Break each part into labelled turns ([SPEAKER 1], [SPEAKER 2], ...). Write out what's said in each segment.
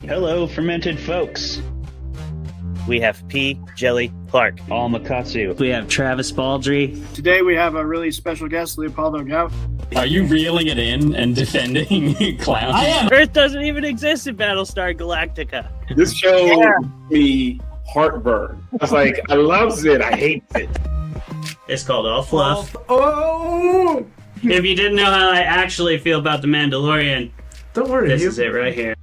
[SPEAKER 1] Hello, fermented folks.
[SPEAKER 2] We have P. Jelly Clark.
[SPEAKER 1] All Makatsu.
[SPEAKER 2] We have Travis Baldry.
[SPEAKER 3] Today we have a really special guest, Leopoldo Gout.
[SPEAKER 4] Are you reeling it in and defending clowns?
[SPEAKER 2] I am. Earth doesn't even exist in Battlestar Galactica.
[SPEAKER 5] This show me heartburn. I was like, I loves it. I hate it.
[SPEAKER 2] It's called All Fluff.
[SPEAKER 5] Oh!
[SPEAKER 2] If you didn't know how I actually feel about The Mandalorian,
[SPEAKER 5] Don't worry.
[SPEAKER 2] this is it right here.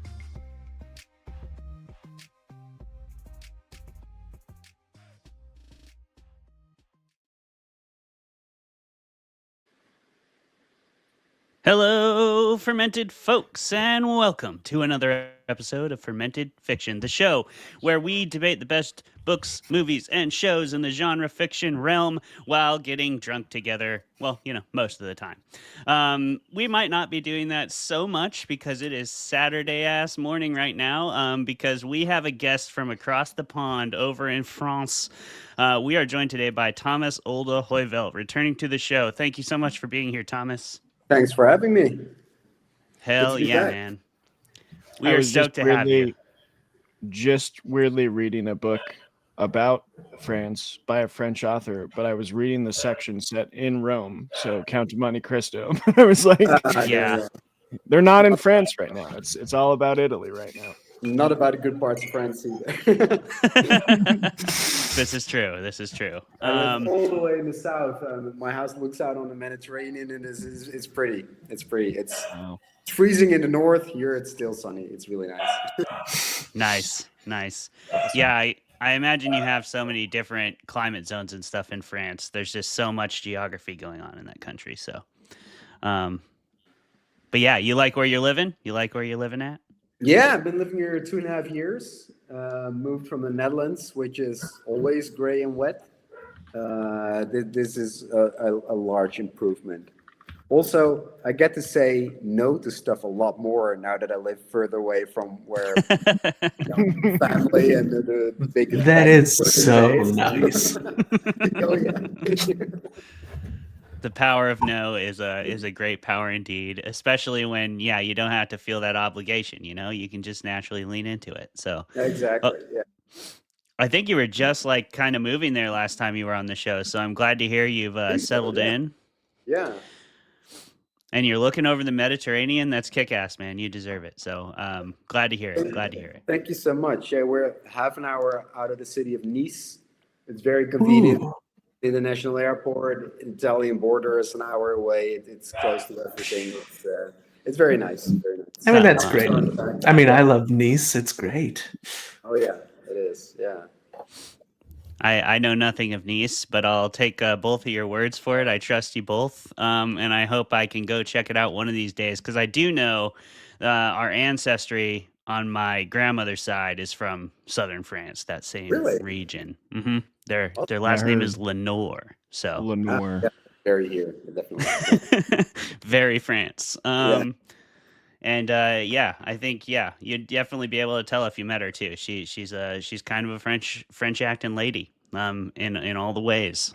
[SPEAKER 2] Hello, fermented folks, and welcome to another episode of Fermented Fiction, the show where we debate the best books, movies, and shows in the genre fiction realm while getting drunk together. Well, you know, most of the time. We might not be doing that so much because it is Saturday-ass morning right now, because we have a guest from across the pond over in France. We are joined today by Thomas Olde Heuvelt, returning to the show. Thank you so much for being here, Thomas.
[SPEAKER 6] Thanks for having me.
[SPEAKER 2] Hell yeah,
[SPEAKER 6] back.
[SPEAKER 2] Man. We are stoked to have you.
[SPEAKER 7] Just weirdly reading a book about France by a French author, but I was reading the section set in Rome, so Count of Monte Cristo. I was like,
[SPEAKER 2] Yeah.
[SPEAKER 7] they're not in France right now. It's all about Italy right now.
[SPEAKER 6] Not about the good parts of France either.
[SPEAKER 2] This is true. This is true.
[SPEAKER 6] I live all the way in the south. My house looks out on the Mediterranean, and it's pretty. It's pretty. It's freezing in the north. Here, it's still sunny. It's really nice.
[SPEAKER 2] Nice. Yeah, I imagine you have so many different climate zones and stuff in France. There's just so much geography going on in that country. So, but yeah, you like where you're living? You like where you're living at?
[SPEAKER 6] Yeah, I've been living here 2.5 years. Moved from the Netherlands, which is always gray and wet. This is a large improvement. Also, I get to say no to stuff a lot more now that I live further away from where family and the biggest.
[SPEAKER 8] That is so nice.
[SPEAKER 6] Oh, yeah.
[SPEAKER 2] The power of no is a great power indeed, especially when you don't have to feel that obligation. You know, you can just naturally lean into it. So
[SPEAKER 6] Exactly. Yeah.
[SPEAKER 2] I think you were just like kind of moving there last time you were on the show. So I'm glad to hear you've settled in.
[SPEAKER 6] Yeah.
[SPEAKER 2] And you're looking over the Mediterranean. That's kick-ass, man. You deserve it. So glad to hear it. Glad to hear it.
[SPEAKER 6] Thank you so much. Yeah, we're half an hour out of the city of Nice. It's very convenient.
[SPEAKER 8] Ooh.
[SPEAKER 6] International airport, Italian border is an hour away. It's close to everything. It's very nice. Very nice.
[SPEAKER 8] I mean, that's great. I mean, I love Nice. It's great.
[SPEAKER 6] Oh yeah, it is. Yeah.
[SPEAKER 2] I know nothing of Nice, but I'll take both of your words for it. I trust you both, and I hope I can go check it out one of these days, because I do know our ancestry on my grandmother's side is from southern France, that same region. Mm-hmm. Their last name is Lenore. So
[SPEAKER 7] Lenore.
[SPEAKER 6] Yeah, very here, definitely.
[SPEAKER 2] Very France. And I think you'd definitely be able to tell if you met her too. She's kind of a French acting lady. In all the ways.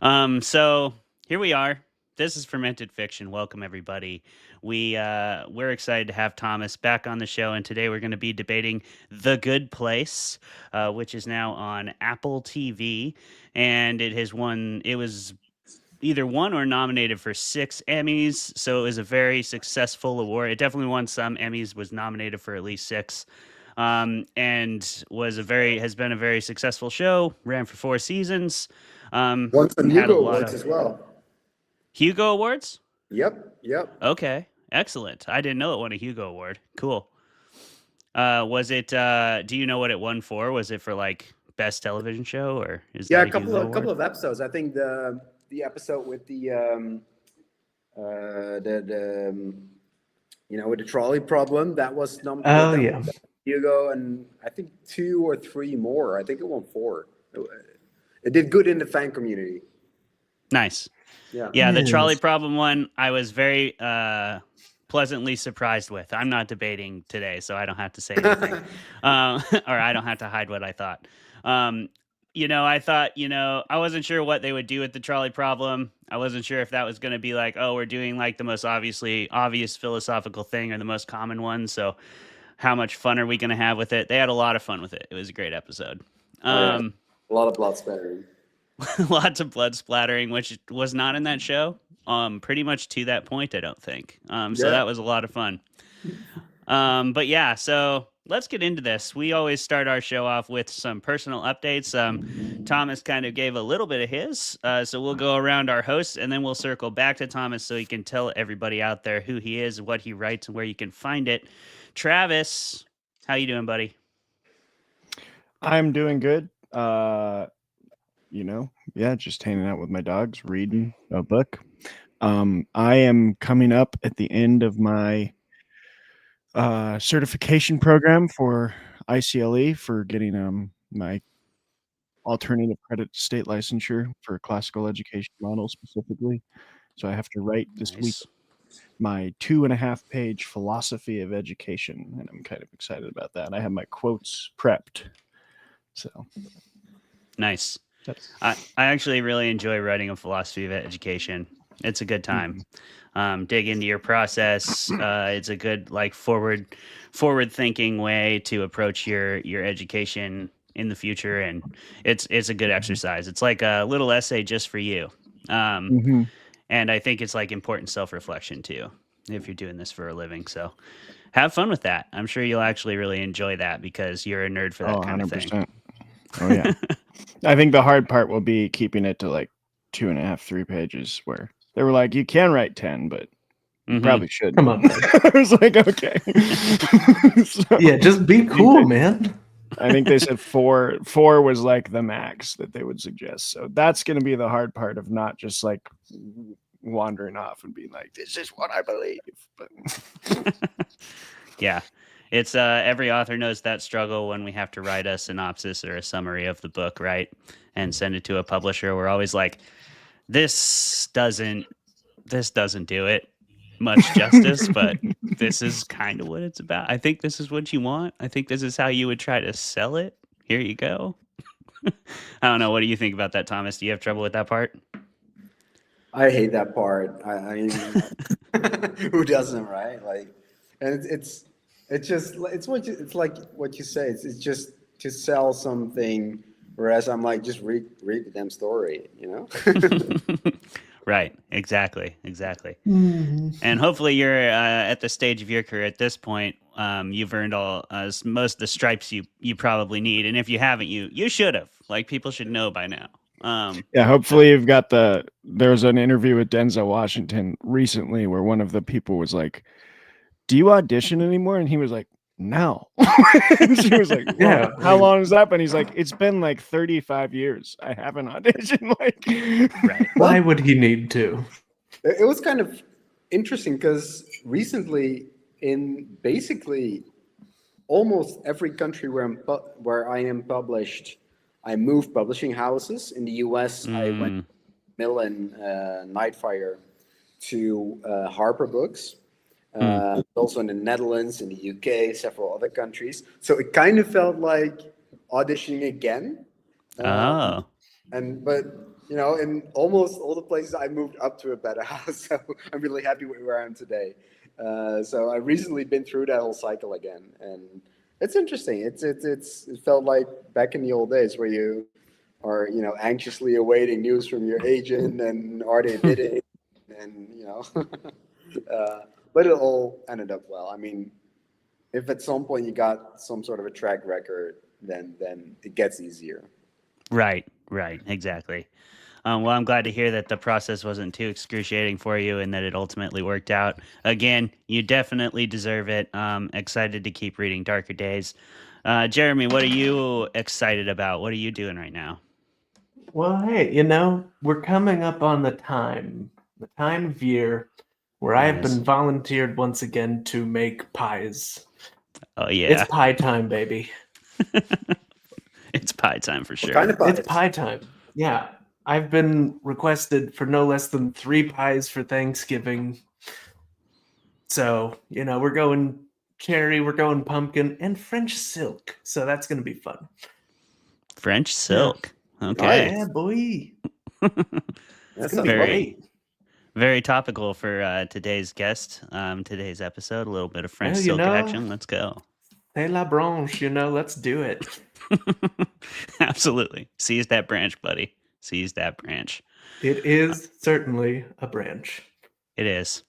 [SPEAKER 2] So here we are. This is Fermented Fiction. Welcome everybody. We're excited to have Thomas back on the show, and today we're going to be debating The Good Place, which is now on Apple TV, and it was either won or nominated for 6 Emmys, so it was a very successful award. It definitely won some Emmys, was nominated for at least 6, and has been a very successful show. Ran for 4 seasons.
[SPEAKER 6] Won some Hugo Awards as well.
[SPEAKER 2] Hugo Awards?
[SPEAKER 6] Yep.
[SPEAKER 2] Okay, excellent. I didn't know it won a Hugo Award. Cool. Was it? Do you know what it won for? Was it for like best television show, or is that
[SPEAKER 6] a couple of episodes? I think the episode with the with the trolley problem, that was nominated.
[SPEAKER 8] Oh yeah.
[SPEAKER 6] Hugo, and I think 2 or 3 more. I think it won 4. It did good in the fan community.
[SPEAKER 2] Nice.
[SPEAKER 6] Yeah.
[SPEAKER 2] The trolley problem one, I was very pleasantly surprised with. I'm not debating today, so I don't have to say anything, or I don't have to hide what I thought. I thought, I wasn't sure what they would do with the trolley problem. I wasn't sure if that was going to be like, oh, we're doing like the most obvious philosophical thing or the most common one. So how much fun are we going to have with it? They had a lot of fun with it. It was a great episode.
[SPEAKER 6] A lot of blood spattering.
[SPEAKER 2] Lots of blood splattering, which was not in that show. Pretty much to that point, I don't think. So that was a lot of fun. But yeah, so let's get into this. We always start our show off with some personal updates. Thomas kind of gave a little bit of his, so we'll go around our hosts, and then we'll circle back to Thomas so he can tell everybody out there who he is, what he writes, and where you can find it. Travis, how you doing, buddy?
[SPEAKER 7] I'm doing good. Just hanging out with my dogs, reading a book. I am coming up at the end of my certification program for ICLE for getting my alternative credit state licensure for classical education model specifically. So I have to write this week my 2.5-page philosophy of education, and I'm kind of excited about that. I have my quotes prepped. So
[SPEAKER 2] nice. I actually really enjoy writing a philosophy of education. It's a good time. Dig into your process. It's a good forward thinking way to approach your education in the future, and it's a good exercise. It's like a little essay just for you. And I think it's important self-reflection too, if you're doing this for a living. So have fun with that. I'm sure you'll actually really enjoy that because you're a nerd for that kind of thing.
[SPEAKER 7] Oh yeah. I think the hard part will be keeping it to 2.5, 3 pages, where they were like, you can write 10, but you probably should.
[SPEAKER 8] Come on.
[SPEAKER 7] I was like, okay.
[SPEAKER 8] Yeah, just be cool, man.
[SPEAKER 7] I think they said 4 was the max that they would suggest. So that's going to be the hard part of not just wandering off and being like, this is what I believe. But
[SPEAKER 2] yeah. It's every author knows that struggle when we have to write a synopsis or a summary of the book, right? And send it to a publisher. We're always like, this doesn't do it much justice, but this is kind of what it's about. I think this is what you want. I think this is how you would try to sell it. Here you go. I don't know. What do you think about that, Thomas? Do you have trouble with that part?
[SPEAKER 6] I hate that part. I mean, who doesn't, right? And it's like what you say. It's just to sell something, whereas I'm like, just read the damn story, you know?
[SPEAKER 2] Right. Exactly. And hopefully you're at the stage of your career at this point. You've earned most of the stripes you probably need, and if you haven't, you should have. People should know by now.
[SPEAKER 7] Yeah, hopefully you've got there was an interview with Denzel Washington recently where one of the people was like, do you audition anymore? And he was like, no. And she was like, well,
[SPEAKER 8] yeah.
[SPEAKER 7] How long has that been? He's like, it's been 35 years. I haven't auditioned.
[SPEAKER 2] Right.
[SPEAKER 8] Why would he need to?
[SPEAKER 6] It was kind of interesting because recently, in basically almost every country where I am published, I moved publishing houses. In the US, I went Millen, Nightfire to Harper Books. Also in the Netherlands, in the UK, several other countries. So it kind of felt like auditioning again. But in almost all the places I moved up to a better house. So I'm really happy with where I am today. So I've recently been through that whole cycle again, and it's interesting. It felt like back in the old days where you are anxiously awaiting news from your agent and are they bidding and but it all ended up well. I mean, if at some point you got some sort of a track record, then it gets easier.
[SPEAKER 2] Right, exactly. Well, I'm glad to hear that the process wasn't too excruciating for you and that it ultimately worked out. Again, you definitely deserve it. Excited to keep reading Darker Days. Jeremy, what are you excited about? What are you doing right now?
[SPEAKER 8] Well, hey, we're coming up on the time of year where I have been volunteered once again to make pies.
[SPEAKER 2] Oh, yeah.
[SPEAKER 8] It's pie time, baby.
[SPEAKER 2] It's pie time for sure.
[SPEAKER 6] What kind of pies?
[SPEAKER 8] It's pie time. Yeah. I've been requested for no less than 3 pies for Thanksgiving. So, we're going cherry, we're going pumpkin, and French silk. So that's going to be fun.
[SPEAKER 2] French silk. Yeah. Okay.
[SPEAKER 8] Yeah, boy.
[SPEAKER 6] That's
[SPEAKER 2] very topical for today's guest, today's episode. A little bit of French silk action. Let's go.
[SPEAKER 8] C'est la branche, let's do it.
[SPEAKER 2] Absolutely. Seize that branch, buddy. Seize that branch.
[SPEAKER 8] It is certainly a branch.
[SPEAKER 2] It is.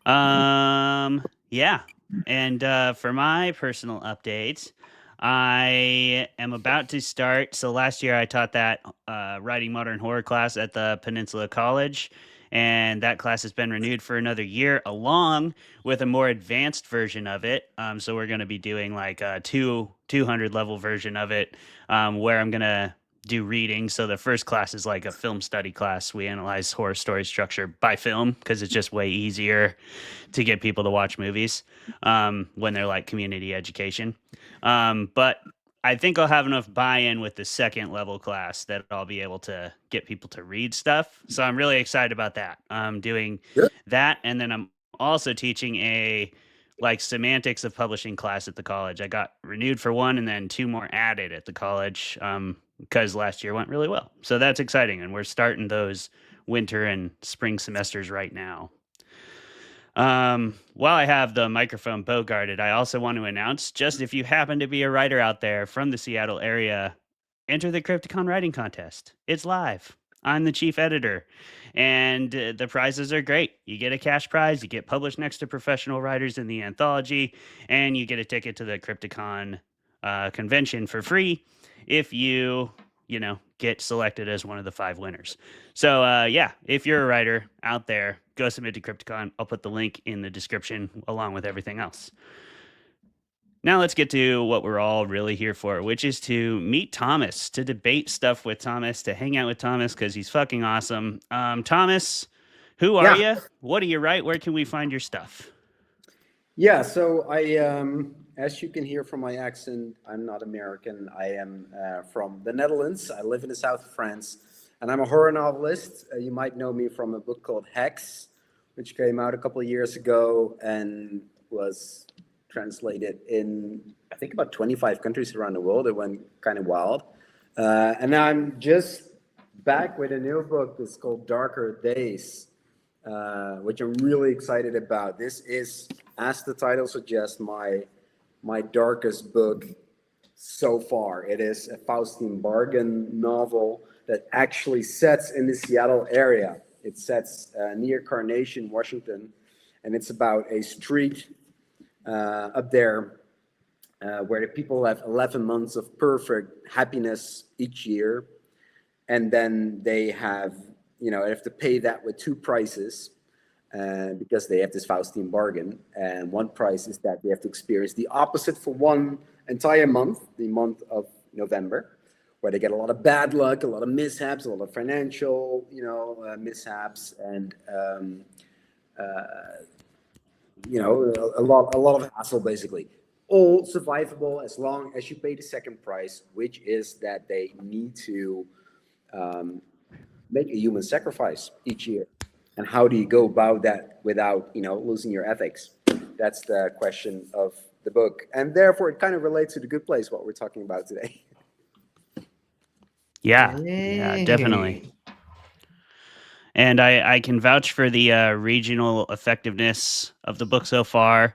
[SPEAKER 2] Yeah. And for my personal update, I am about to start. So last year I taught that writing modern horror class at the Peninsula College, and that class has been renewed for another year, along with a more advanced version of it. So we're going to be doing like a 200 level version of it, where I'm going to do reading. So the first class is like a film study class. We analyze horror story structure by film because it's just way easier to get people to watch movies when they're like community education. But I think I'll have enough buy-in with the second level class that I'll be able to get people to read stuff. So I'm really excited about that. I'm doing that, and then I'm also teaching a like semantics of publishing class at the college. I got renewed for one and then 2 more added at the college because last year went really well. So that's exciting, and we're starting those winter and spring semesters right now. While I have the microphone bow-guarded, I also want to announce, just if you happen to be a writer out there from the Seattle area, enter the Crypticon writing contest. It's live. I'm the chief editor, and the prizes are great. You get a cash prize, you get published next to professional writers in the anthology, and you get a ticket to the Crypticon convention for free if you get selected as one of the 5 winners. So yeah, if you're a writer out there, go submit to Crypticon. I'll put the link in the description along with everything else. Now let's get to what we're all really here for, which is to meet Thomas, to debate stuff with Thomas, to hang out with Thomas because he's fucking awesome. Thomas, who are you? What do you write? Where can we find your stuff?
[SPEAKER 6] Yeah, so I, as you can hear from my accent, I'm not American. I am from the Netherlands. I live in the south of France, and I'm a horror novelist. You might know me from a book called Hex, which came out a couple of years ago and was translated in, I think, about 25 countries around the world. It went kind of wild. And now I'm just back with a new book. It's called Darker Days, which I'm really excited about. This is, as the title suggests, my darkest book so far. It is a Faustine Bargain novel that actually sets in the Seattle area. It sets near Carnation, Washington, and it's about a street up there where the people have 11 months of perfect happiness each year, and then they have to pay that with 2 prices. Because they have this Faustine bargain, and one price is that they have to experience the opposite for one entire month, the month of November, where they get a lot of bad luck, a lot of mishaps, a lot of financial, mishaps, and a lot of hassle, basically. All survivable as long as you pay the second price, which is that they need to make a human sacrifice each year. And how do you go about that without, losing your ethics? That's the question of the book. And therefore, it kind of relates to The Good Place, what we're talking about today.
[SPEAKER 2] Yeah, definitely. And I can vouch for the regional effectiveness of the book so far.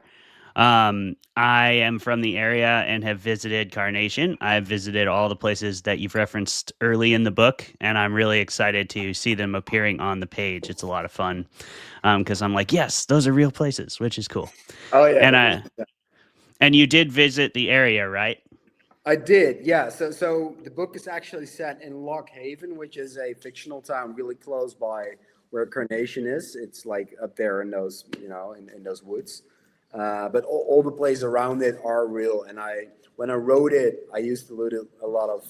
[SPEAKER 2] I am from the area and have visited Carnation. I've visited all the places that you've referenced early in the book, and I'm really excited to see them appearing on the page. It's a lot of fun because I'm like, yes, those are real places, which is cool.
[SPEAKER 6] Oh, yeah.
[SPEAKER 2] And you did visit the area, right?
[SPEAKER 6] I did, yeah. So the book is actually set in Lock Haven, which is a fictional town really close by where Carnation is. It's like up there in those, in those woods. But all the places around it are real. And when I wrote it, I used to do a lot of,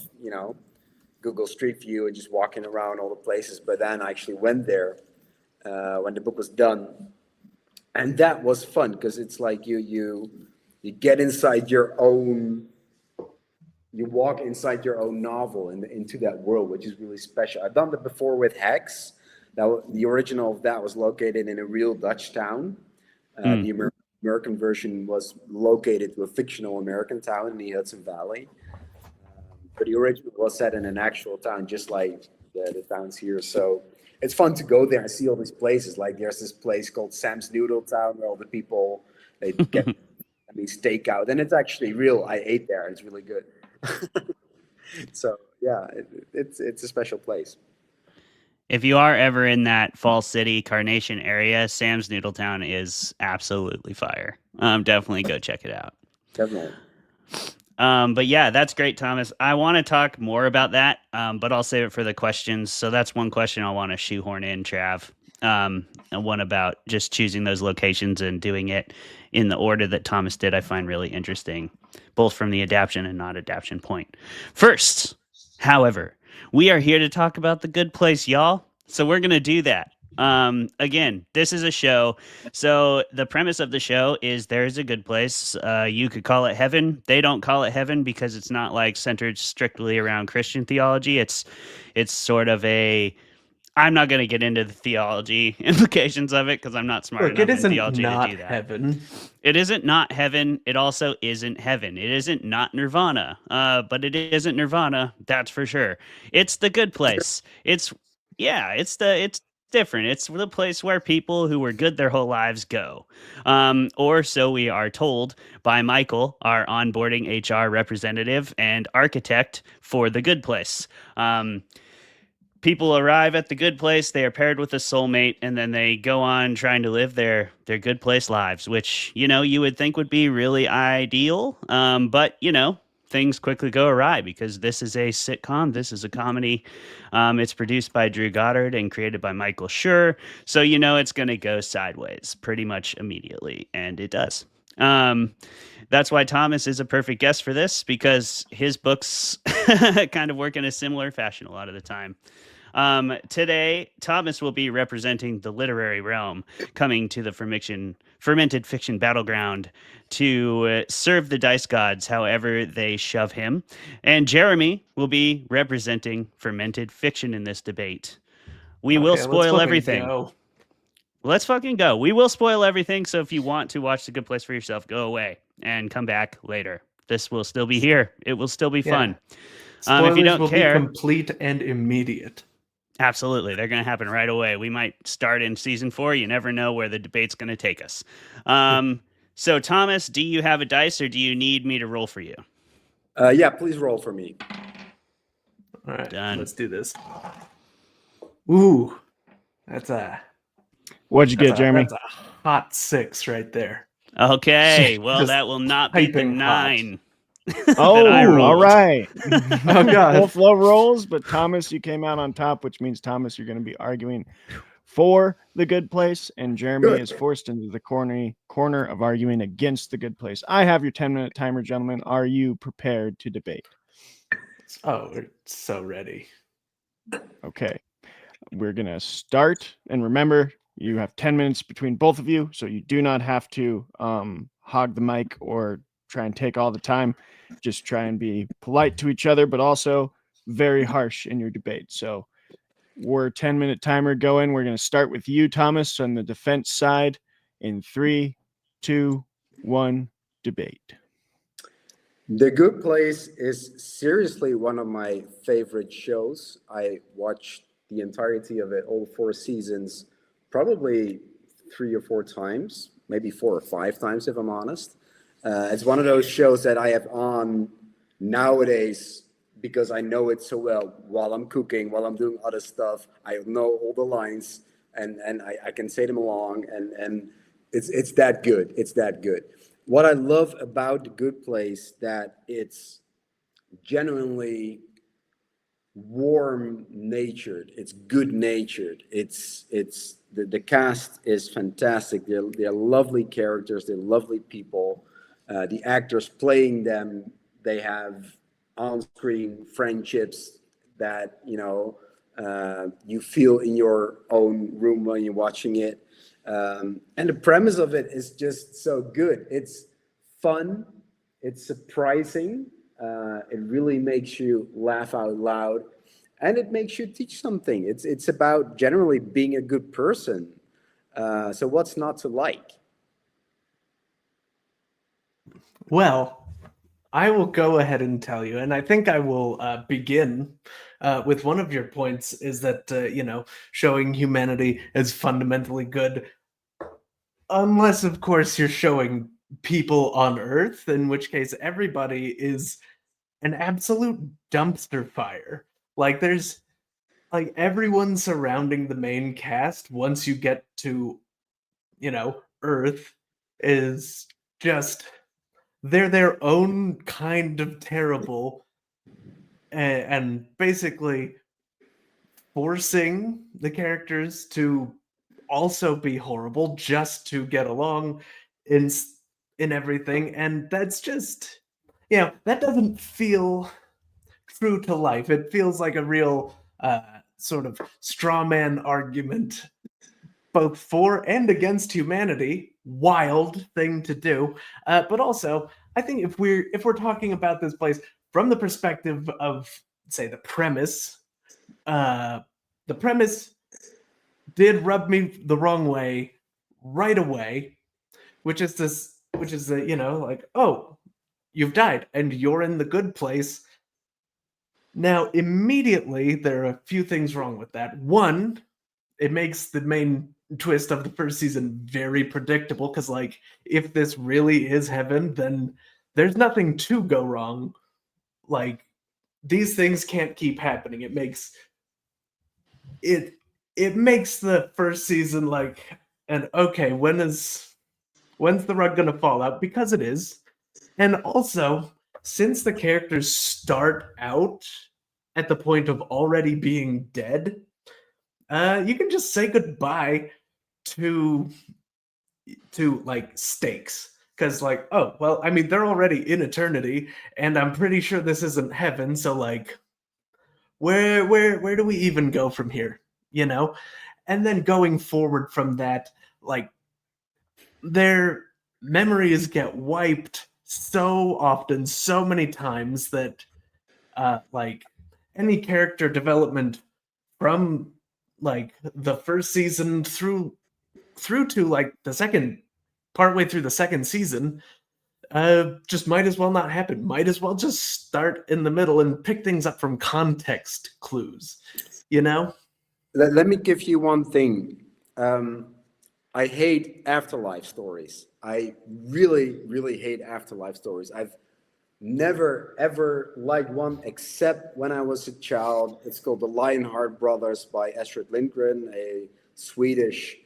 [SPEAKER 6] Google Street View and just walking around all the places. But then I actually went there when the book was done. And that was fun because it's like you get inside your own, you walk inside your own novel and into that world, which is really special. I've done that before with Hex. The original of that was located in a real Dutch town. The American version was located to a fictional American town in the Hudson Valley. But the original was set in an actual town, just like the towns here. So it's fun to go there and see all these places. Like there's this place called Sam's Noodle Town where all the people, they get stakeout, and it's actually real. I ate there; it's really good. So yeah, it's a special place.
[SPEAKER 2] If you are ever in that Fall City, Carnation area, Sam's Noodletown is absolutely fire. Definitely go check it out.
[SPEAKER 6] Definitely.
[SPEAKER 2] But yeah, that's great, Thomas. I want to talk more about that, but I'll save it for the questions. So that's one question I want to shoehorn in, Trav. And one about just choosing those locations and doing it in the order that Thomas did, I find really interesting, both from the adaption and not adaption point. First, however, we are here to talk about The Good Place, y'all. So we're going to do that. Again, this is a show. So the premise of the show is there's a good place. You could call it heaven. They don't call it heaven because it's not like centered strictly around Christian theology. It's sort of a, I'm not going to get into the theology implications of it because I'm not smart enough in theology to do that.
[SPEAKER 8] Heaven.
[SPEAKER 2] It isn't not heaven. It also isn't heaven. It isn't not nirvana. But it isn't nirvana. That's for sure. It's the good place. It's different. It's the place where people who were good their whole lives go. Or so we are told by Michael, our onboarding HR representative and architect for the good place. People arrive at the good place, they are paired with a soulmate, and then they go on trying to live their good place lives, which, you would think would be really ideal. But, things quickly go awry because this is a sitcom. This is a comedy. It's produced by Drew Goddard and created by Michael Schur. So, it's going to go sideways pretty much immediately. And it does. That's why Thomas is a perfect guest for this, because his books kind of work in a similar fashion a lot of the time. Today, Thomas will be representing the literary realm, coming to the fermented fiction battleground to serve the dice gods however they shove him. And Jeremy will be representing fermented fiction in this debate. We will spoil everything. Let's fucking go. We will spoil everything. So if you want to watch The Good Place for yourself, go away and come back later. This will still be here. It will still be fun.
[SPEAKER 8] Spoilers
[SPEAKER 2] if you don't
[SPEAKER 8] will
[SPEAKER 2] care,
[SPEAKER 8] be complete and immediate.
[SPEAKER 2] Absolutely. They're going to happen right away. We might start in season 4. You never know where the debate's going to take us. So Thomas, do you have a dice or do you need me to roll for you?
[SPEAKER 6] Yeah, please roll for me.
[SPEAKER 8] All right,
[SPEAKER 2] Done.
[SPEAKER 8] Let's do this. Ooh, that's a...
[SPEAKER 7] What'd you get, Jeremy?
[SPEAKER 8] That's a hot 6 right there.
[SPEAKER 2] Okay. Well,
[SPEAKER 8] Just
[SPEAKER 2] that will not be the
[SPEAKER 8] piping hot.
[SPEAKER 2] 9.
[SPEAKER 7] Oh,
[SPEAKER 2] I rolled.
[SPEAKER 7] all right.
[SPEAKER 8] Oh, God.
[SPEAKER 7] Both low rolls, but Thomas, you came out on top, which means, Thomas, you're going to be arguing for The Good Place, and Jeremy is forced into the corner of arguing against The Good Place. I have your 10-minute timer, gentlemen. Are you prepared to debate?
[SPEAKER 8] Oh, we're so ready.
[SPEAKER 7] Okay. We're going to start, and remember, you have 10 minutes between both of you, so you do not have to hog the mic or try and take all the time. Just try and be polite to each other, but also very harsh in your debate. So we're 10-minute timer going. We're going to start with you, Thomas, on the defense side in 3, 2, 1, debate.
[SPEAKER 6] The Good Place is seriously one of my favorite shows. I watched the entirety of it, all 4 seasons, probably 3 or 4 times, maybe 4 or 5 times, if I'm honest. It's one of those shows that I have on nowadays because I know it so well while I'm cooking, while I'm doing other stuff. I know all the lines and I can say them along, and it's that good. It's that good. What I love about The Good Place, that it's genuinely warm-natured. It's good-natured. It's the cast is fantastic. They're lovely characters. They're lovely people. The actors playing them, they have on-screen friendships that you feel in your own room when you're watching it. And the premise of it is just so good. It's fun. It's surprising. It really makes you laugh out loud, and it makes you teach something. It's about generally being a good person. So what's not to like?
[SPEAKER 8] Well, I will go ahead and tell you, and I think I will begin with one of your points, is that, showing humanity as fundamentally good, unless, of course, you're showing people on Earth, in which case everybody is an absolute dumpster fire. Like there's like everyone surrounding the main cast once you get to, Earth is just they're their own kind of terrible, and basically forcing the characters to also be horrible just to get along in everything, and that's just that doesn't feel true to life. It feels like a real sort of straw man argument both for and against humanity. Wild thing to do, but also I think if we're talking about this place from the perspective of, say, the premise did rub me the wrong way right away, which is the like, oh, you've died and you're in the good place. Now immediately there are a few things wrong with that. One, it makes the main twist of the first season very predictable, because like if this really is heaven, then there's nothing to go wrong. Like these things can't keep happening. It makes the first season like an okay, when's the rug gonna fall out? Because it is. And also, since the characters start out at the point of already being dead, you can just say goodbye to like stakes, because like, oh well, I mean, they're already in eternity, and I'm pretty sure this isn't heaven, so like where do we even go from here, and then going forward from that, like their memories get wiped so often, so many times, that like any character development from like the first season through to like the second, partway through the second season, just might as well not happen. Might as well just start in the middle and pick things up from context clues,
[SPEAKER 6] Let me give you one thing. I hate afterlife stories. I really, really hate afterlife stories. I've never, ever liked one except when I was a child. It's called The Lionheart Brothers by Astrid Lindgren, a Swedish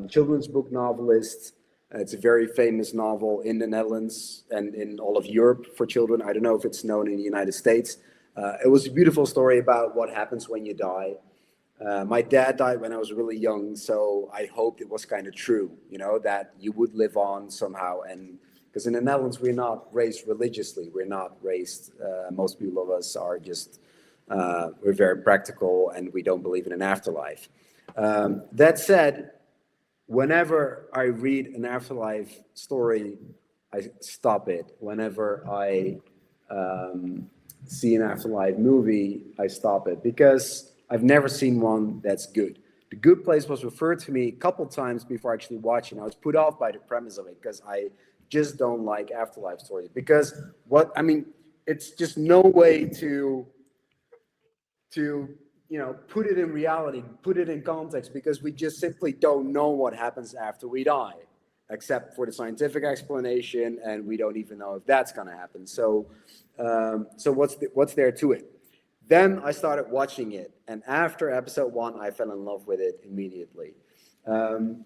[SPEAKER 6] children's book novelist. It's a very famous novel in the Netherlands and in all of Europe for children. I don't know if it's known in the United States. It was a beautiful story about what happens when you die. My dad died when I was really young, so I hoped it was kind of true, that you would live on somehow. And because in the Netherlands, we're not raised religiously. We're not raised, most people of us are just, we're very practical, and we don't believe in an afterlife. That said, whenever I read an afterlife story, I stop it. Whenever I see an afterlife movie, I stop it, because I've never seen one that's good. The Good Place was referred to me a couple times before actually watching. I was put off by the premise of it because I just don't like afterlife stories. Because it's just no way to put it in reality, put it in context, because we just simply don't know what happens after we die, except for the scientific explanation, and we don't even know if that's going to happen. So what's there to it? Then I started watching it, and after episode 1, I fell in love with it immediately. And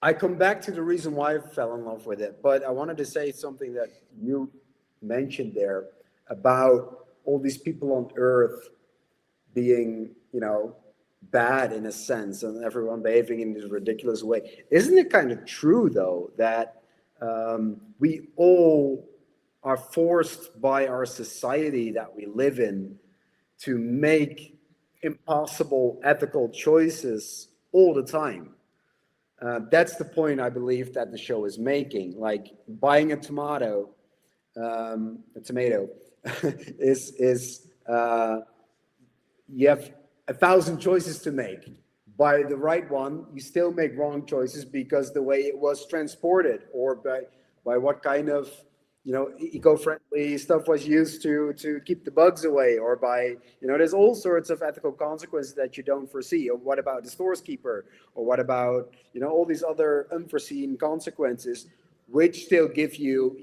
[SPEAKER 6] I come back to the reason why I fell in love with it, but I wanted to say something that you mentioned there about all these people on Earth being, bad in a sense, and everyone behaving in this ridiculous way. Isn't it kind of true, though, that we all are forced by our society that we live in to make impossible ethical choices all the time? That's the point I believe that the show is making. Like buying a tomato is you have 1,000 choices to make. Buy the right one, you still make wrong choices because the way it was transported, or by what kind of eco-friendly stuff was used to keep the bugs away, or by, there's all sorts of ethical consequences that you don't foresee. Or what about the storekeeper, or what about, all these other unforeseen consequences, which still give you,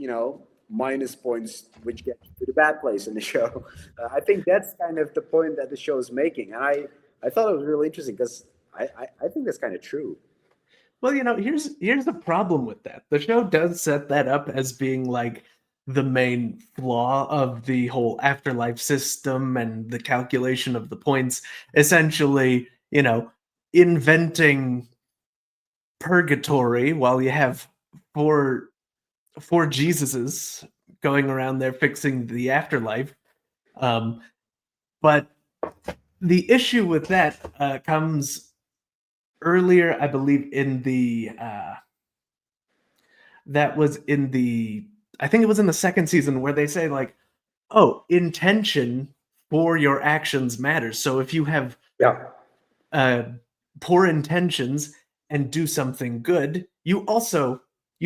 [SPEAKER 6] minus points, which get you to the bad place in the show. I think that's kind of the point that the show is making, and I thought it was really interesting because I think that's kind of true.
[SPEAKER 8] Well, here's the problem with that. The show does set that up as being like the main flaw of the whole afterlife system and the calculation of the points. Essentially, inventing purgatory while you have four Jesuses going around there fixing the afterlife. But the issue with that comes earlier, I believe, in the I think it was in the second season, where they say like, oh, intention for your actions matters. So if you have poor intentions and do something good, you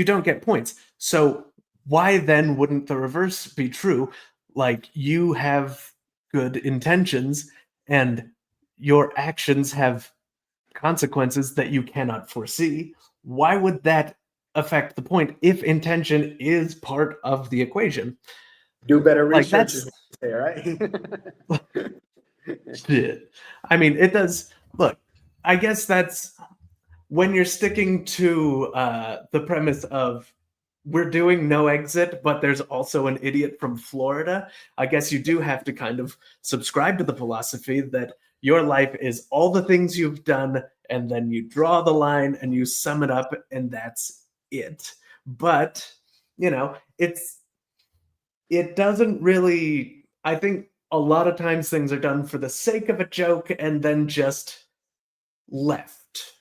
[SPEAKER 8] don't get points. So why then wouldn't the reverse be true? Like, you have good intentions and your actions have consequences that you cannot foresee. Why would that affect the point if intention is part of the equation?
[SPEAKER 6] Do better
[SPEAKER 8] Like,
[SPEAKER 6] research,
[SPEAKER 8] right? Shit. I mean, it does. Look, I guess that's when you're sticking to the premise of we're doing no exit, but there's also an idiot from Florida. I guess you do have to kind of subscribe to the philosophy that your life is all the things you've done, and then you draw the line and you sum it up, and that's it. But, it doesn't really, I think a lot of times things are done for the sake of a joke and then just left.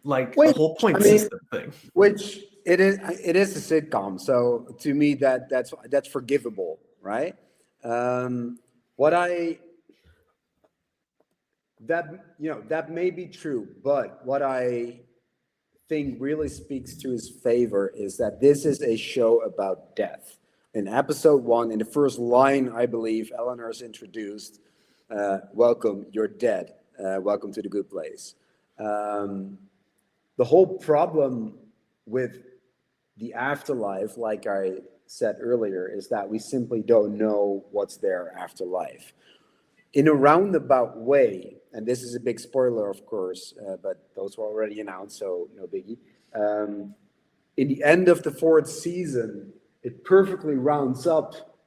[SPEAKER 8] Like the whole point system thing.
[SPEAKER 6] Which it is a sitcom, so to me that's forgivable, right? That may be true, but what I think really speaks to his favor is that this is a show about death. In episode 1, in the first line, I believe, Eleanor is introduced, welcome, you're dead. Welcome to the good place. The whole problem with the afterlife, like I said earlier, is that we simply don't know what's there after life. In a roundabout way, and this is a big spoiler, of course, but those were already announced, so no biggie. In the end of the 4th season, it perfectly rounds up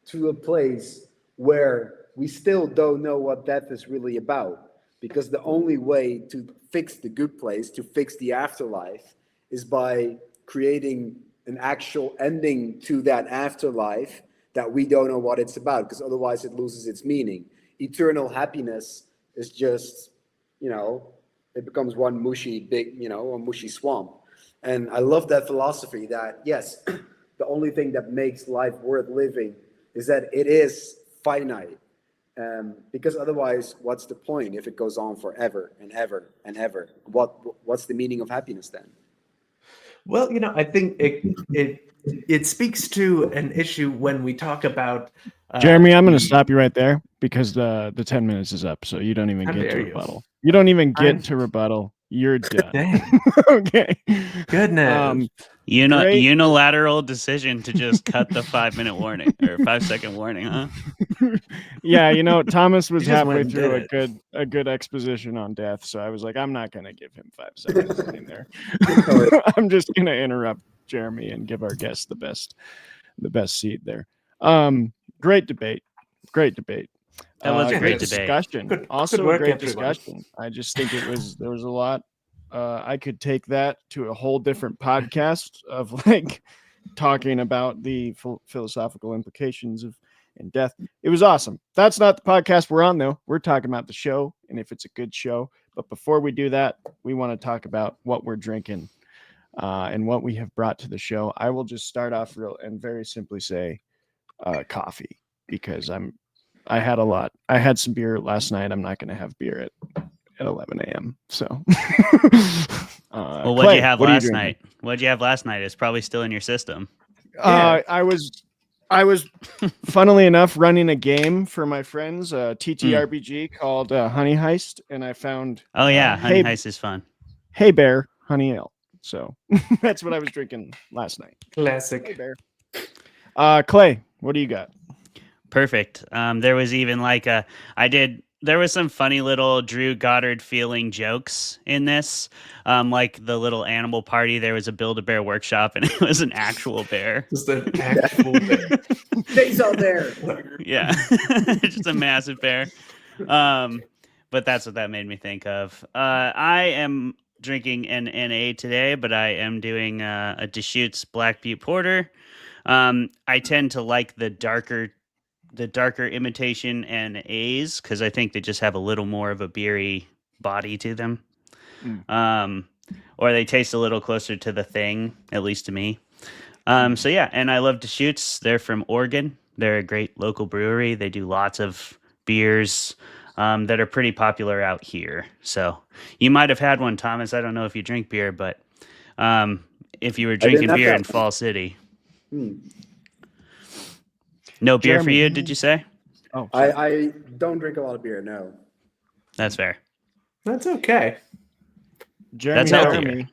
[SPEAKER 6] to a place where we still don't know what death is really about, because the only way to fix the good place, to fix the afterlife, is by creating an actual ending to that afterlife that we don't know what it's about, because otherwise it loses its meaning. Eternal happiness is just, it becomes one mushy a mushy swamp. And I love that philosophy that, yes, the only thing that makes life worth living is that it is finite. Because otherwise, what's the point if it goes on forever and ever and ever? What's the meaning of happiness then?
[SPEAKER 8] Well, I think it speaks to an issue when we talk about
[SPEAKER 7] Jeremy, I'm going to stop you right there because the 10 minutes is up, so you don't even get to rebuttal. You don't even get to rebuttal. You're done.
[SPEAKER 8] Dang.
[SPEAKER 7] Okay.
[SPEAKER 8] Goodness.
[SPEAKER 2] Unilateral decision to just cut the 5-minute warning or 5-second warning, huh?
[SPEAKER 7] Yeah, Thomas was
[SPEAKER 8] You just
[SPEAKER 7] halfway
[SPEAKER 8] went and
[SPEAKER 7] through
[SPEAKER 8] did
[SPEAKER 7] a good exposition on death, so I was like, I'm not going to give him 5 seconds in there. I'm just going to interrupt Jeremy and give our guest the best seat there. Great debate.
[SPEAKER 2] That was a great
[SPEAKER 7] discussion.
[SPEAKER 8] Good
[SPEAKER 7] Also, great
[SPEAKER 8] everyone.
[SPEAKER 7] discussion. I just think there was a lot. I could take that to a whole different podcast of like talking about the philosophical implications of death. It was awesome. That's not the podcast we're on, though. We're talking about the show and if it's a good show. But before we do that, we want to talk about what we're drinking and what we have brought to the show. I will just start off real and very simply say coffee, because I had a lot. I had some beer last night. I'm not going to have beer at 11 a.m. So,
[SPEAKER 2] well, what'd you have last night? What'd you have last night? It's probably still in your system.
[SPEAKER 7] I was, funnily enough, running a game for my friends, TTRPG called Honey Heist, and I found
[SPEAKER 2] Oh yeah, Honey
[SPEAKER 7] Hey,
[SPEAKER 2] Heist is fun.
[SPEAKER 7] Hey Bear Honey Ale. So that's what I was drinking last night. Hey
[SPEAKER 8] Classic.
[SPEAKER 7] Bear. Clay, what do you got?
[SPEAKER 2] Perfect. There was even like there was some funny little Drew Goddard feeling jokes in this. Like the little animal party, there was a Build-A-Bear workshop and it was an actual bear.
[SPEAKER 8] Just an actual bear.
[SPEAKER 6] Face out there.
[SPEAKER 2] Yeah. Just a massive bear. But that's what that made me think of. I am drinking an NA today, but I am doing a Deschutes Black Butte Porter. I tend to like the darker imitation and A's because I think they just have a little more of a beery body to them. Or they taste a little closer to the thing, at least to me. So yeah, and I love Deschutes. They're from Oregon. They're a great local brewery. They do lots of beers that are pretty popular out here. So you might have had one, Thomas. I don't know if you drink beer, but if you were drinking beer in Fall City. No beer for you, did you say?
[SPEAKER 6] Oh, I don't drink a lot of beer, no.
[SPEAKER 2] That's fair.
[SPEAKER 8] That's okay.
[SPEAKER 7] Jeremy,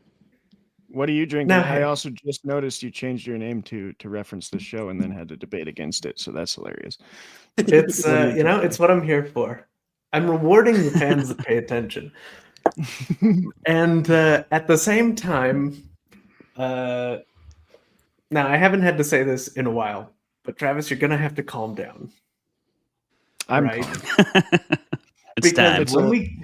[SPEAKER 7] what are you drinking?
[SPEAKER 8] No,
[SPEAKER 7] I also just noticed you changed your name to reference the show and then had to debate against it, so that's hilarious.
[SPEAKER 8] It's it's what I'm here for. I'm rewarding the fans that pay attention. And at the same time, now I haven't had to say this in a while, but Travis, you're gonna have to calm down.
[SPEAKER 7] I'm
[SPEAKER 8] right.
[SPEAKER 2] It's time.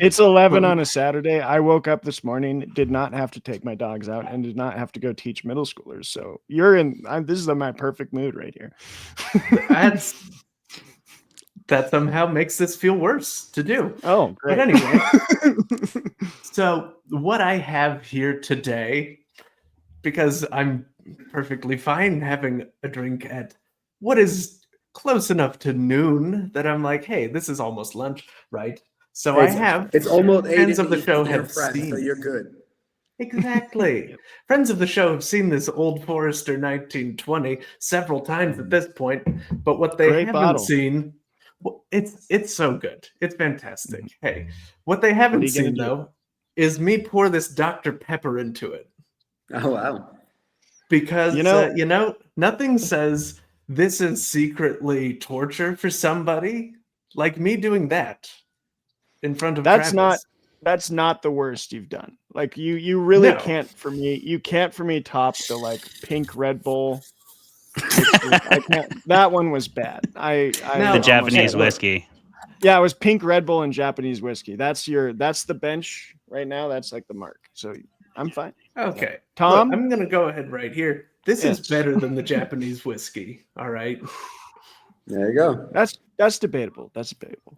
[SPEAKER 7] It's 11 on a Saturday. I woke up this morning, did not have to take my dogs out, and did not have to go teach middle schoolers. So this is my perfect mood right here.
[SPEAKER 8] That somehow makes this feel worse to do.
[SPEAKER 7] Oh, great.
[SPEAKER 8] But anyway, so what I have here today, because I'm perfectly fine having a drink at what is close enough to noon that I'm like, hey, this is almost lunch, right? So
[SPEAKER 6] It's almost 8.
[SPEAKER 8] Friends of the show have seen.
[SPEAKER 6] So you're good.
[SPEAKER 8] Exactly. Friends of the show have seen this Old Forester 1920 several times at this point, but what they haven't seen, it's so good. It's fantastic. Hey, what they haven't seen though is me pour this Dr. Pepper into it.
[SPEAKER 6] Oh wow.
[SPEAKER 8] Because nothing says this is secretly torture for somebody like me doing that in front of Travis.
[SPEAKER 7] That's not the worst you've done. Like you really can't for me top the like pink Red Bull. That one was bad.
[SPEAKER 2] The Japanese whiskey.
[SPEAKER 7] Yeah, it was pink Red Bull and Japanese whiskey. That's the bench right now. That's like the mark. So I'm fine.
[SPEAKER 8] Okay.
[SPEAKER 7] Tom,
[SPEAKER 8] look, I'm gonna go ahead right here. This is better than the Japanese whiskey. All right.
[SPEAKER 6] There you go.
[SPEAKER 7] That's debatable. That's debatable.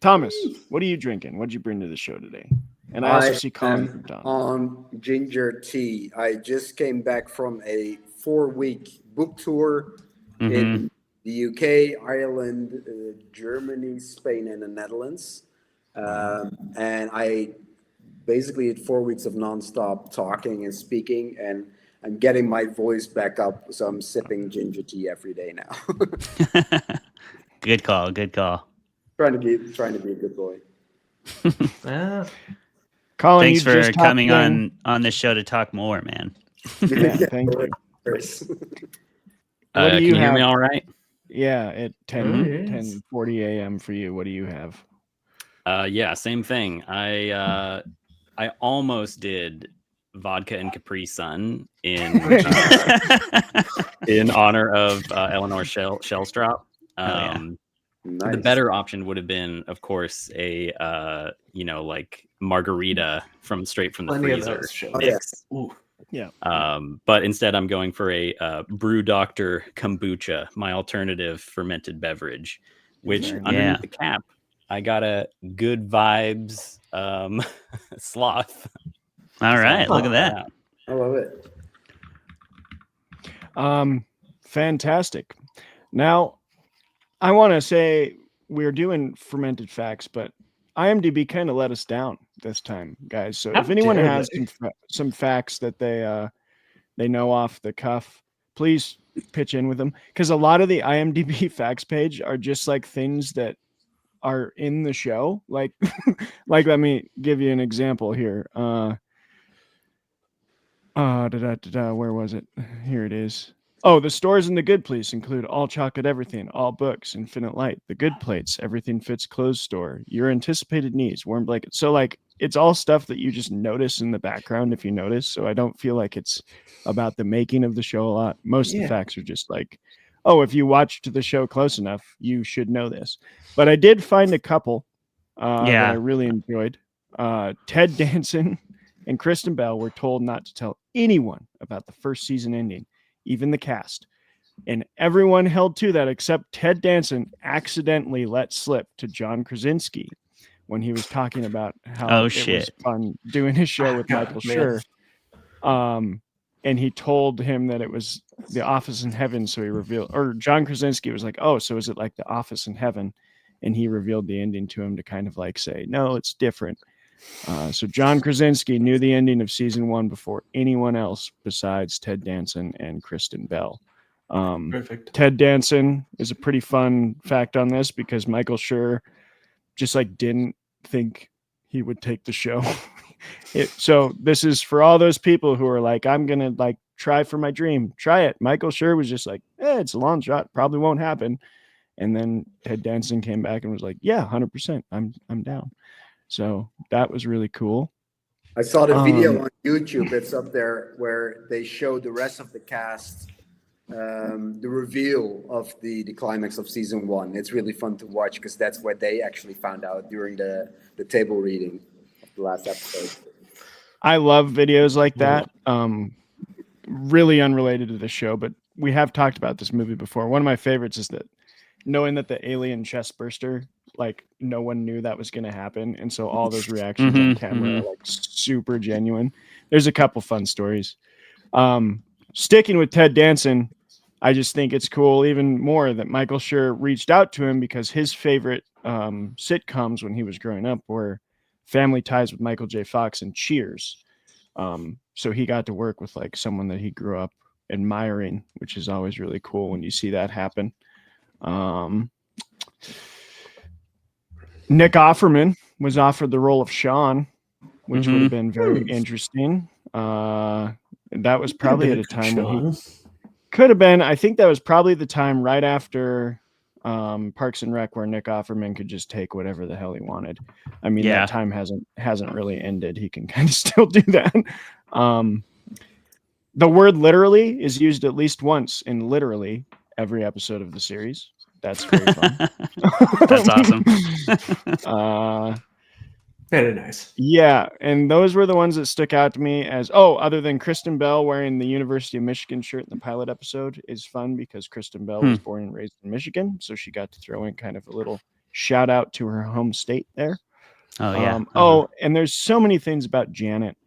[SPEAKER 7] Thomas, what are you drinking? What did you bring to the show today? And I also see Colin
[SPEAKER 6] on ginger tea. I just came back from a 4-week book tour in the UK, Ireland, Germany, Spain, and the Netherlands. And I basically had 4 weeks of nonstop talking and speaking, and I'm getting my voice back up, so I'm sipping ginger tea every day now.
[SPEAKER 2] Good call.
[SPEAKER 6] Trying to be a good boy.
[SPEAKER 7] Colin,
[SPEAKER 2] thanks for coming on this show to talk more, man.
[SPEAKER 7] Yeah, thank you.
[SPEAKER 9] Can you hear me all right?
[SPEAKER 7] Yeah, at 10:40 a.m. for you. What do you have?
[SPEAKER 9] Yeah, same thing. I almost did vodka and Capri Sun in honor of Eleanor Shellstrop. The better option would have been, of course, a like margarita straight from the freezer.
[SPEAKER 6] Yes.
[SPEAKER 7] Yeah.
[SPEAKER 9] But instead, I'm going for a Brew Doctor kombucha, my alternative fermented beverage, which underneath the cap, I got a good vibes sloth.
[SPEAKER 2] All right, look at that.
[SPEAKER 6] I love it.
[SPEAKER 7] Fantastic. Now, I want to say we're doing fermented facts, but IMDb kind of let us down this time, guys. So if anyone has some facts that they know off the cuff, please pitch in with them, because a lot of the IMDb facts page are just like things that are in the show. Like, let me give you an example here. Where was it? Here it is. Oh, the stores in the Good Place include all chocolate everything, all books, Infinite Light, the Good Plates, everything fits clothes store, your anticipated needs, warm blankets. So like it's all stuff that you just notice in the background if you notice. So I don't feel like it's about the making of the show a lot. Most of the facts are just like, oh, if you watched the show close enough, you should know this. But I did find a couple that I really enjoyed. Ted Danson and Kristen Bell were told not to tell anyone about the first season ending, even the cast. And everyone held to that except Ted Danson accidentally let slip to John Krasinski when he was talking about how it was fun doing his show with Michael Schur. And he told him that it was The Office in Heaven. So he revealed, or John Krasinski was like, oh, so is it like The Office in Heaven? And he revealed the ending to him to kind of like say, no, it's different. So John Krasinski knew the ending of season 1 before anyone else besides Ted Danson and Kristen Bell.
[SPEAKER 8] Perfect.
[SPEAKER 7] Ted Danson is a pretty fun fact on this because Michael Schur just like didn't think he would take the show. So this is for all those people who are like, I'm going to like try for my dream. Try it. Michael Schur was just like, it's a long shot. Probably won't happen. And then Ted Danson came back and was like, yeah, 100%. I'm down. So that was really cool.
[SPEAKER 6] I saw the video on YouTube. It's up there where they show the rest of the cast, the reveal of the climax of season 1. It's really fun to watch because that's what they actually found out during the table reading of the last episode.
[SPEAKER 7] I love videos like that. Really unrelated to the show, but we have talked about this movie before. One of my favorites is that knowing that the alien chest burster, like no one knew that was going to happen. And so all those reactions on camera are like super genuine. There's a couple fun stories. Sticking with Ted Danson, I just think it's cool even more that Michael Schur reached out to him because his favorite sitcoms when he was growing up were Family Ties with Michael J. Fox and Cheers. So he got to work with like someone that he grew up admiring, which is always really cool when you see that happen. Nick Offerman was offered the role of Sean, which would have been very interesting. That was probably at a time when he could have been. I think that was probably the time right after Parks and Rec where Nick Offerman could just take whatever the hell he wanted. I mean, that time hasn't really ended. He can kind of still do that. The word literally is used at least once in literally every episode of the series. That's very fun.
[SPEAKER 2] That's awesome.
[SPEAKER 8] Very nice.
[SPEAKER 7] Yeah, and those were the ones that stuck out to me as, other than Kristen Bell wearing the University of Michigan shirt in the pilot episode is fun because Kristen Bell was born and raised in Michigan, so she got to throw in kind of a little shout out to her home state there.
[SPEAKER 2] Oh, yeah.
[SPEAKER 7] And there's so many things about Janet.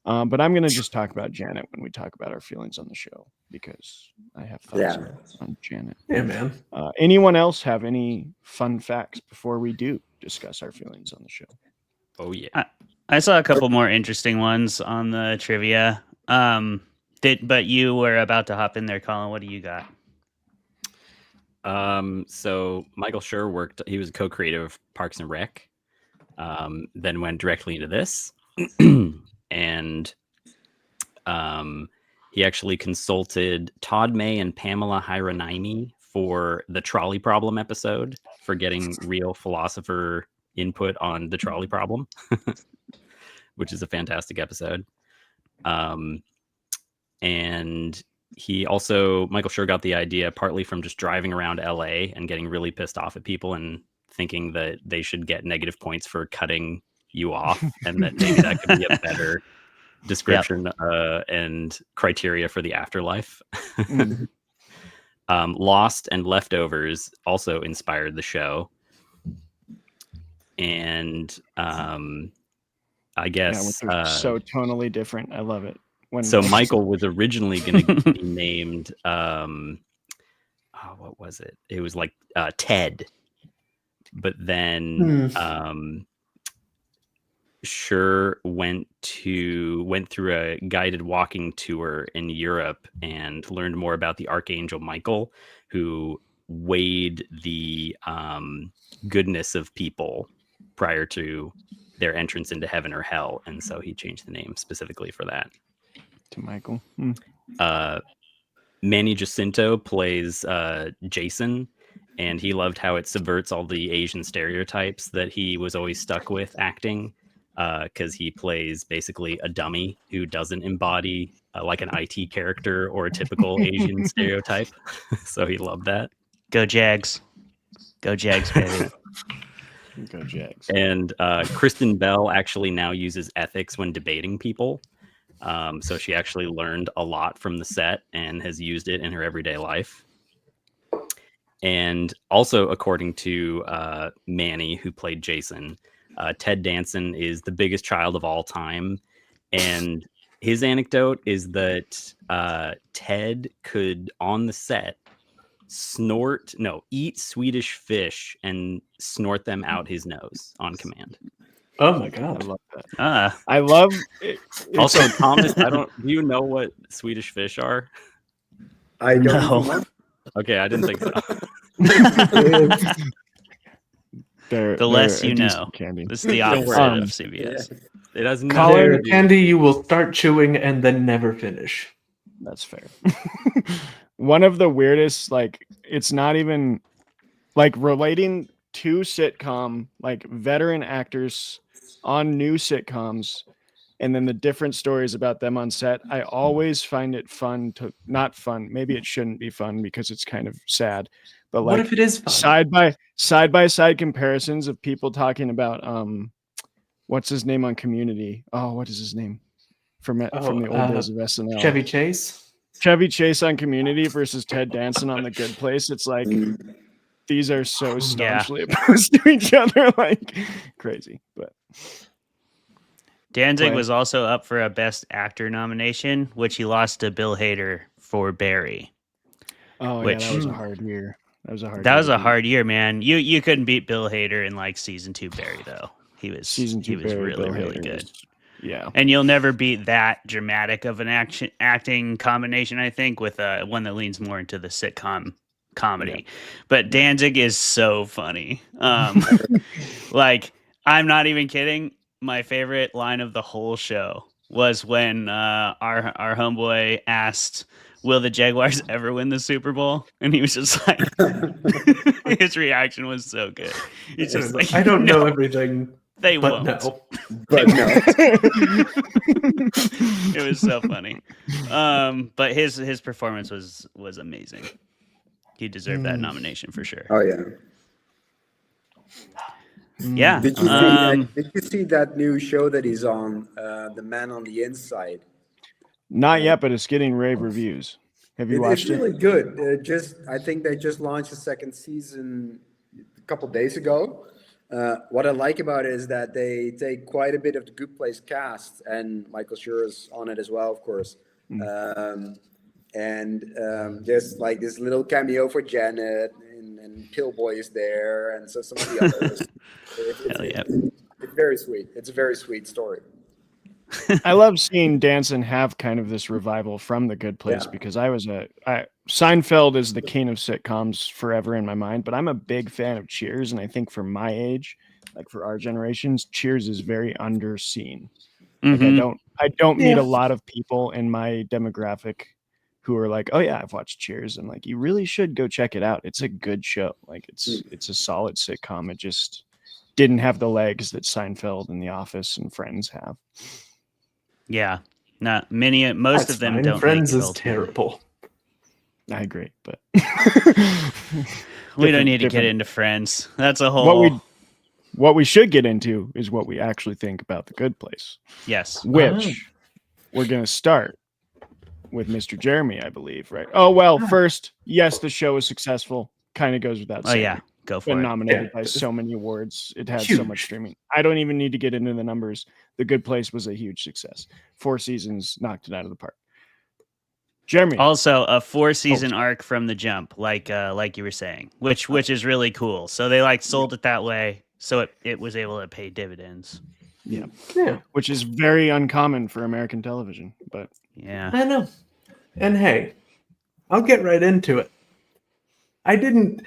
[SPEAKER 7] But I'm going to just talk about Janet when we talk about our feelings on the show because I have thoughts on Janet.
[SPEAKER 8] Yeah, man.
[SPEAKER 7] Anyone else have any fun facts before we do discuss our feelings on the show?
[SPEAKER 9] Oh, yeah.
[SPEAKER 2] I saw a couple more interesting ones on the trivia. But you were about to hop in there, Colin. What do you got?
[SPEAKER 9] So Michael Schur he was a co-creator of Parks and Rec, then went directly into this. And he actually consulted Todd May and Pamela Hieronymi for the trolley problem episode for getting real philosopher input on the trolley problem, which is a fantastic episode. And Michael Schur got the idea partly from just driving around LA and getting really pissed off at people and thinking that they should get negative points for cutting you off, and that maybe that could be a better description and criteria for the afterlife. Lost and Leftovers also inspired the show, and I guess
[SPEAKER 7] which are so tonally different. I love it.
[SPEAKER 9] So Michael was originally going to be named what was it? It was like Ted, but then Schur went through a guided walking tour in Europe and learned more about the Archangel Michael, who weighed the goodness of people prior to their entrance into heaven or hell, and so he changed the name specifically for that.
[SPEAKER 7] To Michael.
[SPEAKER 9] Manny Jacinto plays Jason, and he loved how it subverts all the Asian stereotypes that he was always stuck with acting, because he plays basically a dummy who doesn't embody like an IT character or a typical Asian stereotype. So he loved that.
[SPEAKER 2] Go Jags. Go Jags, baby.
[SPEAKER 7] Go Jags.
[SPEAKER 9] And Kristen Bell actually now uses ethics when debating people. So she actually learned a lot from the set and has used it in her everyday life. And also, according to Manny, who played Jason, Ted Danson is the biggest child of all time. And his anecdote is that Ted could, on the set, eat Swedish fish and snort them out his nose on command.
[SPEAKER 8] Oh my god,
[SPEAKER 7] I love that. I love it.
[SPEAKER 9] Also, Thomas, do you know what Swedish fish are?
[SPEAKER 6] I don't
[SPEAKER 2] No.
[SPEAKER 9] Okay, I didn't think so.
[SPEAKER 2] The less you know.
[SPEAKER 7] Candy.
[SPEAKER 2] This is the opposite of CBS.
[SPEAKER 9] It has
[SPEAKER 8] Color
[SPEAKER 9] nothing.
[SPEAKER 8] candy you will start chewing and then never finish.
[SPEAKER 7] That's fair. One of the weirdest, like, it's not even like relating to sitcom, like veteran actors on new sitcoms, and then the different stories about them on set. I always find it fun to not fun. Maybe it shouldn't be fun because it's kind of sad, but like,
[SPEAKER 8] What if it is fun?
[SPEAKER 7] side by side comparisons of people talking about what's his name on Community? Oh, what is his name from the old days of SNL?
[SPEAKER 8] Chevy Chase.
[SPEAKER 7] Chevy Chase on Community versus Ted Danson on The Good Place. It's like these are so staunchly opposed to each other, like crazy. But
[SPEAKER 2] Danzig was also up for a Best Actor nomination, which he lost to Bill Hader for Barry.
[SPEAKER 7] Oh,
[SPEAKER 2] which,
[SPEAKER 7] yeah, that was a hard year. That
[SPEAKER 2] was a hard year, man. You couldn't beat Bill Hader in like season 2 Barry though. He was really good.
[SPEAKER 7] Yeah.
[SPEAKER 2] And you'll never beat that dramatic of an acting combination, I think, with one that leans more into the sitcom comedy. Yeah. But Danzig is so funny. Like, I'm not even kidding. My favorite line of the whole show was when our homeboy asked, will the Jaguars ever win the Super Bowl? And he was just like, his reaction was so good. He's just like,
[SPEAKER 8] I don't know everything.
[SPEAKER 2] They
[SPEAKER 8] but
[SPEAKER 2] won't.
[SPEAKER 8] No.
[SPEAKER 6] But no.
[SPEAKER 2] It was so funny. But his performance was amazing. He deserved that nomination for sure.
[SPEAKER 6] Oh yeah.
[SPEAKER 2] Yeah.
[SPEAKER 6] Did you see that new show that he's on, The Man on the Inside?
[SPEAKER 7] Not yet, but it's getting rave reviews. Have you watched it?
[SPEAKER 6] It's really good. I think they just launched the second season a couple days ago. What I like about it is that they take quite a bit of the Good Place cast, and Michael Schur is on it as well, of course. There's like this little cameo for Janet, and Pillboy is there, and so some of the others. It's very sweet. It's a very sweet story.
[SPEAKER 7] I love seeing Danson have kind of this revival from The Good Place because Seinfeld is the king of sitcoms forever in my mind, but I'm a big fan of Cheers, and I think for my age, like for our generations, Cheers is very underseen.
[SPEAKER 2] Mm-hmm.
[SPEAKER 7] Like I don't meet a lot of people in my demographic who are like, oh yeah, I've watched Cheers, and like you really should go check it out. It's a good show. Like it's a solid sitcom. It just didn't have the legs that Seinfeld and The Office and Friends have.
[SPEAKER 2] Yeah, most of them
[SPEAKER 8] fine.
[SPEAKER 2] don't.
[SPEAKER 8] Friends is terrible.
[SPEAKER 7] I agree, but
[SPEAKER 2] we don't need to get into Friends. That's a whole.
[SPEAKER 7] What we should get into is what we actually think about The Good Place.
[SPEAKER 2] Yes,
[SPEAKER 7] which we're gonna start with Mr. Jeremy, I believe, right? Oh well, first, yes, the show is successful. Kind of goes without saying.
[SPEAKER 2] Oh yeah. Go for
[SPEAKER 7] been
[SPEAKER 2] it.
[SPEAKER 7] Nominated by so many awards. It had so much streaming. I don't even need to get into the numbers. The Good Place was a huge success. 4 seasons knocked it out of the park. Jeremy.
[SPEAKER 2] Also, a 4-season arc from the jump, like you were saying, which is really cool. So they sold it that way, so it was able to pay dividends.
[SPEAKER 7] Yeah.
[SPEAKER 8] Yeah,
[SPEAKER 7] Which is very uncommon for American television. But
[SPEAKER 2] Yeah.
[SPEAKER 8] I know. And hey, I'll get right into it. I didn't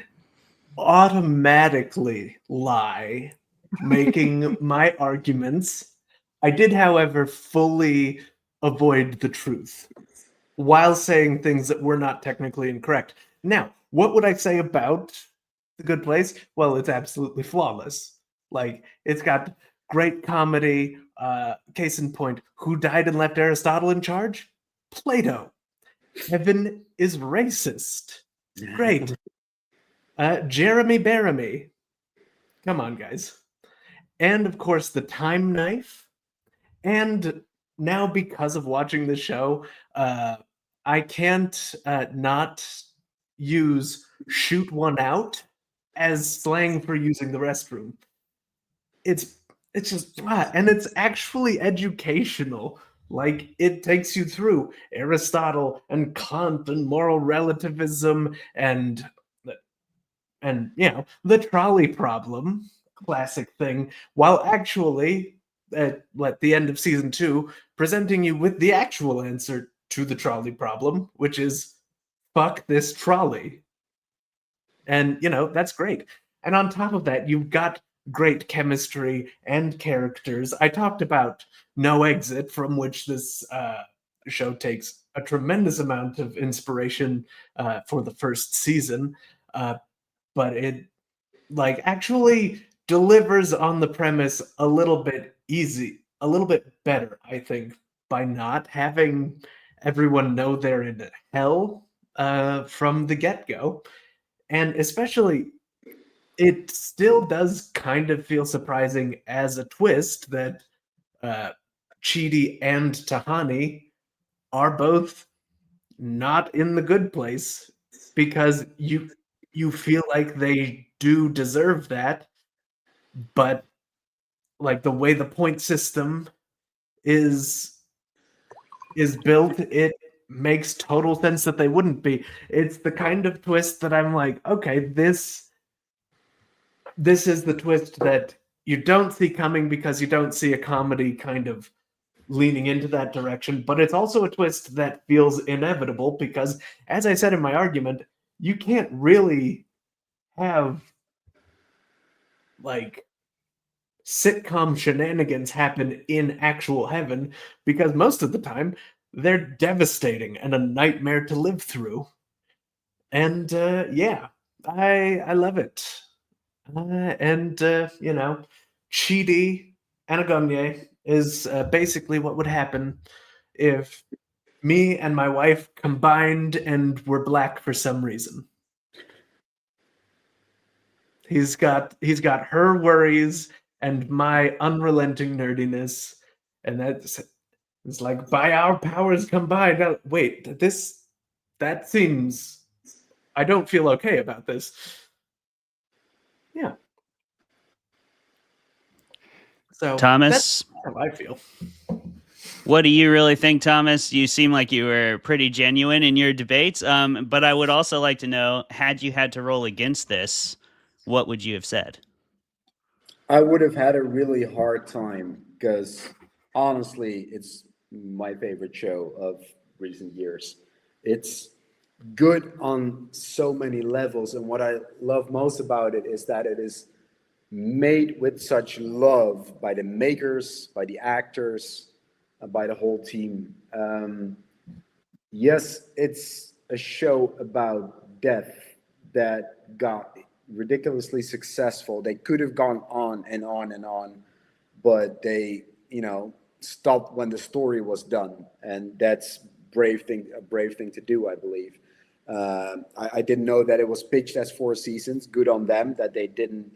[SPEAKER 8] automatically lie making my arguments. I did, however, fully avoid the truth while saying things that were not technically incorrect. Now, what would I say about The Good Place? Well, it's absolutely flawless. Like, it's got great comedy. Case in point, who died and left Aristotle in charge? Plato. Heaven is racist. Great. Jeremy Baramy. Come on, guys. And of course, the time knife. And now, because of watching the show, I can't not use shoot one out as slang for using the restroom. It's just and it's actually educational. Like, it takes you through Aristotle and Kant and moral relativism and the trolley problem, classic thing, while actually at the end of season 2 presenting you with the actual answer to the trolley problem, which is fuck this trolley. And that's great. And on top of that, you've got great chemistry and characters. I talked about No Exit, from which this show takes a tremendous amount of inspiration for the first season, but it actually delivers on the premise a little bit better, I think, by not having everyone know they're in hell from the get-go. And especially, it still does kind of feel surprising as a twist that Chidi and Tahani are both not in the good place, because you feel like they do deserve that, but like the way the point system is built, it makes total sense that they wouldn't be. It's the kind of twist that I'm like, okay, this is the twist that you don't see coming because you don't see a comedy kind of leaning into that direction, but it's also a twist that feels inevitable because, as I said in my argument, you can't really have like sitcom shenanigans happen in actual heaven, because most of the time they're devastating and a nightmare to live through. And I love it. Chidi Anagonye is basically what would happen if me and my wife combined and were black for some reason. He's got her worries and my unrelenting nerdiness, and it's like, by our powers combined. Wait, that seems, I don't feel okay about this. Yeah. So
[SPEAKER 2] Thomas,
[SPEAKER 8] that's how I feel.
[SPEAKER 2] what do you really think, Thomas? You seem like you were pretty genuine in your debates. But I would also like to know, had you had to roll against this, what would you have said?
[SPEAKER 6] I would have had a really hard time because, honestly, it's my favorite show of recent years. It's good on so many levels, and what I love most about it is that it is made with such love by the makers, by the actors, by the whole team. Yes, it's a show about death that got ridiculously successful. They could have gone on and on and on, but they, stopped when the story was done, and that's a brave thing to do, I believe. I didn't know that it was pitched as 4 seasons. Good on them that they didn't,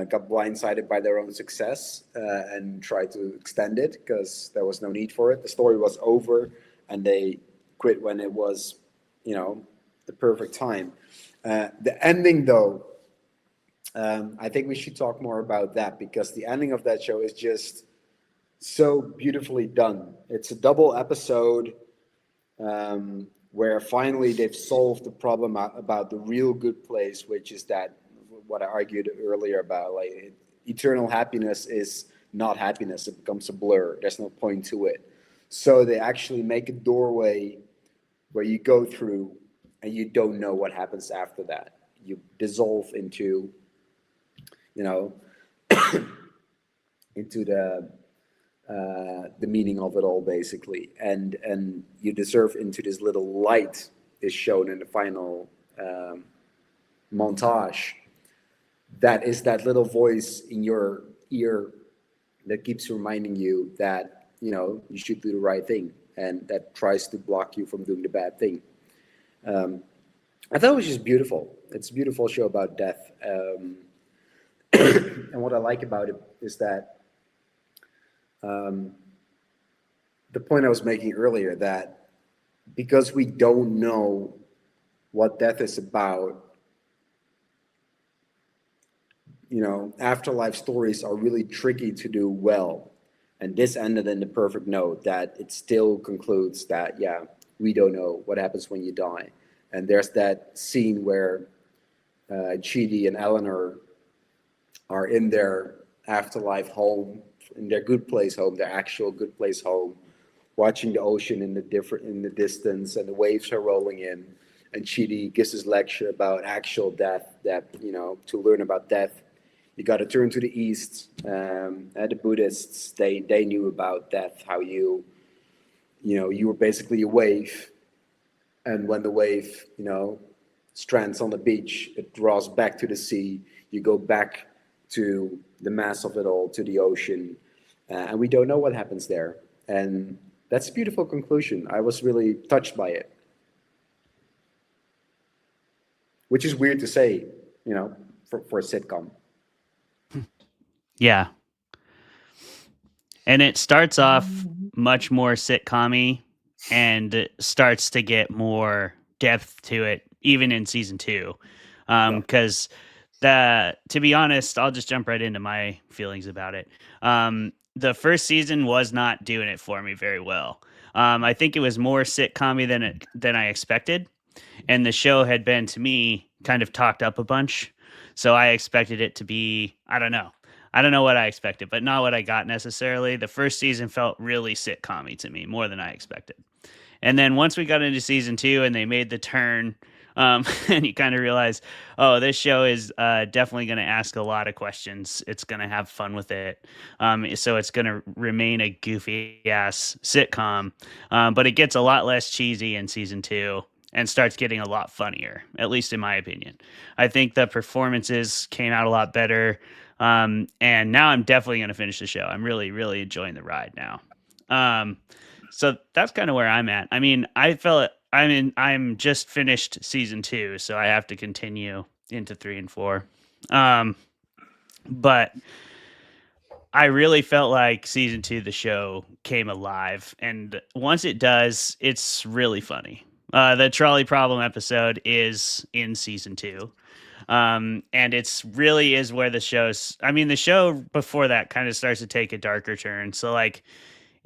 [SPEAKER 6] got blindsided by their own success and tried to extend it, because there was no need for it. The story was over, and they quit when it was, the perfect time. The ending, though, I think we should talk more about that, because the ending of that show is just so beautifully done. It's a double episode where finally they've solved the problem about the real good place, which is that what I argued earlier about, like, eternal happiness is not happiness. It becomes a blur. There's no point to it. So they actually make a doorway where you go through and you don't know what happens after that. You dissolve into, into the meaning of it all, basically. And you deserve into this little light is shown in the final montage. That is that little voice in your ear that keeps reminding you that, you should do the right thing, and that tries to block you from doing the bad thing. I thought it was just beautiful. It's a beautiful show about death. And what I like about it is that the point I was making earlier, that because we don't know what death is about, afterlife stories are really tricky to do well. And this ended in the perfect note, that it still concludes that, we don't know what happens when you die. And there's that scene where Chidi and Eleanor are in their afterlife home, in their good place home, their actual good place home, watching the ocean in the distance, and the waves are rolling in. And Chidi gives his lecture about actual death, that, to learn about death, you got to turn to the East. The Buddhists, they knew about death, how you were basically a wave. And when the wave, strands on the beach, it draws back to the sea. You go back to the mass of it all, to the ocean. And we don't know what happens there. And that's a beautiful conclusion. I was really touched by it. Which is weird to say, for a sitcom.
[SPEAKER 2] Yeah. And it starts off much more sitcom-y and starts to get more depth to it, even in season 2. Because to be honest, I'll just jump right into my feelings about it. The first season was not doing it for me very well. I think it was more sitcom-y than I expected. And the show had been, to me, kind of talked up a bunch. So I expected it to be, I don't know what I expected, but not what I got necessarily. The first season felt really sitcom-y to me, more than I expected. And then once we got into season 2 and they made the turn, and you kind of realize, oh, this show is definitely going to ask a lot of questions. It's going to have fun with it. So it's going to remain a goofy-ass sitcom. But it gets a lot less cheesy in season 2 and starts getting a lot funnier, at least in my opinion. I think the performances came out a lot better. And now I'm definitely going to finish the show. I'm really, really enjoying the ride now. So that's kind of where I'm at. I mean, I'm just finished season 2, so I have to continue into 3 and 4. But I really felt like season 2, the show came alive. And once it does, it's really funny. The trolley problem episode is in season 2. And it's really is where the show before that kind of starts to take a darker turn. So like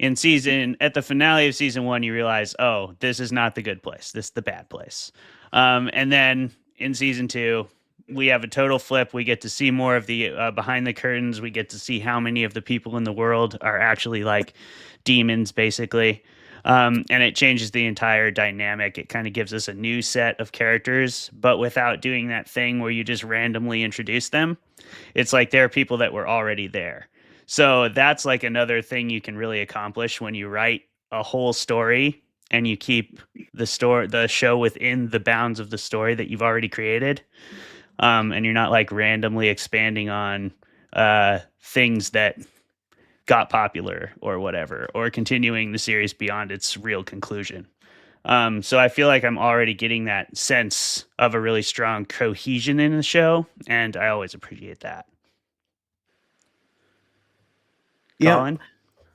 [SPEAKER 2] at the finale of season 1, you realize, oh, this is not the good place. This is the bad place. And then in season 2, we have a total flip. We get to see more of the behind the curtains. We get to see how many of the people in the world are actually like demons, basically. And it changes the entire dynamic. It kind of gives us a new set of characters, but without doing that thing where you just randomly introduce them. It's like there are people that were already there. So that's like another thing you can really accomplish when you write a whole story and you keep the show within the bounds of the story that you've already created. And you're not like randomly expanding on things that got popular or whatever, or continuing the series beyond its real conclusion. So I feel like I'm already getting that sense of a really strong cohesion in the show, and I always appreciate that. Colin?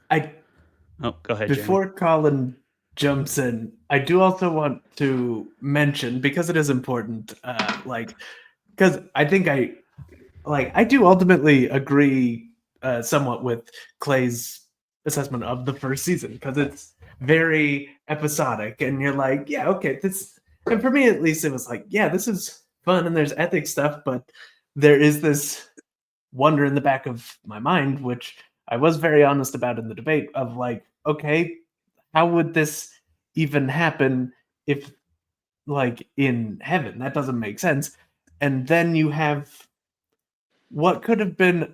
[SPEAKER 2] Go ahead,
[SPEAKER 8] Before
[SPEAKER 2] Jeremy.
[SPEAKER 8] Colin jumps in, I do also want to mention, because it is important, because I think I do ultimately agree somewhat with Clay's assessment of the first season, because it's very episodic, and you're like, yeah, okay, and for me at least, it was like, yeah, this is fun, and there's ethics stuff, but there is this wonder in the back of my mind, which I was very honest about in the debate of like, okay, how would this even happen if like in heaven? That doesn't make sense. And then you have what could have been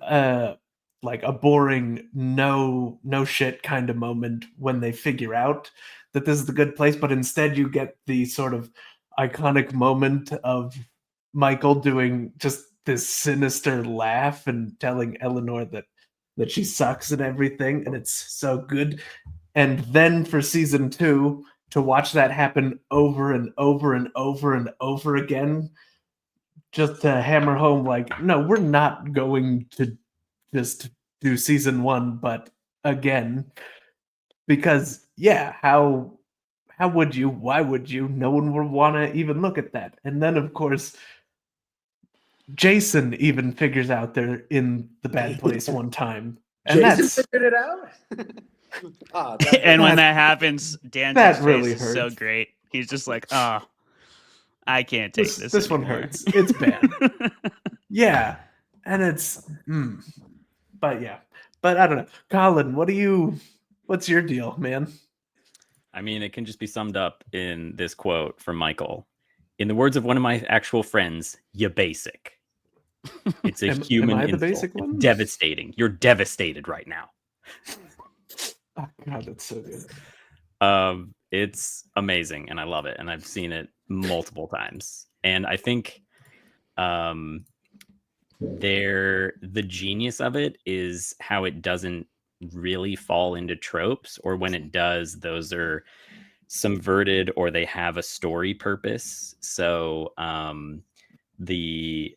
[SPEAKER 8] like a boring no shit kind of moment when they figure out that this is the good place, but instead you get the sort of iconic moment of Michael doing just this sinister laugh and telling Eleanor that she sucks and everything, and it's so good. And then for season 2 to watch that happen over and over and over and over again, just to hammer home like, no, we're not going to just do season 1 but again, because yeah, how would you, why would you, no one would want to even look at that. And then of course Jason even figures out they're in the bad place one time, and
[SPEAKER 6] Jason figured it out.
[SPEAKER 2] And when that happens, Dan's
[SPEAKER 8] that
[SPEAKER 2] face
[SPEAKER 8] really
[SPEAKER 2] is so
[SPEAKER 8] hurts.
[SPEAKER 2] great. He's just like, oh, I can't take this.
[SPEAKER 8] This one
[SPEAKER 2] anymore."
[SPEAKER 8] hurts. It's bad. Yeah, and it's but yeah, but I don't know, Colin, what's your deal, man?
[SPEAKER 9] I mean, it can just be summed up in this quote from Michael. In the words of one of my actual friends, "You basic." It's a human
[SPEAKER 8] am I the
[SPEAKER 9] insult.
[SPEAKER 8] basic one?
[SPEAKER 9] It's devastating. You're devastated right now.
[SPEAKER 8] Oh god, that's so good.
[SPEAKER 9] It's amazing, and I love it, and I've seen it multiple times. And I think the genius of it is how it doesn't really fall into tropes, or when it does, those are subverted or they have a story purpose. So the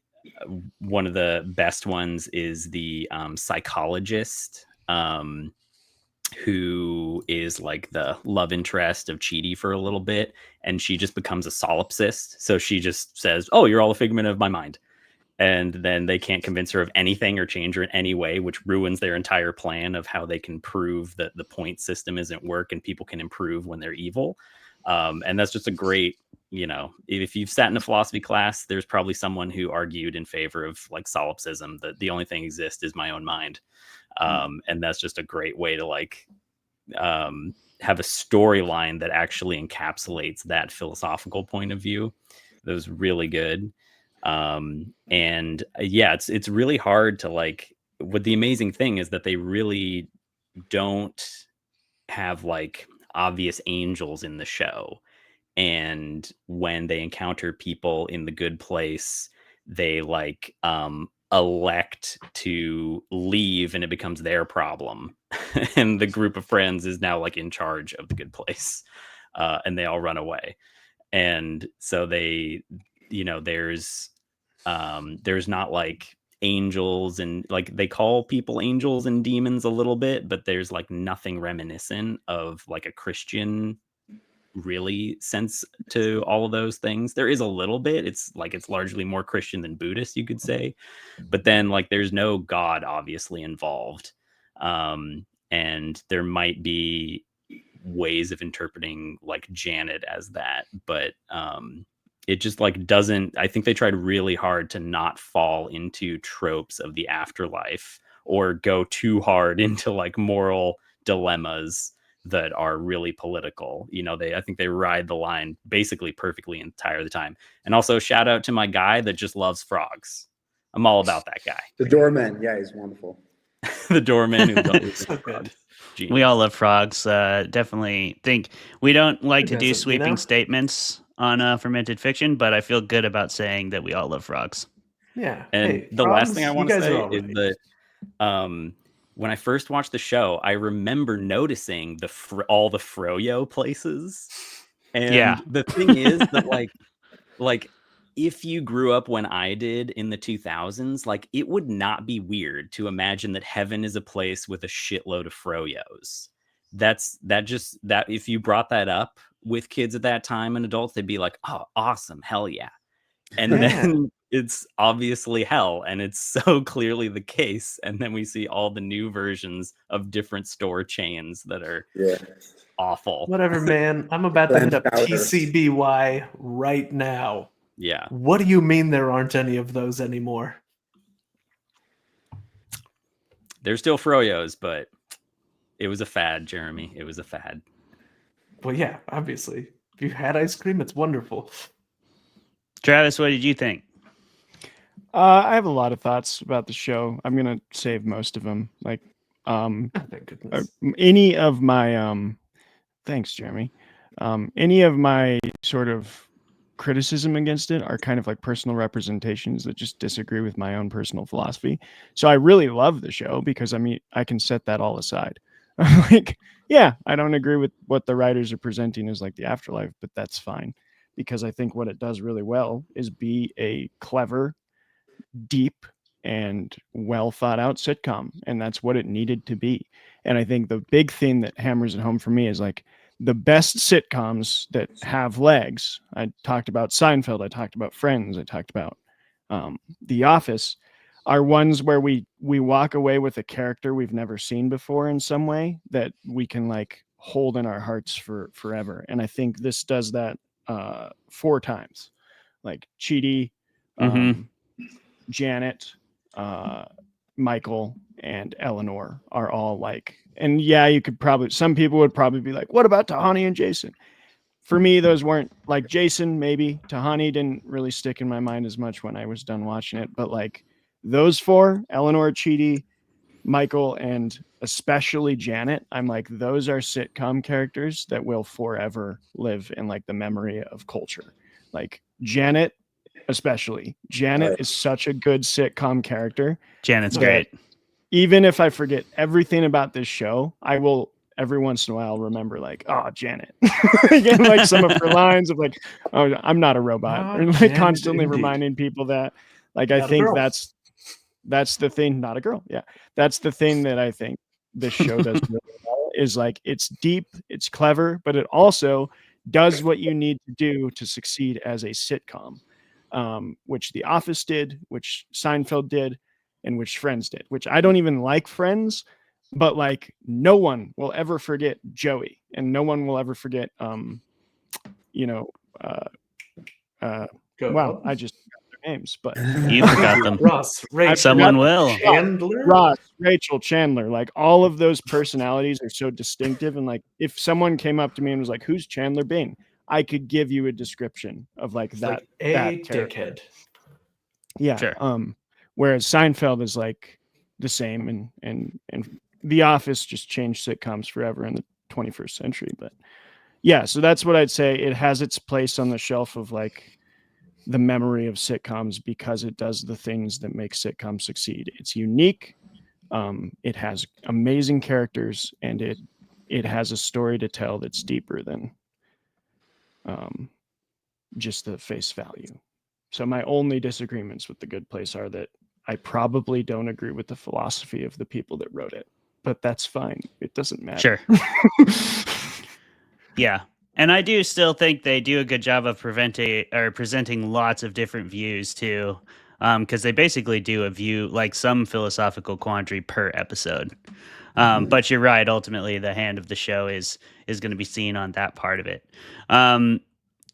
[SPEAKER 9] one of the best ones is the psychologist who is like the love interest of Chidi for a little bit, and she just becomes a solipsist. So she just says, "Oh, you're all a figment of my mind." And then they can't convince her of anything or change her in any way, which ruins their entire plan of how they can prove that the point system isn't work and people can improve when they're evil. And that's just a great, if you've sat in a philosophy class, there's probably someone who argued in favor of like solipsism, that the only thing exists is my own mind. And that's just a great way to like have a storyline that actually encapsulates that philosophical point of view. That was really good. And yeah, it's really hard to like, what the amazing thing is that they really don't have like obvious angels in the show. And when they encounter people in the good place, they like elect to leave and it becomes their problem. And the group of friends is now like in charge of the good place. And they all run away. And so they, there's not like angels, and like they call people angels and demons a little bit, but there's like nothing reminiscent of like a Christian really sense to all of those things. There is a little bit. It's largely more Christian than Buddhist, you could say, but then like there's no God obviously involved. And there might be ways of interpreting like Janet as that, but it just like doesn't, I think they tried really hard to not fall into tropes of the afterlife or go too hard into like moral dilemmas that are really political. I think they ride the line basically perfectly entire the time. And also shout out to my guy that just loves frogs. I'm all about that guy.
[SPEAKER 6] The doorman, yeah, he's wonderful.
[SPEAKER 9] The doorman who loves
[SPEAKER 8] So good.
[SPEAKER 2] We all love frogs. Definitely think we don't like to do
[SPEAKER 8] doesn't,
[SPEAKER 2] sweeping statements on fermented fiction, but I feel good about saying that we all love frogs.
[SPEAKER 8] Yeah.
[SPEAKER 9] And
[SPEAKER 8] hey,
[SPEAKER 9] the
[SPEAKER 8] frogs,
[SPEAKER 9] last thing I
[SPEAKER 8] you
[SPEAKER 9] want to
[SPEAKER 8] guys are
[SPEAKER 9] say
[SPEAKER 8] all
[SPEAKER 9] is
[SPEAKER 8] right.
[SPEAKER 9] that when I first watched the show, I remember noticing all the froyo places. And
[SPEAKER 2] Yeah.
[SPEAKER 9] the thing is that like if you grew up when I did in the 2000s, like it would not be weird to imagine that heaven is a place with a shitload of froyos. That if you brought that up with kids at that time and adults, they'd be like, "Oh, awesome, hell yeah." And then it's obviously hell, and it's so clearly the case. And then we see all the new versions of different store chains that are awful.
[SPEAKER 8] Whatever, man. I'm about to hit up TCBY right now.
[SPEAKER 9] Yeah.
[SPEAKER 8] What do you mean there aren't any of those anymore?
[SPEAKER 9] They're still froyos, but it was a fad, Jeremy. It was a fad.
[SPEAKER 8] Well, yeah, obviously. If you had ice cream, it's wonderful.
[SPEAKER 2] Travis, what did you think?
[SPEAKER 7] I have a lot of thoughts about the show. I'm gonna save most of them. Like,
[SPEAKER 8] Thank goodness.
[SPEAKER 7] any of my thanks, Jeremy. Any of my sort of criticism against it are kind of like personal representations that just disagree with my own personal philosophy. So I really love the show because I mean I can set that all aside. Like, yeah, I don't agree with what the writers are presenting as like the afterlife, but that's fine because I think what it does really well is be a clever, deep, and well thought out sitcom, and that's what it needed to be. And I think the big thing that hammers it home for me is like the best sitcoms that have legs. I talked about Seinfeld, I talked about Friends, I talked about The Office, are ones where we walk away with a character we've never seen before in some way that we can like hold in our hearts for forever. And I think this does that 4 times. Like Chidi, Janet, Michael, and Eleanor are all like, and yeah, you could probably, some people would probably be like, what about Tahani and Jason? For me, those weren't like Jason, maybe. Tahani didn't really stick in my mind as much when I was done watching it, but like those 4, Eleanor, Chidi, Michael, and especially Janet, I'm like, those are sitcom characters that will forever live in like the memory of culture. Like Janet, especially. Janet is such a good sitcom character.
[SPEAKER 2] Janet's great.
[SPEAKER 7] Even if I forget everything about this show, I will every once in a while remember like, oh, Janet. Again, like some of her lines of like, oh, I'm not a robot. Or like constantly reminding people that. Like I think that's the thing, not a girl. Yeah. That's the thing that I think this show does really well, is like it's deep, it's clever, but it also does what you need to do to succeed as a sitcom. Which The Office did, which Seinfeld did, and which Friends did, which I don't even like Friends, but like no one will ever forget Joey, and no one will ever forget, I just forgot their names, but
[SPEAKER 2] you forgot them.
[SPEAKER 8] Ross, Rachel,
[SPEAKER 2] someone will.
[SPEAKER 8] Chandler,
[SPEAKER 7] Ross, Rachel, Chandler, like all of those personalities are so distinctive, and like if someone came up to me and was like, "Who's Chandler Bing?" I could give you a description of like that.
[SPEAKER 8] Like a
[SPEAKER 7] that
[SPEAKER 8] dickhead.
[SPEAKER 7] Yeah.
[SPEAKER 2] Sure.
[SPEAKER 7] Whereas Seinfeld is like the same, and The Office just changed sitcoms forever in the 21st century. But yeah, so that's what I'd say. It has its place on the shelf of like the memory of sitcoms because it does the things that make sitcoms succeed. It's unique. It has amazing characters, and it has a story to tell that's deeper than just the face value. So my only disagreements with The Good Place are that I probably don't agree with the philosophy of the people that wrote it, but that's fine. It doesn't matter.
[SPEAKER 2] Sure. Yeah. And I do still think they do a good job of presenting lots of different views too. Because they basically do a view, like some philosophical quandary per episode. But you're right. Ultimately, the hand of the show is going to be seen on that part of it.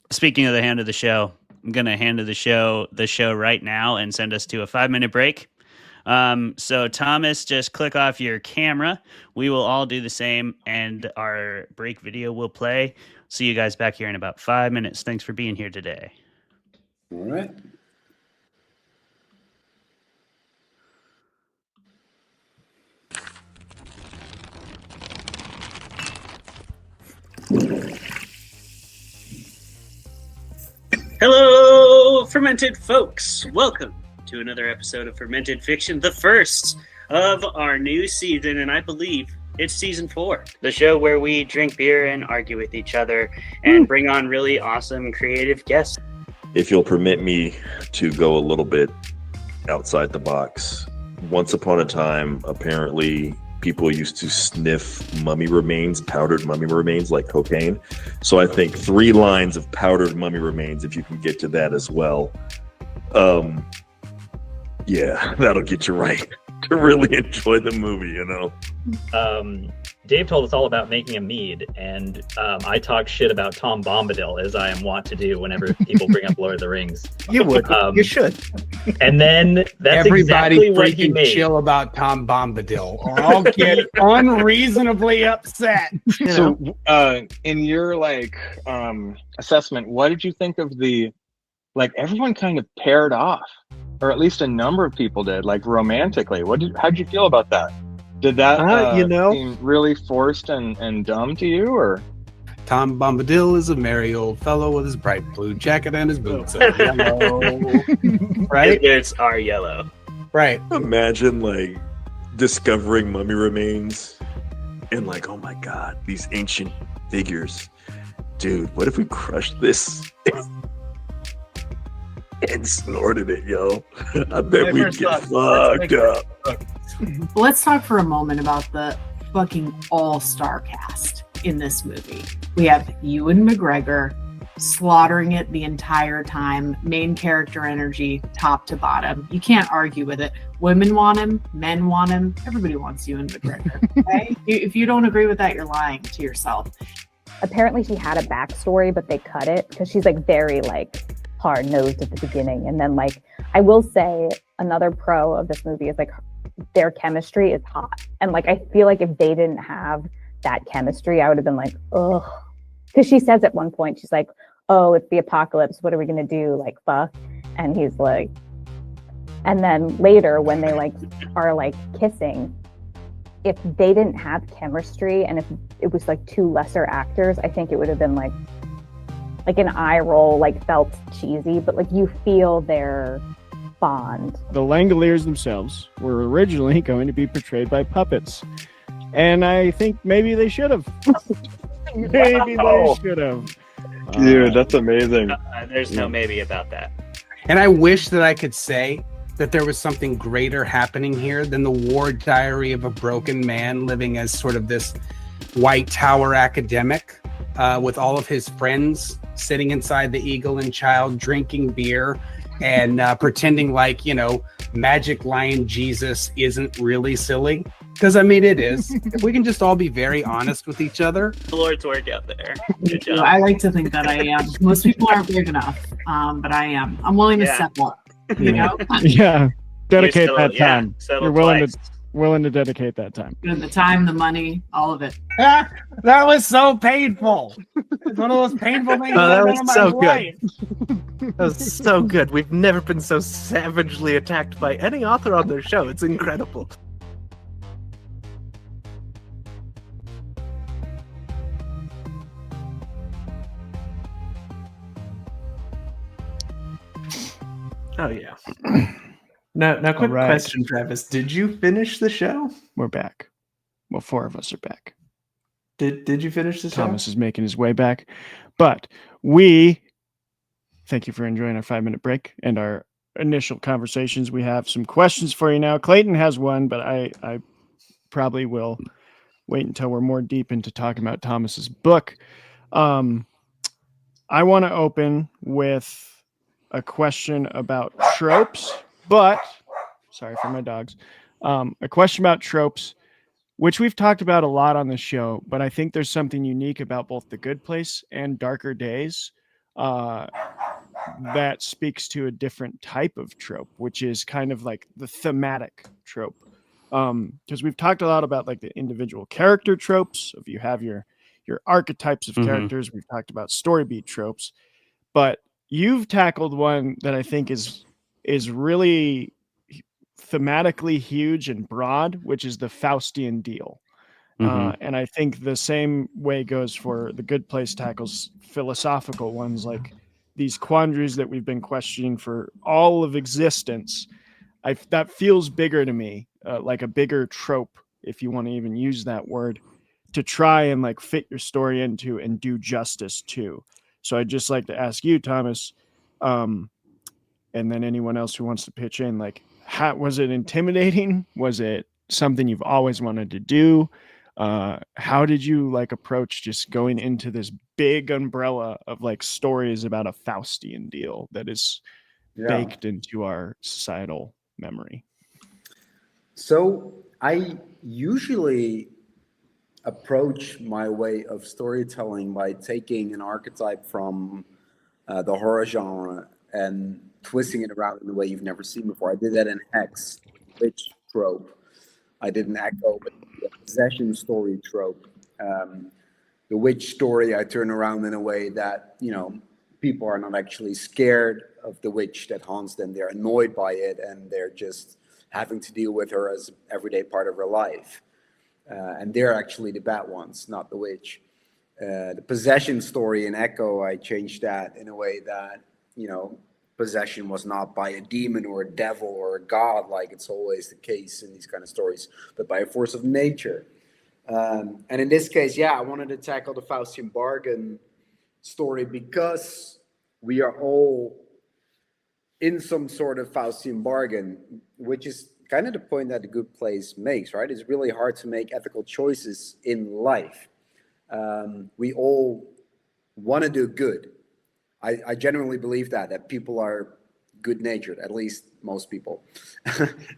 [SPEAKER 2] Speaking of the hand of the show, I'm going to hand the show right now and send us to a 5-minute break. So Thomas, just click off your camera. We will all do the same, and our break video will play. See you guys back here in about 5 minutes. Thanks for being here today.
[SPEAKER 6] All right.
[SPEAKER 2] Hello, Fermented folks. Welcome to another episode of Fermented Fiction, the first of our new season, and I believe it's season 4. The show where we drink beer and argue with each other and bring on really awesome creative guests.
[SPEAKER 10] If you'll permit me to go a little bit outside the box. Once upon a time, apparently, people used to sniff mummy remains, powdered mummy remains like cocaine. So I think 3 lines of powdered mummy remains, if you can get to that as well. Yeah, that'll get you right to really enjoy the movie, you know.
[SPEAKER 11] Dave told us all about making a mead, and I talk shit about Tom Bombadil, as I am wont to do whenever people bring up Lord of the Rings.
[SPEAKER 12] You would. You should.
[SPEAKER 11] And then that's
[SPEAKER 12] Everybody
[SPEAKER 11] exactly what he
[SPEAKER 12] freaking
[SPEAKER 11] made.
[SPEAKER 12] chill about Tom Bombadil, or I'll get unreasonably upset.
[SPEAKER 13] So, in your assessment, what did you think of the everyone kind of paired off, or at least a number of people did, romantically? How'd you feel about that? Did that seem really forced and dumb to you, or?
[SPEAKER 12] Tom Bombadil is a merry old fellow with his bright blue jacket and his boots are yellow. Right?
[SPEAKER 11] His boots are yellow.
[SPEAKER 12] Right.
[SPEAKER 10] Imagine discovering mummy remains and oh my god, these ancient figures. Dude, what if we crushed this and snorted it, yo? I bet we'd get fucked up.
[SPEAKER 14] Let's talk for a moment about the fucking all-star cast in this movie. We have Ewan McGregor slaughtering it the entire time, main character energy, top to bottom. You can't argue with it. Women want him, men want him, everybody wants Ewan McGregor. Okay? If you don't agree with that, you're lying to yourself.
[SPEAKER 15] Apparently she had a backstory, but they cut it because she's very hard-nosed at the beginning. And then I will say another pro of this movie is their chemistry is hot. And I feel if they didn't have that chemistry, I would have been ugh. Because she says at one point, she's oh, it's the apocalypse. What are we going to do? Fuck. And he's and then later when they are kissing, if they didn't have chemistry and if it was two lesser actors, I think it would have been an eye roll, felt cheesy, but you feel their bond.
[SPEAKER 7] The Langoliers themselves were originally going to be portrayed by puppets. And I think maybe they should have. Maybe they should have.
[SPEAKER 13] Dude, that's amazing.
[SPEAKER 11] There's no maybe about that.
[SPEAKER 12] And I wish that I could say that there was something greater happening here than the war diary of a broken man living as sort of this White Tower academic with all of his friends sitting inside the Eagle and Child drinking beer and pretending Magic Lion Jesus isn't really silly. Because, it is. If we can just all be very honest with each other.
[SPEAKER 11] The Lord's work out there. Good job.
[SPEAKER 14] I like to think that I am. Most people aren't big enough, but I am. I'm willing to step up. You know?
[SPEAKER 7] Yeah. Dedicate that time.
[SPEAKER 11] Settle
[SPEAKER 7] You're willing to dedicate that time.
[SPEAKER 14] The time, the money, all of it.
[SPEAKER 12] That was so painful. It's one of those painful things
[SPEAKER 16] that
[SPEAKER 12] I've
[SPEAKER 16] was
[SPEAKER 12] done in my
[SPEAKER 16] so
[SPEAKER 12] life.
[SPEAKER 16] That was so good. We've never been so savagely attacked by any author on their show. It's incredible.
[SPEAKER 12] Oh yeah. Now, quick question, Travis. Did you finish the show?
[SPEAKER 7] We're back. Well, 4 of us are back.
[SPEAKER 12] Did you finish the show?
[SPEAKER 7] Thomas is making his way back. But we thank you for enjoying our 5-minute break and our initial conversations. We have some questions for you now. Clayton has one, but I probably will wait until we're more deep into talking about Thomas's book. I want to open with a question about tropes, but sorry for my dogs. A question about tropes, which we've talked about a lot on the show, but I think there's something unique about both The Good Place and Darker Days that speaks to a different type of trope, which is kind of like the thematic trope. Because we've talked a lot about like the individual character tropes. If you have your archetypes of characters, we've talked about story beat tropes, but you've tackled one that I think is really thematically huge and broad, which is the Faustian deal. And I think the same way goes for The Good Place tackles philosophical ones, like these quandaries that we've been questioning for all of existence. That feels bigger to me, like a bigger trope, if you want to even use that word, to try and like fit your story into and do justice to. So I'd just like to ask you, Thomas, and then anyone else who wants to pitch in, like, was it intimidating? Was it something you've always wanted to do? How did you like approach just going into this big umbrella of like stories about a Faustian deal that is baked into our societal memory?
[SPEAKER 6] So I usually approach my way of storytelling by taking an archetype from the horror genre and twisting it around in a way you've never seen before. I did that in Hex, witch trope. I did an Echo, but the possession story trope. The witch story I turn around in a way that, people are not actually scared of the witch that haunts them. They're annoyed by it, and they're just having to deal with her as an everyday part of her life. And they're actually the bad ones, not the witch. The possession story in Echo, I changed that in a way that, possession was not by a demon or a devil or a god, like it's always the case in these kind of stories, but by a force of nature. And in this case, I wanted to tackle the Faustian bargain story because we are all in some sort of Faustian bargain, which is kind of the point that The Good Place makes, right? It's really hard to make ethical choices in life. We all want to do good. I genuinely believe that people are good-natured, at least most people.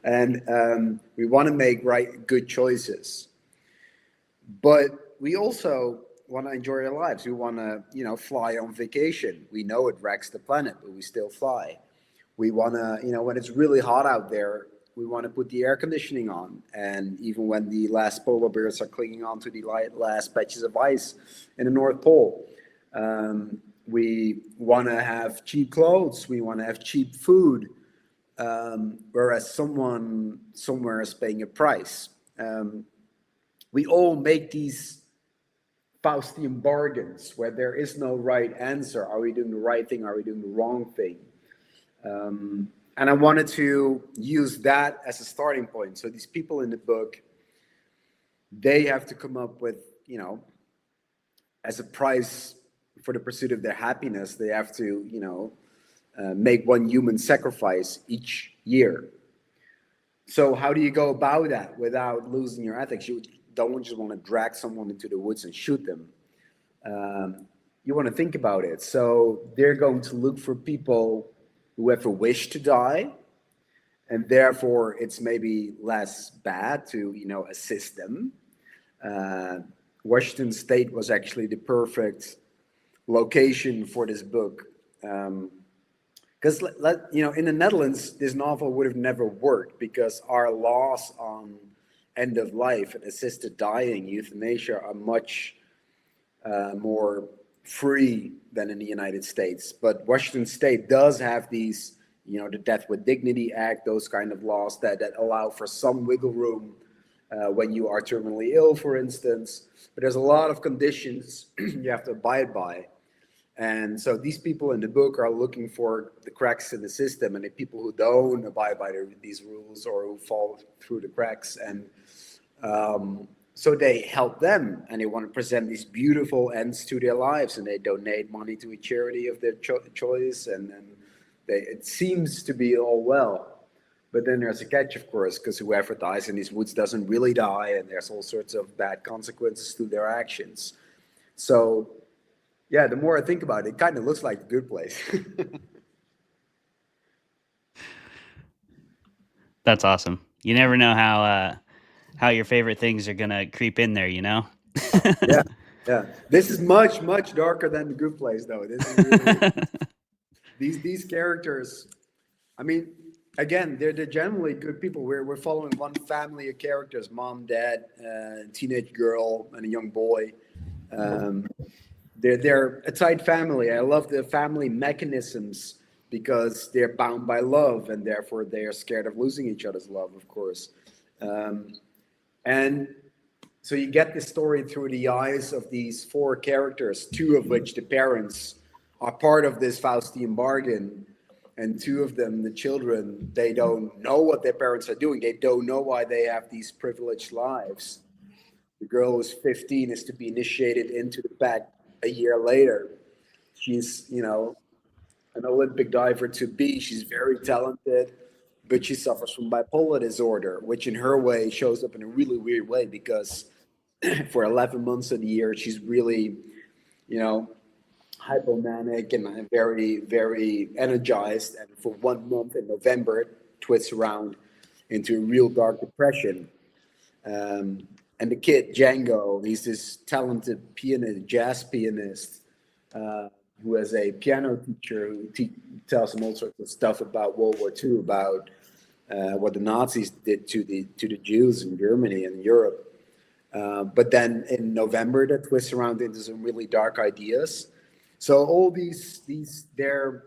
[SPEAKER 6] And we want to make good choices. But we also want to enjoy our lives. We want to, fly on vacation. We know it wrecks the planet, but we still fly. We want to, when it's really hot out there, we want to put the air conditioning on. And even when the last polar bears are clinging on to the last patches of ice in the North Pole, we want to have cheap clothes. We want to have cheap food, whereas someone somewhere is paying a price. We all make these Faustian bargains where there is no right answer. Are we doing the right thing? Are we doing the wrong thing? And I wanted to use that as a starting point. So these people in the book, they have to come up with, as a price for the pursuit of their happiness, they have to, make one human sacrifice each year. So how do you go about that without losing your ethics? You don't just want to drag someone into the woods and shoot them. You want to think about it. So they're going to look for people who have a wish to die, and therefore it's maybe less bad to, assist them. Washington State was actually the perfect location for this book. Because, in the Netherlands, this novel would have never worked because our laws on end of life and assisted dying, euthanasia, are much more free than in the United States. But Washington State does have these, the Death with Dignity Act, those kind of laws that allow for some wiggle room when you are terminally ill, for instance. But there's a lot of conditions you have to abide by. And so these people in the book are looking for the cracks in the system and the people who don't abide by these rules or who fall through the cracks. And so they help them, and they want to present these beautiful ends to their lives, and they donate money to a charity of their choice, and it seems to be all well. But then there's a catch, of course, because whoever dies in these woods doesn't really die, and there's all sorts of bad consequences to their actions. So, the more I think about it, it kind of looks like The Good Place.
[SPEAKER 2] That's awesome. You never know how your favorite things are gonna creep in there, Yeah.
[SPEAKER 6] This is much, much darker than The Good Place, though. This is really, these characters. I mean, again, they're generally good people. We're following one family of characters: mom, dad, teenage girl, and a young boy. They're a tight family. I love the family mechanisms because they're bound by love, and therefore they are scared of losing each other's love, of course. And so you get this story through the eyes of these four characters, two of which the parents are part of this Faustian bargain, and two of them, the children, they don't know what their parents are doing. They don't know why they have these privileged lives. The girl who's 15 is to be initiated into the pack a year later. She's, an Olympic diver to be. She's very talented, but she suffers from bipolar disorder, which in her way shows up in a really weird way because for 11 months of the year, she's really, hypomanic and very, very energized. And for 1 month in November, it twists around into a real dark depression. And the kid Django, he's this talented pianist, jazz pianist, who has a piano teacher who tells him all sorts of stuff about World War II, about what the Nazis did to the Jews in Germany and Europe. But then in November, that twists around into some really dark ideas. So all these their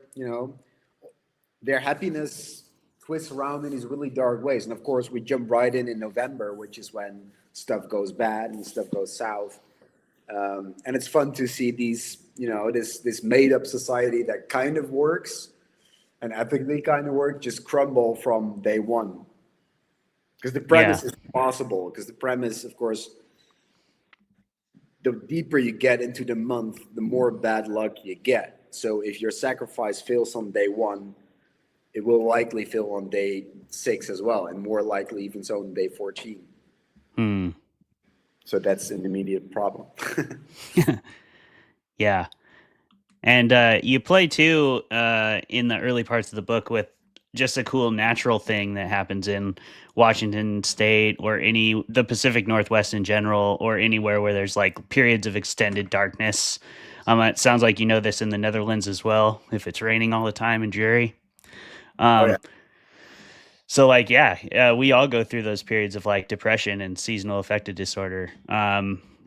[SPEAKER 6] happiness twists around in these really dark ways. And of course, we jump right in November, which is when stuff goes bad and stuff goes south. And it's fun to see these, this made up society that kind of works and ethically kind of works just crumble from day one. Because the premise is possible. Because the premise, of course, the deeper you get into the month, the more bad luck you get. So if your sacrifice fails on day one, it will likely fail on day 6 as well, and more likely even so on day 14. So that's an immediate problem.
[SPEAKER 2] Yeah. And you play too in the early parts of the book with just a cool natural thing that happens in Washington State or the Pacific Northwest in general, or anywhere where there's like periods of extended darkness. It sounds like you know this in the Netherlands as well, if it's raining all the time and dreary. So like, we all go through those periods of like depression and seasonal affective disorder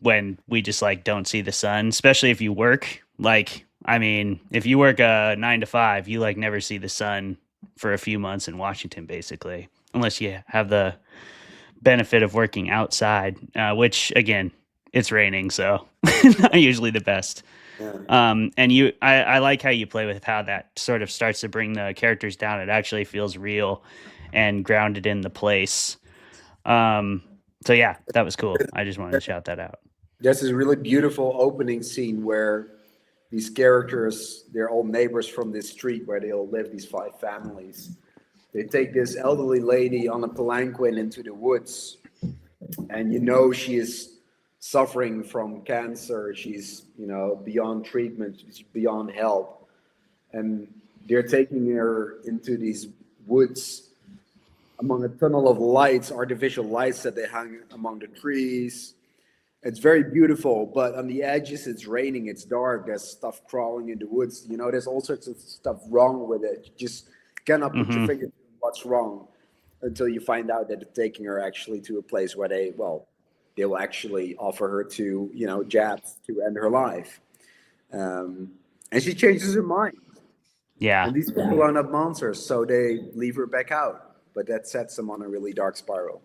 [SPEAKER 2] when we just like don't see the sun, especially if you work. Like, I mean, if you work 9 to 5, you like never see the sun for a few months in Washington, basically, unless you have the benefit of working outside, which again, it's raining, so not usually the best. And I like how you play with how that sort of starts to bring the characters down. It actually feels real and grounded in the place. So yeah, that was cool. I just wanted to shout that out.
[SPEAKER 6] There's this really beautiful opening scene where these characters, they're all neighbors from this street where they all live, these 5 families. They take this elderly lady on a palanquin into the woods, and she is suffering from cancer. She's, beyond treatment, she's beyond help. And they're taking her into these woods among a tunnel of lights, artificial lights that they hang among the trees. It's very beautiful, but on the edges, it's raining, it's dark, there's stuff crawling in the woods. There's all sorts of stuff wrong with it. You just cannot put your finger on what's wrong until you find out that they're taking her actually to a place where they will actually offer her to, jabs to end her life. And she changes her mind.
[SPEAKER 2] Yeah.
[SPEAKER 6] And these people are not monsters, so they leave her back out. But that sets them on a really dark spiral.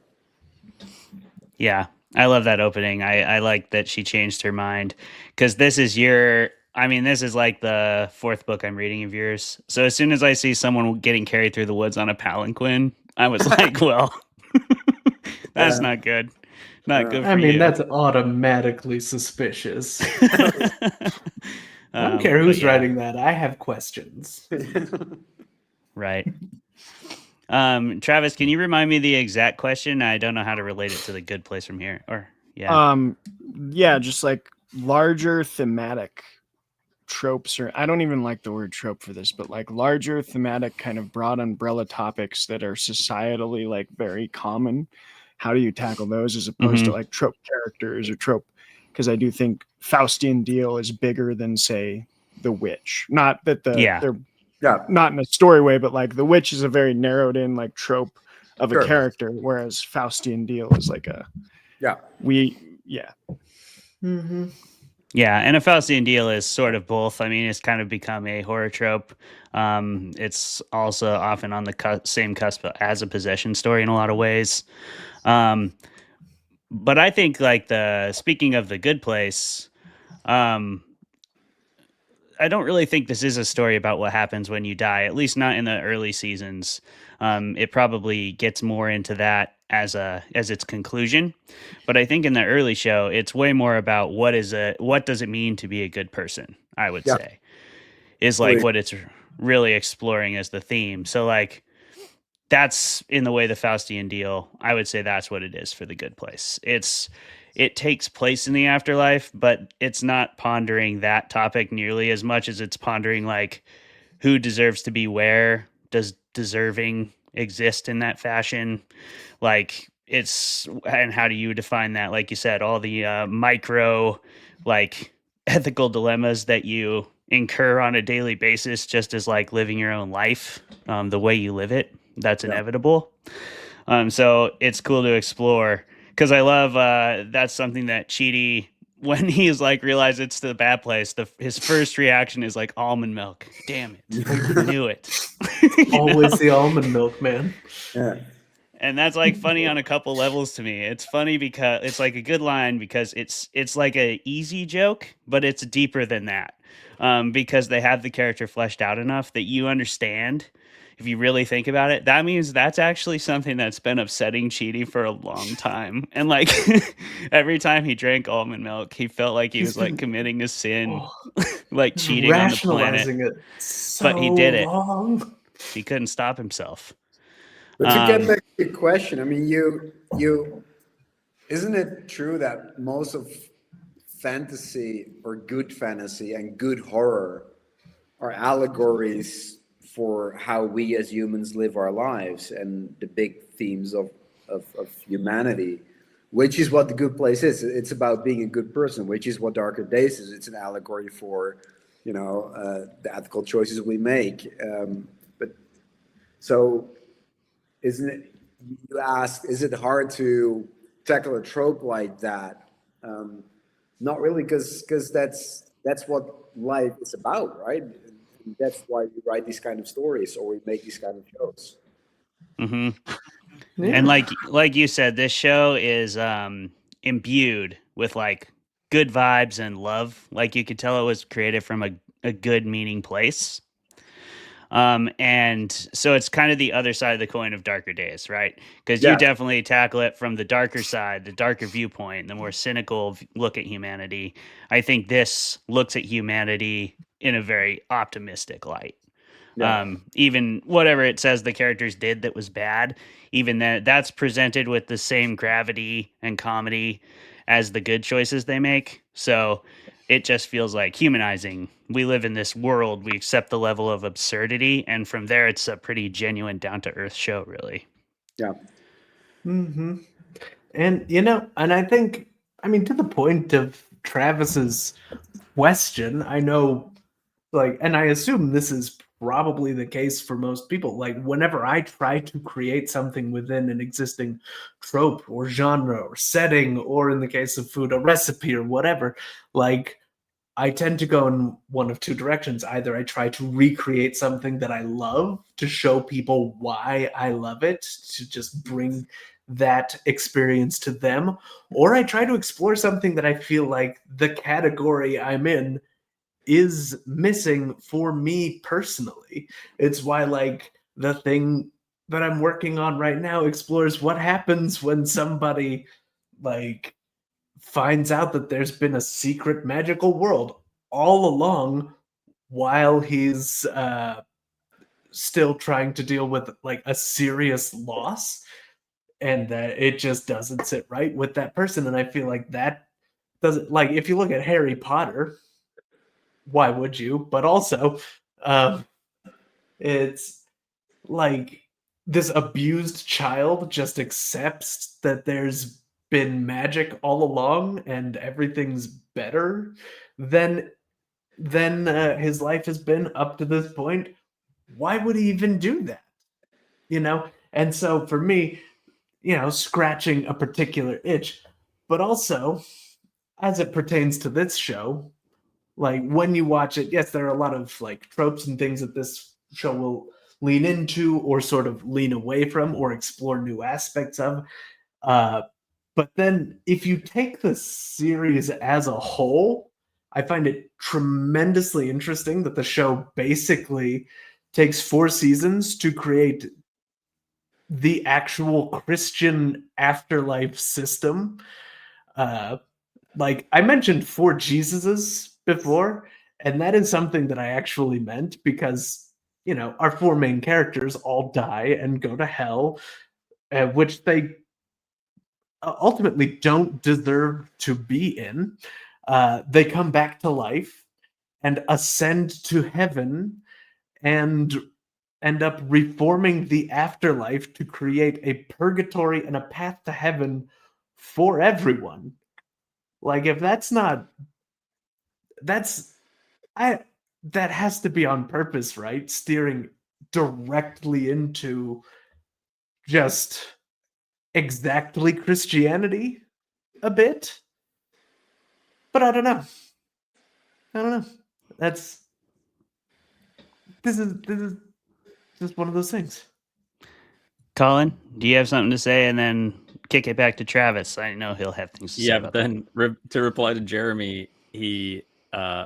[SPEAKER 2] Yeah. I love that opening. I like that she changed her mind, because this is like the 4th book I'm reading of yours. So as soon as I see someone getting carried through the woods on a palanquin, I was like, well, that's not good. Not good for you.
[SPEAKER 8] That's automatically suspicious. I don't care who's writing that. I have questions.
[SPEAKER 2] Right. Travis, can you remind me the exact question? I don't know how to relate it to The Good Place from here.
[SPEAKER 7] Just like larger thematic tropes, or I don't even like the word trope for this, but like larger thematic kind of broad umbrella topics that are societally like very common. How do you tackle those as opposed to like trope characters or trope? Because I do think Faustian Deal is bigger than, say, The Witch. Not that they're not in a story way, but like The Witch is a very narrowed in like trope of a character, whereas Faustian Deal is like
[SPEAKER 2] Yeah, and a Faustian Deal is sort of both. I mean, it's kind of become a horror trope. It's also often on the same cusp as a possession story in a lot of ways. But I think like speaking of The Good Place, I don't really think this is a story about what happens when you die, at least not in the early seasons. It probably gets more into that as its conclusion. But I think in the early show, it's way more about what does it mean to be a good person, I would say, is like what it's really exploring as the theme. So like that's in the way the Faustian Deal, I would say that's what it is for The Good Place. It takes place in the afterlife, but it's not pondering that topic nearly as much as it's pondering like who deserves to be where, does deserving exist in that fashion? Like and how do you define that? Like you said, all the micro, like ethical dilemmas that you incur on a daily basis, just as like living your own life, the way you live it, that's inevitable. So it's cool to explore, because I love that's something that Chidi, when he's like realized it's the bad place, his first reaction is like almond milk. Damn it, I knew it.
[SPEAKER 8] Always the almond milk, man.
[SPEAKER 6] Yeah.
[SPEAKER 2] And that's like funny on a couple levels to me. It's funny because it's like a good line, because it's like a easy joke, but it's deeper than that. Because they have the character fleshed out enough that you understand. If you really think about it, that means that's actually something that's been upsetting Chidi for a long time. And like every time he drank almond milk, he felt like he was like committing a sin, like cheating on the planet.
[SPEAKER 8] Rationalizing it
[SPEAKER 2] But he did it.
[SPEAKER 8] long.
[SPEAKER 2] He couldn't stop himself.
[SPEAKER 6] But to get back to your question, I mean, you isn't it true that most of fantasy or good fantasy and good horror are allegories for how we as humans live our lives and the big themes of humanity, which is what The Good Place is. It's about being a good person, which is what Darker Days is. It's an allegory for, the ethical choices we make. But so isn't it, you asked, is it hard to tackle a trope like that? Not really, because that's what life is about, right? That's why we write these kind of stories, or we make these kind of shows.
[SPEAKER 2] Mm-hmm. Yeah. And like you said, this show is imbued with like good vibes and love. Like you could tell it was created from a good meaning place. And so it's kind of the other side of the coin of Darker Days, right? Because you definitely tackle it from the darker side, the darker viewpoint, the more cynical look at humanity. I think this looks at humanity in a very optimistic light. Yeah. Even whatever it says the characters did that was bad, even that's presented with the same gravity and comedy as the good choices they make. So it just feels like humanizing. We live in this world, we accept the level of absurdity, and from there it's a pretty genuine, down-to-earth show, really.
[SPEAKER 6] Yeah.
[SPEAKER 8] Mm-hmm. And and I think, to the point of Travis's question, I know, and I assume this is probably the case for most people. Like, whenever I try to create something within an existing trope or genre or setting, or in the case of food, a recipe or whatever, I tend to go in one of two directions. Either I try to recreate something that I love to show people why I love it, to just bring that experience to them, or I try to explore something that I feel like the category I'm in is missing for me personally. It's why the thing that I'm working on right now explores what happens when somebody finds out that there's been a secret magical world all along while he's still trying to deal with a serious loss, and that it just doesn't sit right with that person. And I feel like that doesn't, if you look at Harry Potter, why would you? But also, it's like this abused child just accepts that there's been magic all along and everything's better than his life has been up to this point. Why would he even do that? And so for me, scratching a particular itch, but also as it pertains to this show, when you watch it, yes, there are a lot of tropes and things that this show will lean into or sort of lean away from or explore new aspects of. But then if you take the series as a whole, I find it tremendously interesting that the show basically takes 4 seasons to create the actual Christian afterlife system. I mentioned 4 Jesuses before, and that is something that I actually meant because, our 4 main characters all die and go to hell, which they ultimately don't deserve to be in. They come back to life and ascend to heaven and end up reforming the afterlife to create a purgatory and a path to heaven for everyone. Like, if that's not, that has to be on purpose, right? Steering directly into just exactly Christianity a bit. But I don't know. This is just one of those things.
[SPEAKER 2] Colin, do you have something to say? And then kick it back to Travis. I know he'll have things to say.
[SPEAKER 9] Yeah,
[SPEAKER 2] about
[SPEAKER 9] but then to reply to Jeremy,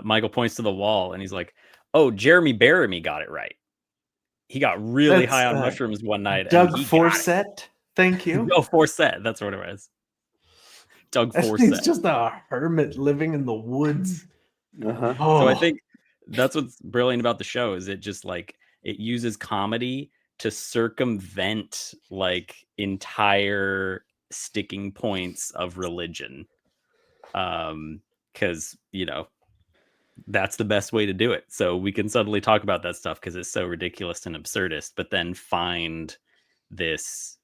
[SPEAKER 9] Michael points to the wall and he's like, "Oh, Jeremy Baramy got it right. He got really
[SPEAKER 8] That's,
[SPEAKER 9] high on mushrooms one night."
[SPEAKER 8] Doug
[SPEAKER 9] and he
[SPEAKER 8] Forsett. Thank you.
[SPEAKER 9] Oh, Forsett. That's what it was. Doug
[SPEAKER 8] He's
[SPEAKER 9] Forsett.
[SPEAKER 8] just a hermit living in the woods.
[SPEAKER 6] Uh-huh.
[SPEAKER 8] Oh.
[SPEAKER 9] So I think that's what's brilliant about the show is it just like it uses comedy to circumvent like entire sticking points of religion. Because that's the best way to do it. So we can suddenly talk about that stuff because it's so ridiculous and absurdist, but then find this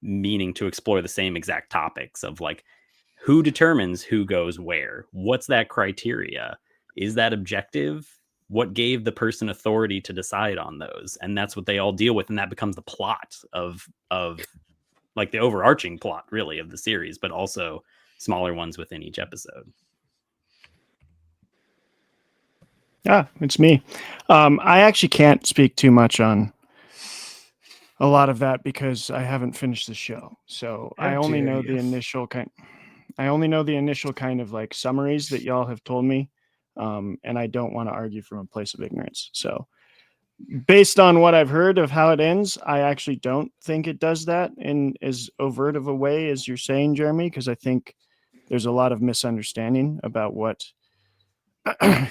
[SPEAKER 9] meaning to explore the same exact topics of like, who determines who goes where? What's that criteria? Is that objective? What gave the person authority to decide on those? And that's what they all deal with. And that becomes the plot of like the overarching plot really of the series, but also smaller ones within each episode.
[SPEAKER 7] Yeah, it's me. I actually can't speak too much on a lot of that because I haven't finished the show. So I only know the initial kind. I only know the initial kind of like summaries that y'all have told me, and I don't want to argue from a place of ignorance. So based on what I've heard of how it ends, I actually don't think it does that in as overt of a way as you're saying, Jeremy, because I think there's a lot of misunderstanding about what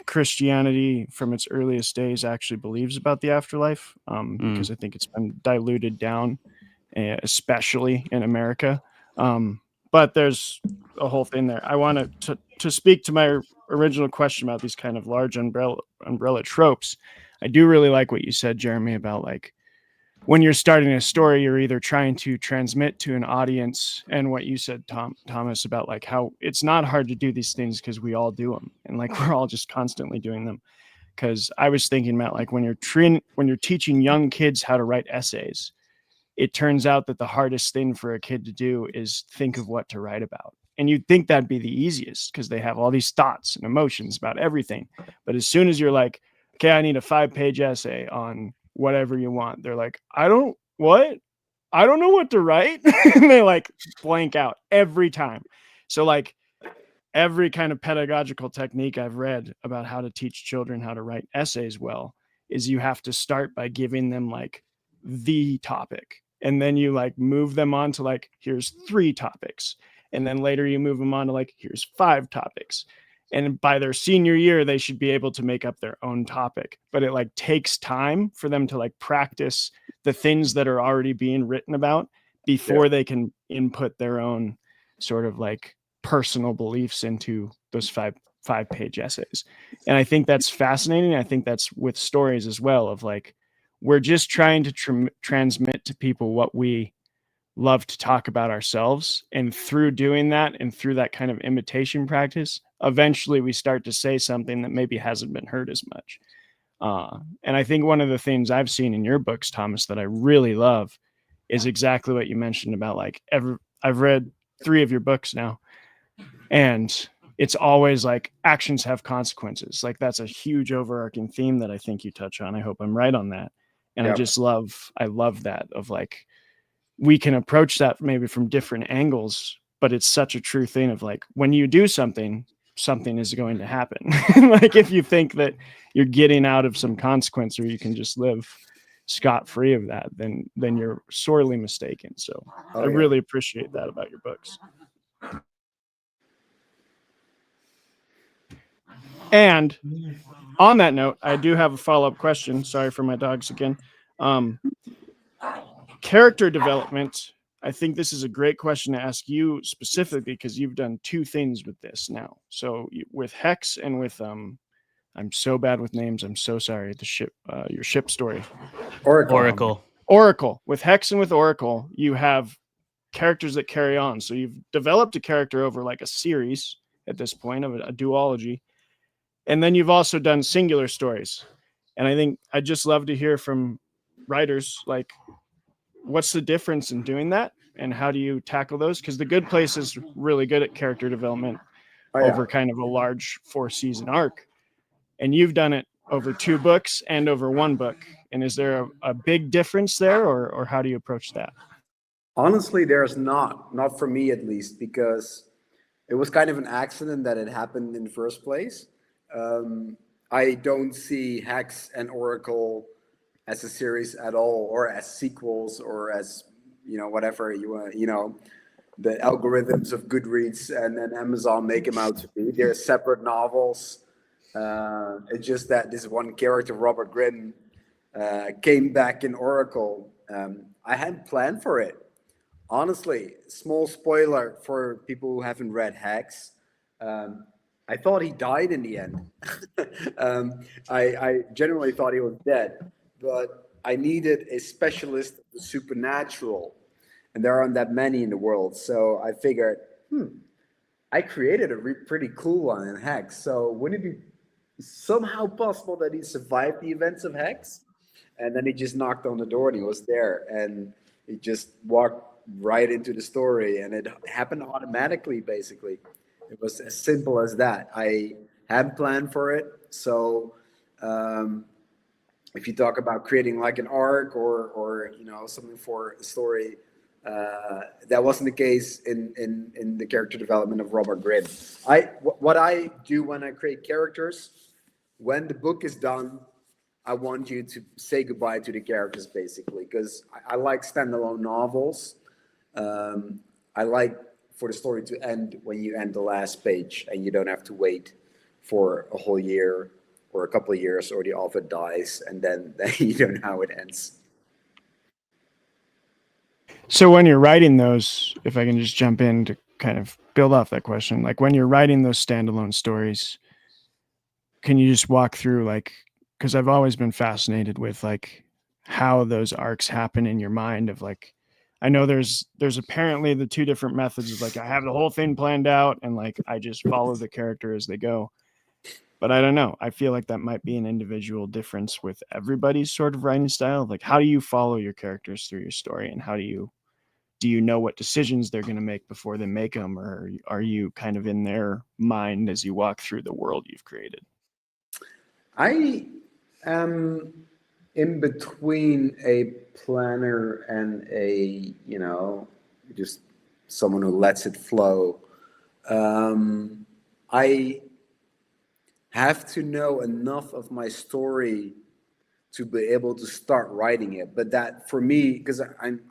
[SPEAKER 7] Christianity from its earliest days actually believes about the afterlife, because I think it's been diluted down, especially in America. But there's a whole thing there. I want to speak to my original question about these kind of large umbrella tropes. I do really like what you said, Jeremy, about like when you're starting a story, you're either trying to transmit to an audience, and what you said, Thomas, about like how it's not hard to do these things because we all do them, and like we're all just constantly doing them. Because I was thinking about like when you're teaching young kids how to write essays, it turns out that the hardest thing for a kid to do is think of what to write about. And you'd think that'd be the easiest because they have all these thoughts and emotions about everything. But as soon as you're like, okay, I need a 5-page essay on whatever you want, they're like, I don't know what to write. And they like blank out every time. So like every kind of pedagogical technique I've read about how to teach children how to write essays well is you have to start by giving them like the topic, and then you like move them on to like, here's 3 topics, and then later you move them on to like, here's 5 topics, and by their senior year they should be able to make up their own topic. But it like takes time for them to like practice the things that are already being written about before they can input their own sort of like personal beliefs into those 5-page essays. And I think that's fascinating. I think that's with stories as well, of like, we're just trying to transmit to people what we love to talk about ourselves. And through doing that and through that kind of imitation practice, eventually we start to say something that maybe hasn't been heard as much. And I think one of the things I've seen in your books, Thomas, that I really love is exactly what you mentioned about like I've read 3 of your books now, and it's always like actions have consequences. Like that's a huge overarching theme that I think you touch on. I hope I'm right on that. And I love that of like, we can approach that maybe from different angles, but it's such a true thing of like, when you do something is going to happen. Like if you think that you're getting out of some consequence or you can just live scot-free of that, then you're sorely mistaken. So I really appreciate that about your books. And on that note, I do have a follow-up question. Sorry for my dogs again. Character development. I think this is a great question to ask you specifically because you've done 2 things with this now. So with Hex and with I'm so bad with names. I'm so sorry. The ship, your ship story.
[SPEAKER 2] Oracle.
[SPEAKER 7] Oracle. With Hex and with Oracle, you have characters that carry on. So you've developed a character over like a series at this point of a duology. And then you've also done singular stories. And I think I'd just love to hear from writers, like, what's the difference in doing that? And how do you tackle those? Because The Good Place is really good at character development over kind of a large 4-season arc. And you've done it over 2 books and over 1 book. And is there a big difference there, or how do you approach that?
[SPEAKER 6] Honestly, there's not for me at least, because it was kind of an accident that it happened in the first place. I don't see Hex and Oracle as a series at all, or as sequels, or as, whatever you want, the algorithms of Goodreads and Amazon make them out to be. They're separate novels. It's just that this one character, Robert Grimm, came back in Oracle. I hadn't planned for it. Honestly, small spoiler for people who haven't read Hex. I thought he died in the end. I generally thought he was dead, but I needed a specialist of the supernatural, and there aren't that many in the world. So I figured, I created a pretty cool one in Hex. So wouldn't it be somehow possible that he survived the events of Hex? And then he just knocked on the door and he was there, and he just walked right into the story, and it happened automatically, basically. It was as simple as that. I hadn't planned for it. So if you talk about creating like an arc or something for a story, that wasn't the case in the character development of Robert Grimm. What I do when I create characters, when the book is done, I want you to say goodbye to the characters, basically, because I like standalone novels. I like for the story to end when you end the last page, and you don't have to wait for a whole year or a couple of years, or the author dies, and then you don't know how it ends.
[SPEAKER 7] So when you're writing those, if I can just jump in to kind of build off that question, like when you're writing those standalone stories, can you just walk through, like, because I've always been fascinated with like how those arcs happen in your mind of like, I know there's apparently the 2 different methods of like, I have the whole thing planned out and like, I just follow the character as they go. But I don't know. I feel like that might be an individual difference with everybody's sort of writing style. Like, how do you follow your characters through your story, and how do you know what decisions they're going to make before they make them, or are you kind of in their mind as you walk through the world you've created?
[SPEAKER 6] I am in between a planner and a, just someone who lets it flow. I have to know enough of my story to be able to start writing it. But that, for me, because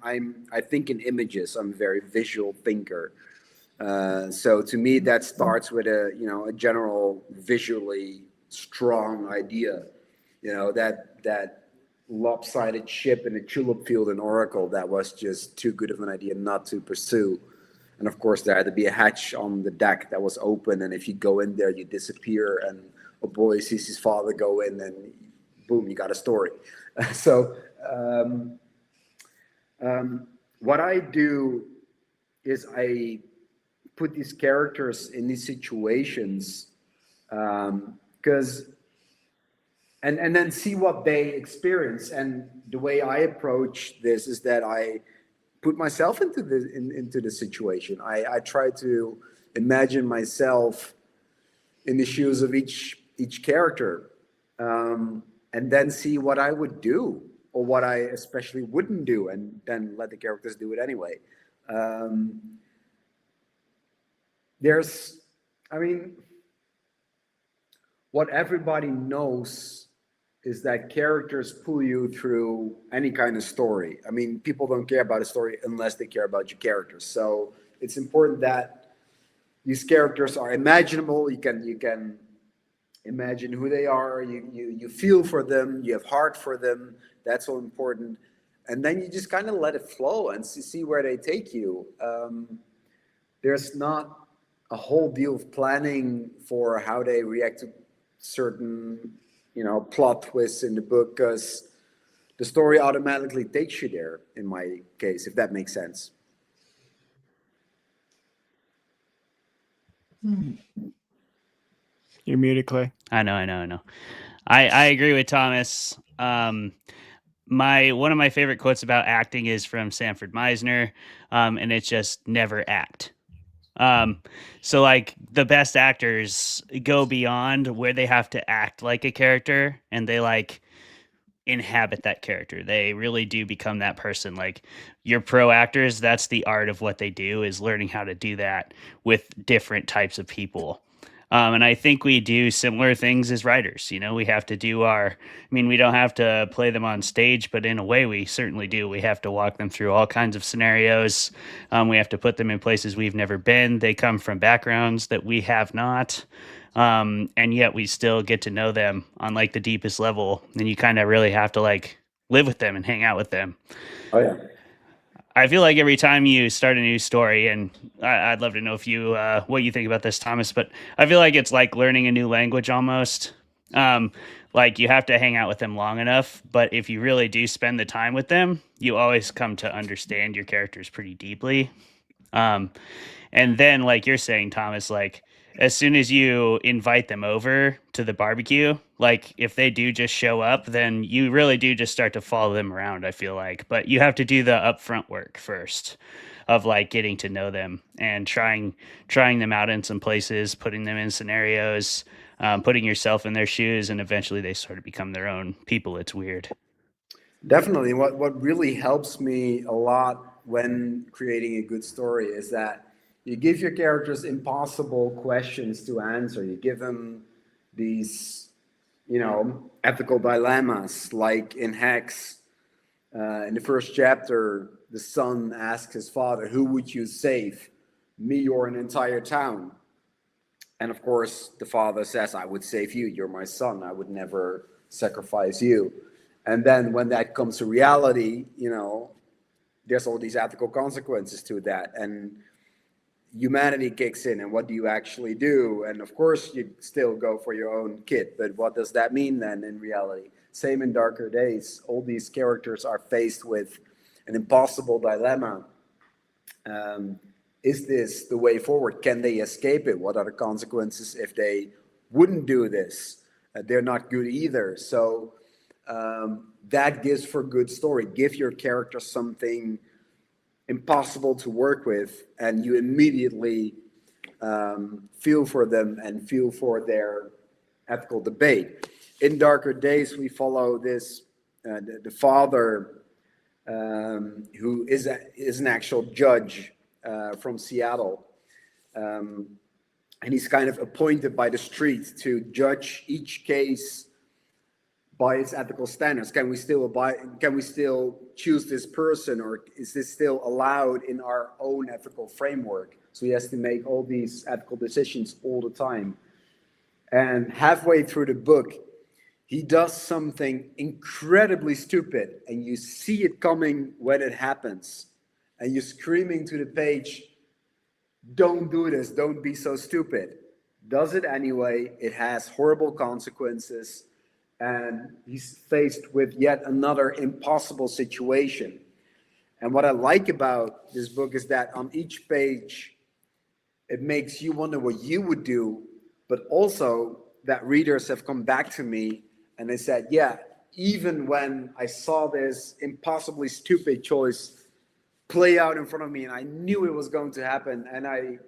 [SPEAKER 6] I think in images, I'm a very visual thinker. So to me, that starts with a general visually strong idea. That lopsided ship in a tulip field in Oracle, that was just too good of an idea not to pursue. And of course, there had to be a hatch on the deck that was open, and if you go in there, you disappear, and a boy sees his father go in, and boom, you got a story. So what I do is I put these characters in these situations because and then see what they experience. And the way I approach this is that I put myself into the situation. I try to imagine myself in the shoes of each character, and then see what I would do, or what I especially wouldn't do, and then let the characters do it anyway. What everybody knows is that characters pull you through any kind of story. I mean, people don't care about a story unless they care about your characters. So it's important that these characters are imaginable. You can imagine who they are. You feel for them. You have heart for them. That's all important. And then you just kind of let it flow and see where they take you. There's not a whole deal of planning for how they react to certain, plot twists in the book, because the story automatically takes you there, in my case, if that makes sense.
[SPEAKER 7] You're muted, Clay.
[SPEAKER 2] I know. I agree with Thomas. One of my favorite quotes about acting is from Sanford Meisner, and it's just never act. So like the best actors go beyond where they have to act like a character, and they like inhabit that character. They really do become that person. Like your pro actors, that's the art of what they do, is learning how to do that with different types of people. And I think we do similar things as writers. We have to do we don't have to play them on stage, but in a way we certainly do. We have to walk them through all kinds of scenarios. We have to put them in places we've never been. They come from backgrounds that we have not. And yet we still get to know them on like the deepest level. And you kind of really have to like live with them and hang out with them.
[SPEAKER 6] Oh, yeah.
[SPEAKER 2] I feel like every time you start a new story, and I'd love to know if you what you think about this, Thomas, but I feel like it's like learning a new language almost. Like you have to hang out with them long enough, but if you really do spend the time with them, you always come to understand your characters pretty deeply. And then, like you're saying, Thomas, like as soon as you invite them over to the barbecue, like if they do just show up, then you really do just start to follow them around, I feel like. But you have to do the upfront work first of like getting to know them and trying them out in some places, putting them in scenarios, putting yourself in their shoes, and eventually they sort of become their own people. It's weird.
[SPEAKER 6] Definitely. What really helps me a lot when creating a good story is that you give your characters impossible questions to answer. You give them these, ethical dilemmas, like in Hex. In the first chapter, the son asks his father, "Who would you save, me or an entire town?" And of course, the father says, "I would save you. You're my son. I would never sacrifice you." And then when that comes to reality, there's all these ethical consequences to that. And humanity kicks in, and what do you actually do? And of course you still go for your own kid, but what does that mean then in reality? Same in Darker Days. All these characters are faced with an impossible dilemma. Is this the way forward? Can they escape it? What are the consequences if they wouldn't do this? They're not good either. So that gives for good story. Give your character something impossible to work with, and you immediately feel for them and feel for their ethical debate. In Darker Days, we follow this the father who is an actual judge from Seattle, and he's kind of appointed by the street to judge each case by its ethical standards. Can we still choose this person, or is this still allowed in our own ethical framework? So he has to make all these ethical decisions all the time. And halfway through the book, he does something incredibly stupid, and you see it coming when it happens. And you're screaming to the page, "Don't do this, don't be so stupid." Does it anyway. It has horrible consequences. And he's faced with yet another impossible situation. And what I like about this book is that on each page, it makes you wonder what you would do, but also that readers have come back to me and they said, yeah, even when I saw this impossibly stupid choice play out in front of me and I knew it was going to happen, and I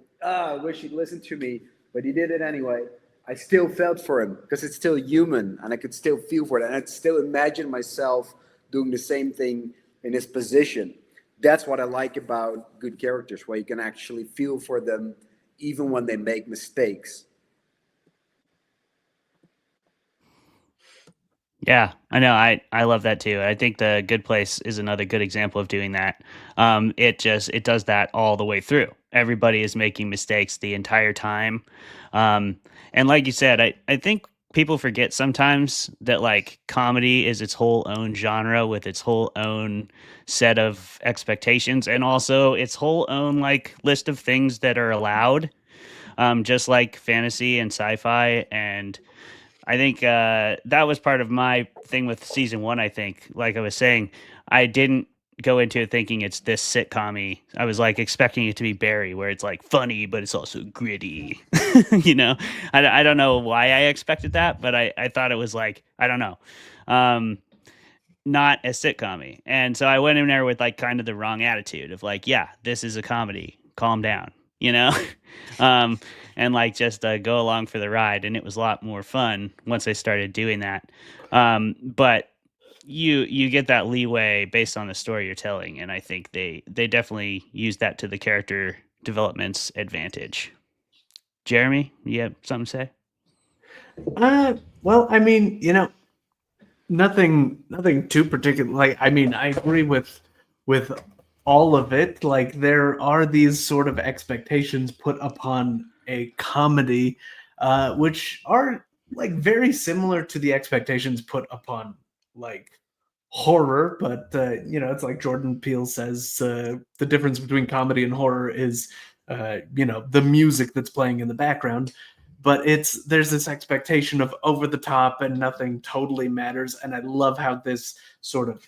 [SPEAKER 6] wish he'd listened to me, but he did it anyway. I still felt for him because it's still human, and I could still feel for it, and I'd still imagine myself doing the same thing in his position. That's what I like about good characters, where you can actually feel for them even when they make mistakes.
[SPEAKER 2] Yeah, I know. I love that too. I think The Good Place is another good example of doing that. It does that all the way through. Everybody is making mistakes the entire time. And like you said, I think people forget sometimes that like comedy is its whole own genre with its whole own set of expectations, and also its whole own like list of things that are allowed. Just like fantasy and sci-fi and I think that was part of my thing with season 1. I think, like I was saying, I didn't go into it thinking it's this sitcom-y. I was like expecting it to be Barry, where it's like funny, but it's also gritty. You know, I don't know why I expected that, but I thought it was like, I don't know, not as sitcom-y. And so I went in there with like kind of the wrong attitude of like, yeah, this is a comedy. Calm down, you know? And like just go along for the ride. And it was a lot more fun once I started doing that. But you get that leeway based on the story you're telling, and I think they definitely use that to the character development's advantage. Jeremy, you have something to say?
[SPEAKER 8] Well, I mean, nothing too particular. Like, I mean, I agree with all of it. Like, there are these sort of expectations put upon a comedy, which are like very similar to the expectations put upon like horror, but it's like Jordan Peele says, the difference between comedy and horror is the music that's playing in the background. But there's this expectation of over the top and nothing totally matters. And I love how this sort of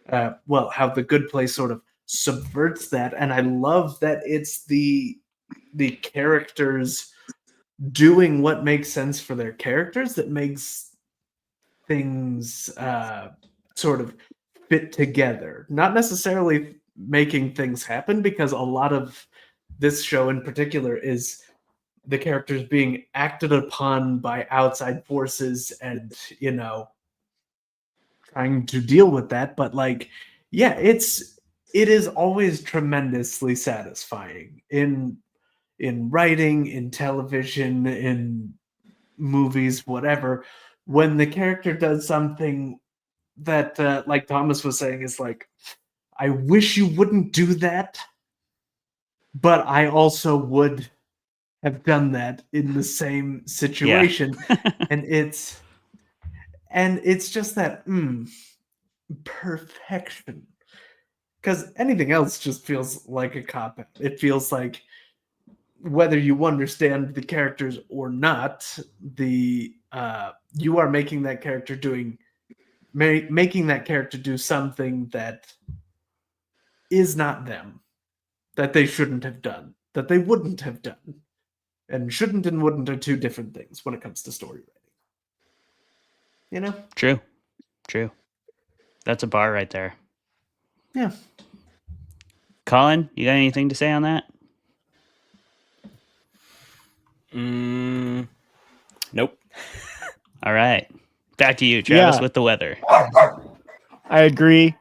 [SPEAKER 8] how The Good Place sort of subverts that. And I love that it's the characters doing what makes sense for their characters that makes things sort of fit together, not necessarily making things happen, because a lot of this show in particular is the characters being acted upon by outside forces and trying to deal with that. But like, yeah, it is always tremendously satisfying in writing, in television, in movies, whatever, when the character does something that like Thomas was saying is like, I wish you wouldn't do that, but I also would have done that in the same situation. and it's just that perfection, because anything else just feels like a cop out. It feels like whether you understand the characters or not, you are making that character do something that is not them, that they shouldn't have done, that they wouldn't have done. And shouldn't and wouldn't are two different things when it comes to story writing.
[SPEAKER 2] True. That's a bar right there.
[SPEAKER 8] Yeah.
[SPEAKER 2] Colin, you got anything to say on that?
[SPEAKER 9] Nope.
[SPEAKER 2] All right. Back to you, Travis, with the weather.
[SPEAKER 7] I agree.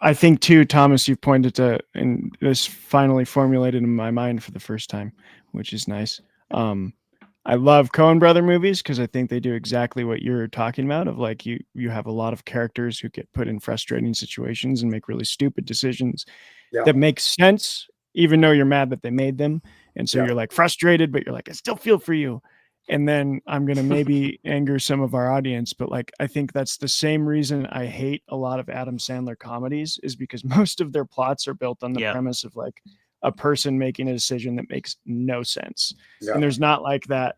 [SPEAKER 7] I think too, Thomas, you've pointed to, and this finally formulated in my mind for the first time, which is nice. I love Coen brother movies because I think they do exactly what you're talking about, of like you have a lot of characters who get put in frustrating situations and make really stupid decisions that make sense, even though you're mad that they made them. And so you're like frustrated, but you're like, I still feel for you. And then I'm going to maybe anger some of our audience, but like, I think that's the same reason I hate a lot of Adam Sandler comedies, is because most of their plots are built on the premise of like a person making a decision that makes no sense. And there's not like that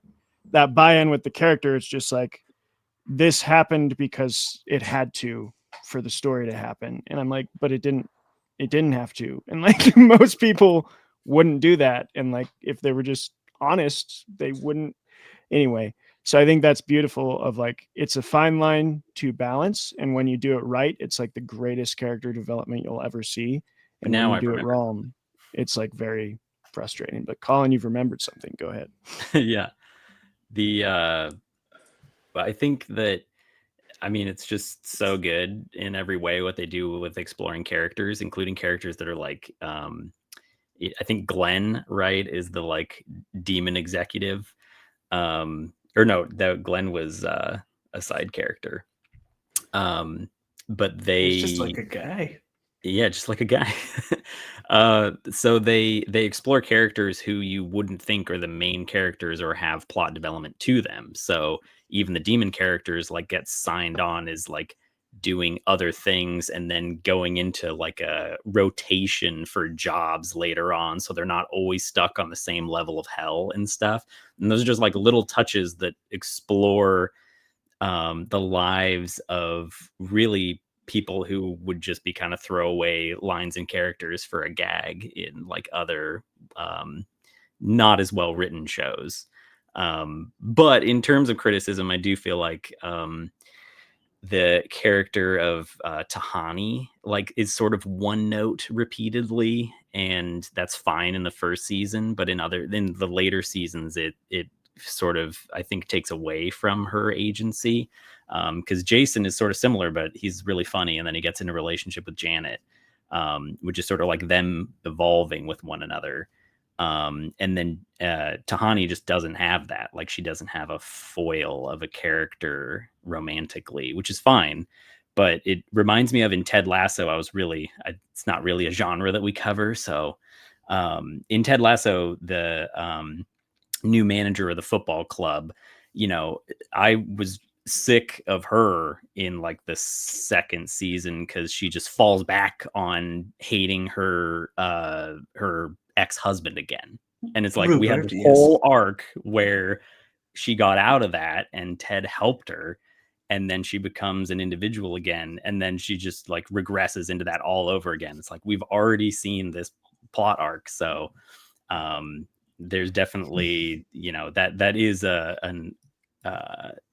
[SPEAKER 7] buy-in with the character. It's just like, this happened because it had to for the story to happen. And I'm like, but it didn't have to. And like most people wouldn't do that. And like, if they were just honest, they wouldn't. Anyway, so I think that's beautiful, of like, it's a fine line to balance. And when you do it right, it's like the greatest character development you'll ever see. And
[SPEAKER 9] now
[SPEAKER 7] when you
[SPEAKER 9] I
[SPEAKER 7] do it wrong, it's like very frustrating. But Colin, you've remembered something. Go ahead.
[SPEAKER 9] Yeah. I think that, I mean, it's just so good in every way what they do with exploring characters, including characters that are like, I think Glenn, right, is the like demon executive. Or no, Glenn was a side character. But
[SPEAKER 8] He's just like a guy.
[SPEAKER 9] Yeah, just like a guy. So they explore characters who you wouldn't think are the main characters or have plot development to them. So even the demon characters like get signed on as like doing other things and then going into like a rotation for jobs later on, so they're not always stuck on the same level of hell and stuff. And those are just like little touches that explore the lives of really people who would just be kind of throwaway lines and characters for a gag in like other not as well written shows. But in terms of criticism, I do feel like the character of Tahani like is sort of one note repeatedly, and that's fine in the first season, but in the later seasons it sort of, I think, takes away from her agency, because Jason is sort of similar, but he's really funny, and then he gets in a relationship with Janet, which is sort of like them evolving with one another. And then Tahani just doesn't have that. Like, she doesn't have a foil of a character romantically, which is fine. But it reminds me of in Ted Lasso. It's not really a genre that we cover. So in Ted Lasso, the new manager of the football club, I was sick of her in like the second season because she just falls back on hating her ex-husband again. And it's like, we had this whole arc where she got out of that and Ted helped her, and then she becomes an individual again, and then she just like regresses into that all over again. It's like, we've already seen this plot arc. So there's definitely, that is an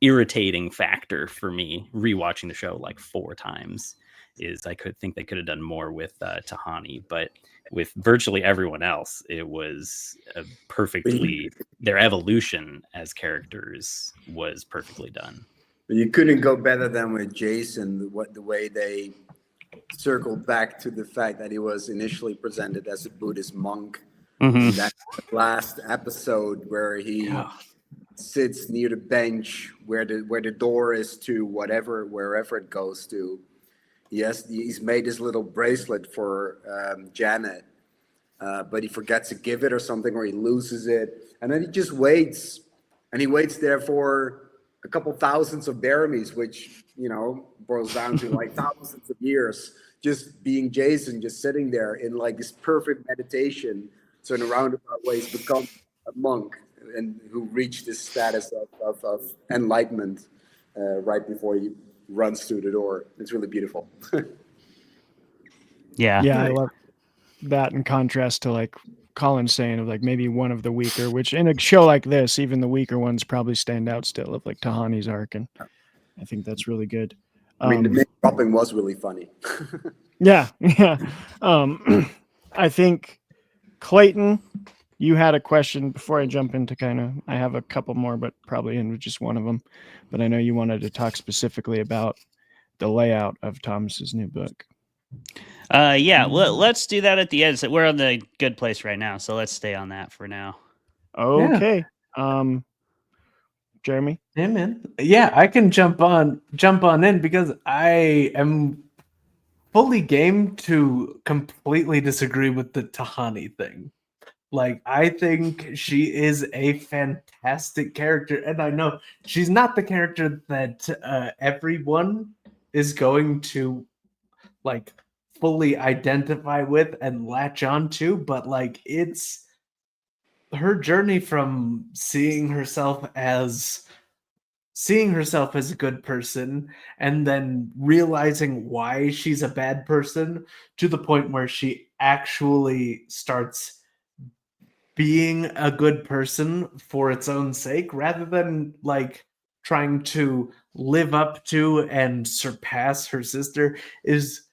[SPEAKER 9] irritating factor for me rewatching the show like 4 times. Is I could think they could have done more with Tahani, but with virtually everyone else, it was their evolution as characters was perfectly done.
[SPEAKER 6] But you couldn't go better than with Jason, the way they circled back to the fact that he was initially presented as a Buddhist monk.
[SPEAKER 2] Mm-hmm.
[SPEAKER 6] That last episode where he sits near the bench where the door is to wherever it goes to. Yes, he's made this little bracelet for Janet, but he forgets to give it or something, or he loses it. And then he just waits, and he waits there for a couple thousands of Baramies, which, boils down to like thousands of years, just being Jason, just sitting there in like this perfect meditation. So in a roundabout way, he's become a monk and who reached this status of enlightenment right before he runs through the door. It's really beautiful.
[SPEAKER 2] Yeah,
[SPEAKER 7] I love that in contrast to like Colin's saying of like maybe one of the weaker, which in a show like this, even the weaker ones probably stand out still, of like Tahani's arc, and I think that's really good.
[SPEAKER 6] I mean, the name dropping was really funny.
[SPEAKER 7] Yeah. I think Clayton, you had a question before I jump into I have a couple more, but probably in just one of them. But I know you wanted to talk specifically about the layout of Thomas's new book.
[SPEAKER 2] Let's do that at the end. So we're on the good place right now, so let's stay on that for now.
[SPEAKER 7] Okay. Jeremy?
[SPEAKER 8] Yeah, man. Yeah, I can jump on in because I am fully game to completely disagree with the Tahani thing. Like, I think she is a fantastic character, and I know she's not the character that everyone is going to like fully identify with and latch on to, but like, it's her journey from seeing herself as a good person and then realizing why she's a bad person, to the point where she actually starts being a good person for its own sake, rather than like trying to live up to and surpass her sister, is,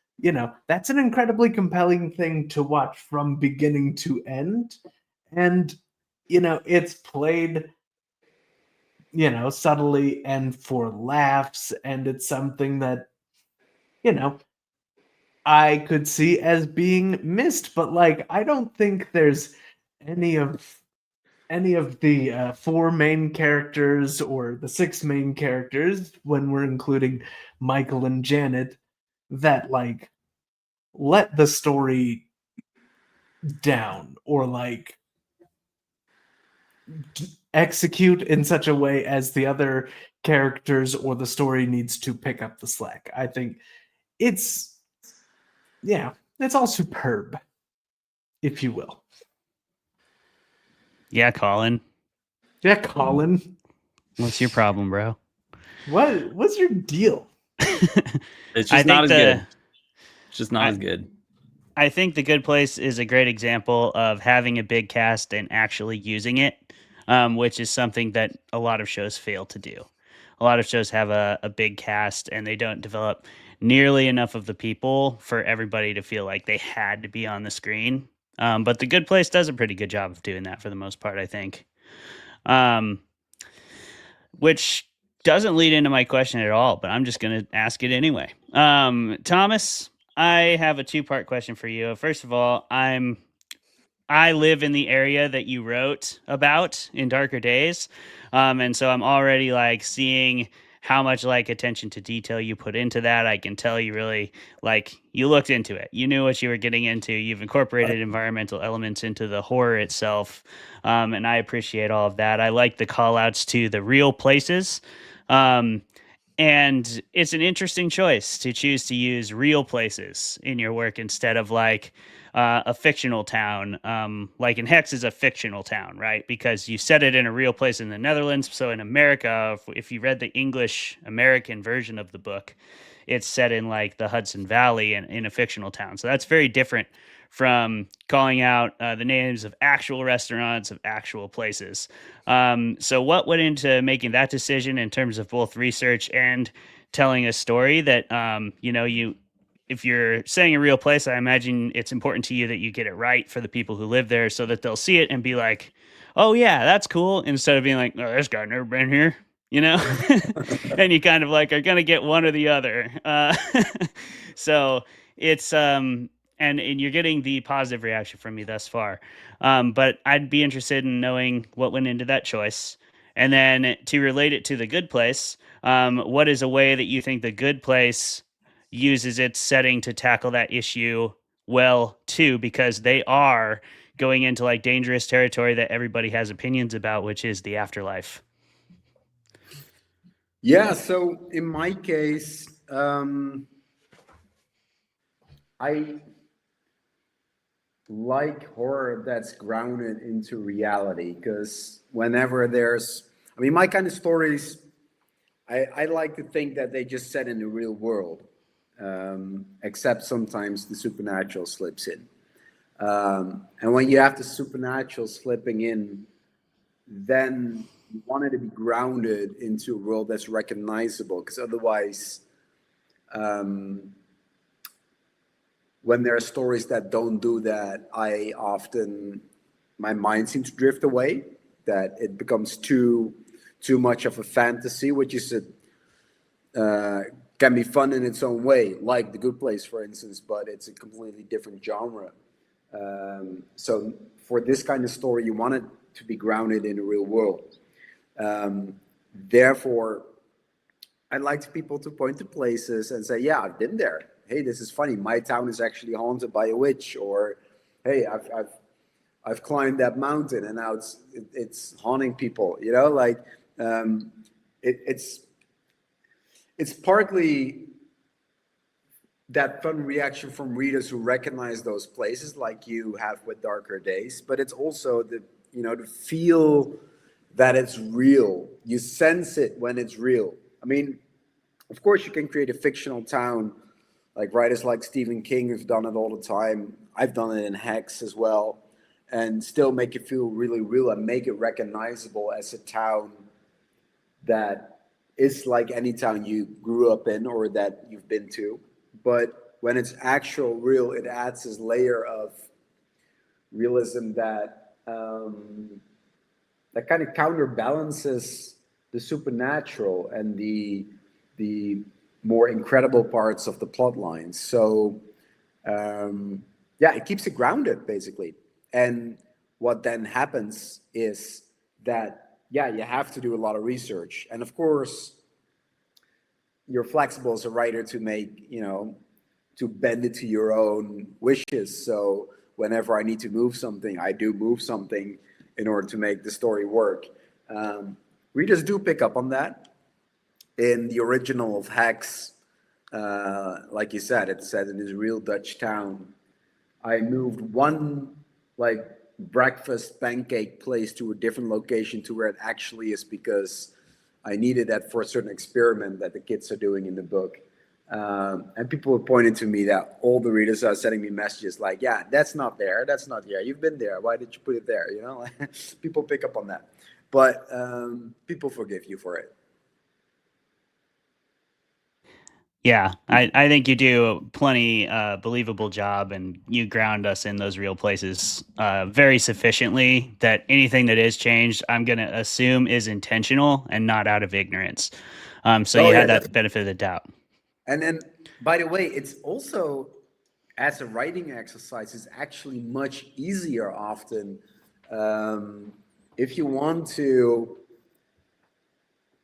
[SPEAKER 8] that's an incredibly compelling thing to watch from beginning to end. And, it's played, subtly and for laughs, and it's something that, I could see as being missed, but like, I don't think there's any of the 4 main characters or the 6 main characters, when we're including Michael and Janet, that like let the story down or like execute in such a way as the other characters or the story needs to pick up the slack. I think it's all superb, if you will.
[SPEAKER 2] Yeah, Colin.
[SPEAKER 8] Yeah, Colin.
[SPEAKER 2] What's your problem, bro?
[SPEAKER 8] What's your deal?
[SPEAKER 9] It's just not as good. It's just not as good.
[SPEAKER 2] I think The Good Place is a great example of having a big cast and actually using it, which is something that a lot of shows fail to do. A lot of shows have a big cast and they don't develop nearly enough of the people for everybody to feel like they had to be on the screen. But The Good Place does a pretty good job of doing that for the most part, I think. Which doesn't lead into my question at all, but I'm just going to ask it anyway. Thomas, I have a two-part question for you. First of all, I live in the area that you wrote about in Darker Days, and so I'm already like seeing how much like attention to detail you put into that. I can tell you really like you looked into it. You knew what you were getting into. You've incorporated environmental elements into the horror itself, and I appreciate all of that. I like the call outs to the real places. And it's an interesting choice to choose to use real places in your work instead of like a fictional town. Like in Hex is a fictional town, right? Because you set it in a real place in the Netherlands. So in America, if you read the English American version of the book, it's set in like the Hudson Valley and in a fictional town. So that's very different from calling out the names of actual restaurants, of actual places. So what went into making that decision in terms of both research and telling a story that, if you're saying a real place, I imagine it's important to you that you get it right for the people who live there so that they'll see it and be like, oh yeah, that's cool. Instead of being like, no, this guy never been here, and you kind of like are going to get one or the other. So it's, and you're getting the positive reaction from me thus far. But I'd be interested in knowing what went into that choice. And then to relate it to The Good Place, what is a way that you think The Good Place uses its setting to tackle that issue well too? Because they are going into like dangerous territory that everybody has opinions about, which is the afterlife.
[SPEAKER 6] Yeah, so in my case, I like horror that's grounded into reality, because whenever my kind of stories, I like to think that they just set in the real world, except sometimes the supernatural slips in. And when you have the supernatural slipping in, then you want it to be grounded into a world that's recognizable, because otherwise, when there are stories that don't do that, my mind seems to drift away, that it becomes too much of a fantasy, which is can be fun in its own way, like The Good Place, for instance, but it's a completely different genre. So for this kind of story, you want it to be grounded in the real world. Therefore, I'd like people to point to places and say, yeah, I've been there. Hey, this is funny. My town is actually haunted by a witch. Or, hey, I've climbed that mountain and now it's haunting people. It's partly that fun reaction from readers who recognize those places, like you have with Darker Days. But it's also to feel that it's real. You sense it when it's real. I mean, of course, you can create a fictional town. Like writers like Stephen King have done it all the time. I've done it in Hex as well, and still make it feel really real and make it recognizable as a town that is like any town you grew up in or that you've been to. But when it's actual real, it adds this layer of realism that that kind of counterbalances the supernatural and the more incredible parts of the plot lines. So it keeps it grounded, basically. And what then happens is that, you have to do a lot of research. And of course, you're flexible as a writer to make, to bend it to your own wishes. So whenever I need to move something, I do move something in order to make the story work. Readers do pick up on that. in the original of Hex, like you said, it's set in this real Dutch town. I moved one like breakfast pancake place to a different location to where it actually is, because I needed that for a certain experiment that the kids are doing in the book. And people were pointing to me that all the readers are sending me messages like, yeah, that's not there. That's not here. You've been there. Why did you put it there? You know, people pick up on that. But people forgive you for it.
[SPEAKER 2] Yeah, I think you do a plenty believable job, and you ground us in those real places very sufficiently that anything that is changed, I'm going to assume is intentional and not out of ignorance. So you had that benefit of the doubt.
[SPEAKER 6] And then, by the way, it's also, as a writing exercise, it's actually much easier often if you want to,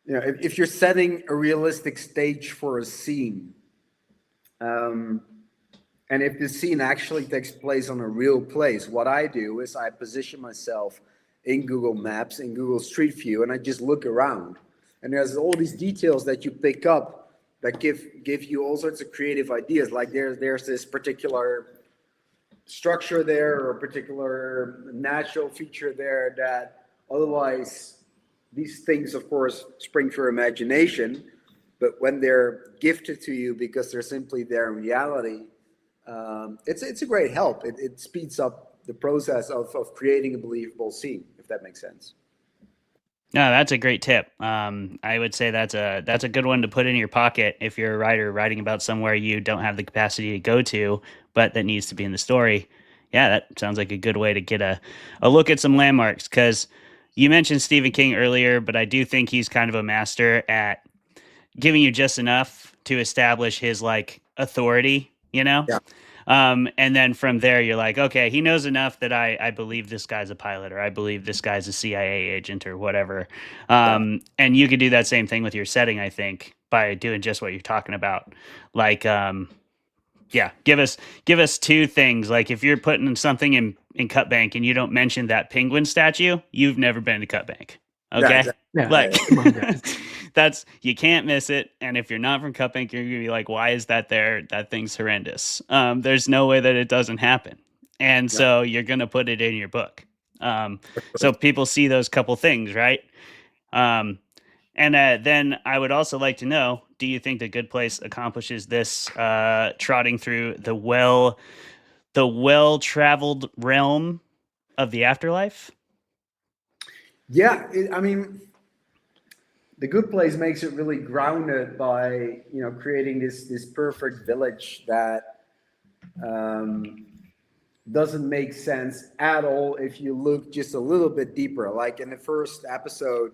[SPEAKER 6] you know, if you're setting a realistic stage for a scene, and if the scene actually takes place on a real place, what I do is I position myself in Google Maps, in Google Street View, and I just look around. And there's all these details that you pick up that give you all sorts of creative ideas. Like there's this particular structure there, or a particular natural feature there that otherwise, these things, of course, spring from your imagination, but when they're gifted to you because they're simply there in reality, it's a great help. It speeds up the process of creating a believable scene, if that makes sense.
[SPEAKER 2] No, that's a great tip. I would say that's a good one to put in your pocket if you're a writer writing about somewhere you don't have the capacity to go to, but that needs to be in the story. Yeah, that sounds like a good way to get a look at some landmarks, because you mentioned Stephen King earlier, but I do think he's kind of a master at giving you just enough to establish his like authority, you know?
[SPEAKER 6] Yeah.
[SPEAKER 2] And then from there, you're like, okay, he knows enough that I believe this guy's a pilot, or I believe this guy's a CIA agent, or whatever. And you could do that same thing with your setting, I think, by doing just what you're talking about. Like, yeah, give us two things. Like if you're putting something in Cut Bank and you don't mention that penguin statue, you've never been to Cut Bank. Okay.
[SPEAKER 6] Yeah, exactly.
[SPEAKER 16] Yeah,
[SPEAKER 2] Like
[SPEAKER 16] come on, guys.
[SPEAKER 2] that's, you can't miss it. And if you're not from Cut Bank, you're gonna be like, why is that there? That thing's horrendous. There's no way that it doesn't happen. And so you're gonna put it in your book. So people see those couple things, right? And then I would also like to know, do you think The Good Place accomplishes this trotting through the well-traveled realm of the afterlife?
[SPEAKER 6] Yeah, I mean, The Good Place makes it really grounded by, you know, creating this perfect village that doesn't make sense at all if you look just a little bit deeper. Like in the first episode,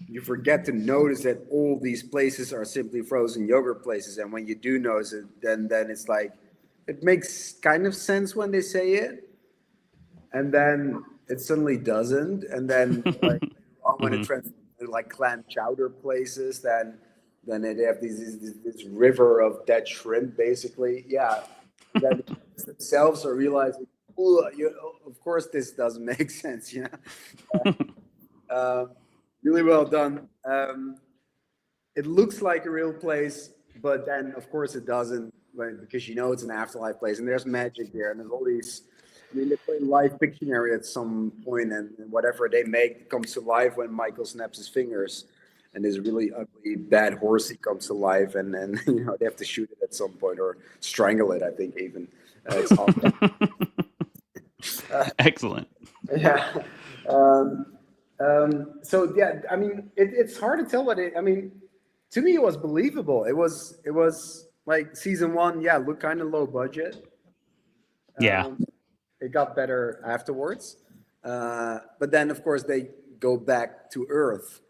[SPEAKER 6] you forget to notice that all these places are simply frozen yogurt places, and when you do notice it, then it's like, it makes kind of sense when they say it, and then it suddenly doesn't, and then like when it transforms to like clam chowder places, then they have this river of dead shrimp, basically. Yeah, that themselves are realizing, of course this doesn't make sense, you know. Really well done. It looks like a real place, but then of course it doesn't, because you know it's an afterlife place, and there's magic there, and there's all these. I mean, they play live Pictionary at some point, and whatever they make comes to life when Michael snaps his fingers, and this really ugly, bad horsey comes to life, and you know they have to shoot it at some point or strangle it. I think even. It's awesome.
[SPEAKER 2] Excellent.
[SPEAKER 6] Yeah. So yeah, I mean, it's hard to tell what it. I mean, to me, it was believable. It was like season one. Yeah, looked kind of low budget.
[SPEAKER 2] Yeah.
[SPEAKER 6] It got better afterwards, but then of course they go back to Earth,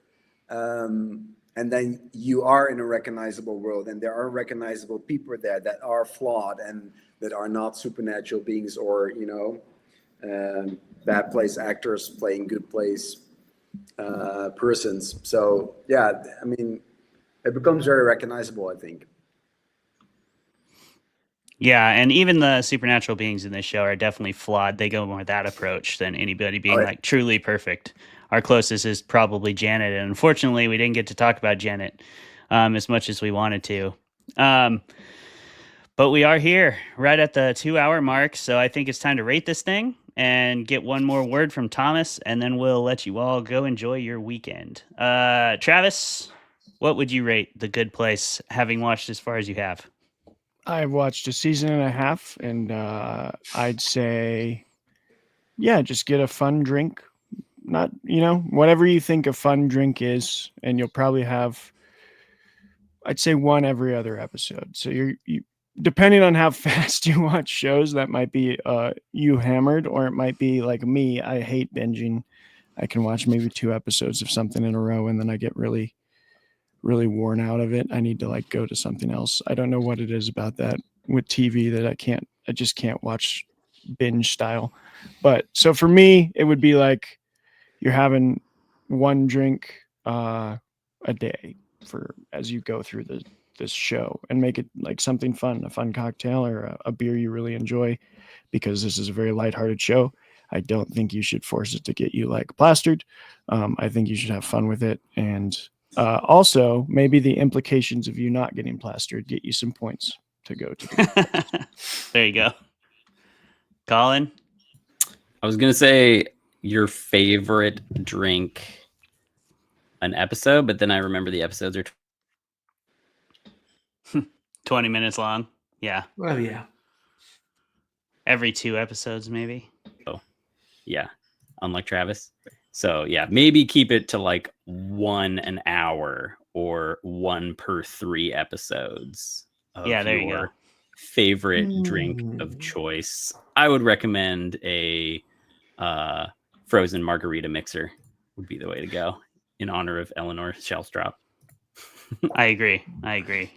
[SPEAKER 6] and then you are in a recognizable world, and there are recognizable people there that are flawed and that are not supernatural beings, or you know, bad place actors playing good place persons. So yeah, I mean, it becomes very recognizable, I think.
[SPEAKER 2] Yeah, and even the supernatural beings in this show are definitely flawed. They go more that approach than anybody being like truly perfect. Our closest is probably Janet, and unfortunately, we didn't get to talk about Janet as much as we wanted to. But we are here right at the 2-hour mark, so I think it's time to rate this thing and get one more word from Thomas, and then we'll let you all go enjoy your weekend. Travis, what would you rate The Good Place, having watched as far as you have?
[SPEAKER 7] I've watched a season and a half, and I'd say, yeah, just get a fun drink. Not, whatever you think a fun drink is, and you'll probably have, I'd say, one every other episode. So you depending on how fast you watch shows, that might be you hammered, or it might be like me. I hate binging. I can watch maybe 2 episodes of something in a row, and then I get really worn out of it. I need to go to something else. I don't know what it is about that with TV that I just can't watch binge style. But so for me, it would be like you're having one drink a day as you go through this show, and make it like something fun, a fun cocktail or a beer you really enjoy, because this is a very lighthearted show. I don't think you should force it to get you plastered. I think you should have fun with it. And also, maybe the implications of you not getting plastered get you some points to go to.
[SPEAKER 2] There you go. Colin?
[SPEAKER 9] I was going to say your favorite drink an episode, but then I remember the episodes are
[SPEAKER 2] 20 minutes long. Yeah.
[SPEAKER 8] Oh, yeah.
[SPEAKER 2] Every 2 episodes, maybe.
[SPEAKER 9] Oh, yeah. Unlike Travis. So yeah, maybe keep it to 1 an hour or 1 per 3 episodes.
[SPEAKER 2] Yeah, there you go.
[SPEAKER 9] Favorite drink of choice. I would recommend a frozen margarita mixer would be the way to go in honor of Eleanor Shellstrop.
[SPEAKER 2] I agree.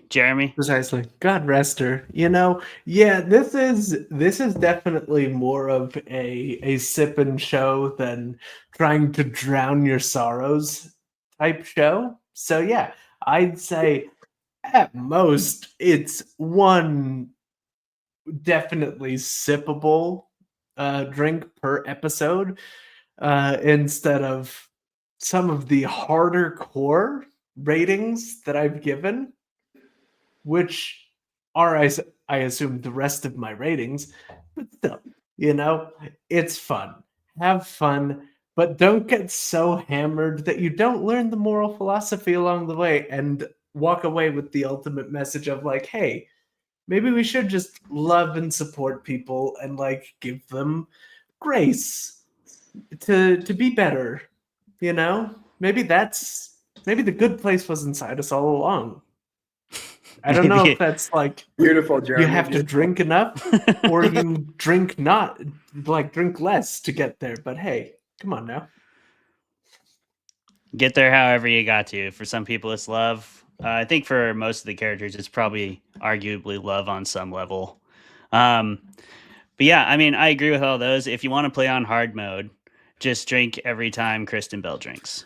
[SPEAKER 2] Jeremy?
[SPEAKER 8] Precisely. God rest her. Yeah, this is definitely more of a sip and show than trying to drown your sorrows type show. So yeah, I'd say at most it's one definitely sippable drink per episode instead of some of the harder core ratings that I've given, which are, I assume, the rest of my ratings, but still, it's fun. Have fun, but don't get so hammered that you don't learn the moral philosophy along the way and walk away with the ultimate message of hey, maybe we should just love and support people and give them grace to be better, Maybe the good place was inside us all along. I don't know if that's
[SPEAKER 6] beautiful, Jeremy.
[SPEAKER 8] You have to drink enough, or you drink less to get there. But hey, come on now.
[SPEAKER 2] Get there however you got to. For some people, it's love. I think for most of the characters, it's probably arguably love on some level. But yeah, I mean, I agree with all those. If you want to play on hard mode, just drink every time Kristen Bell drinks.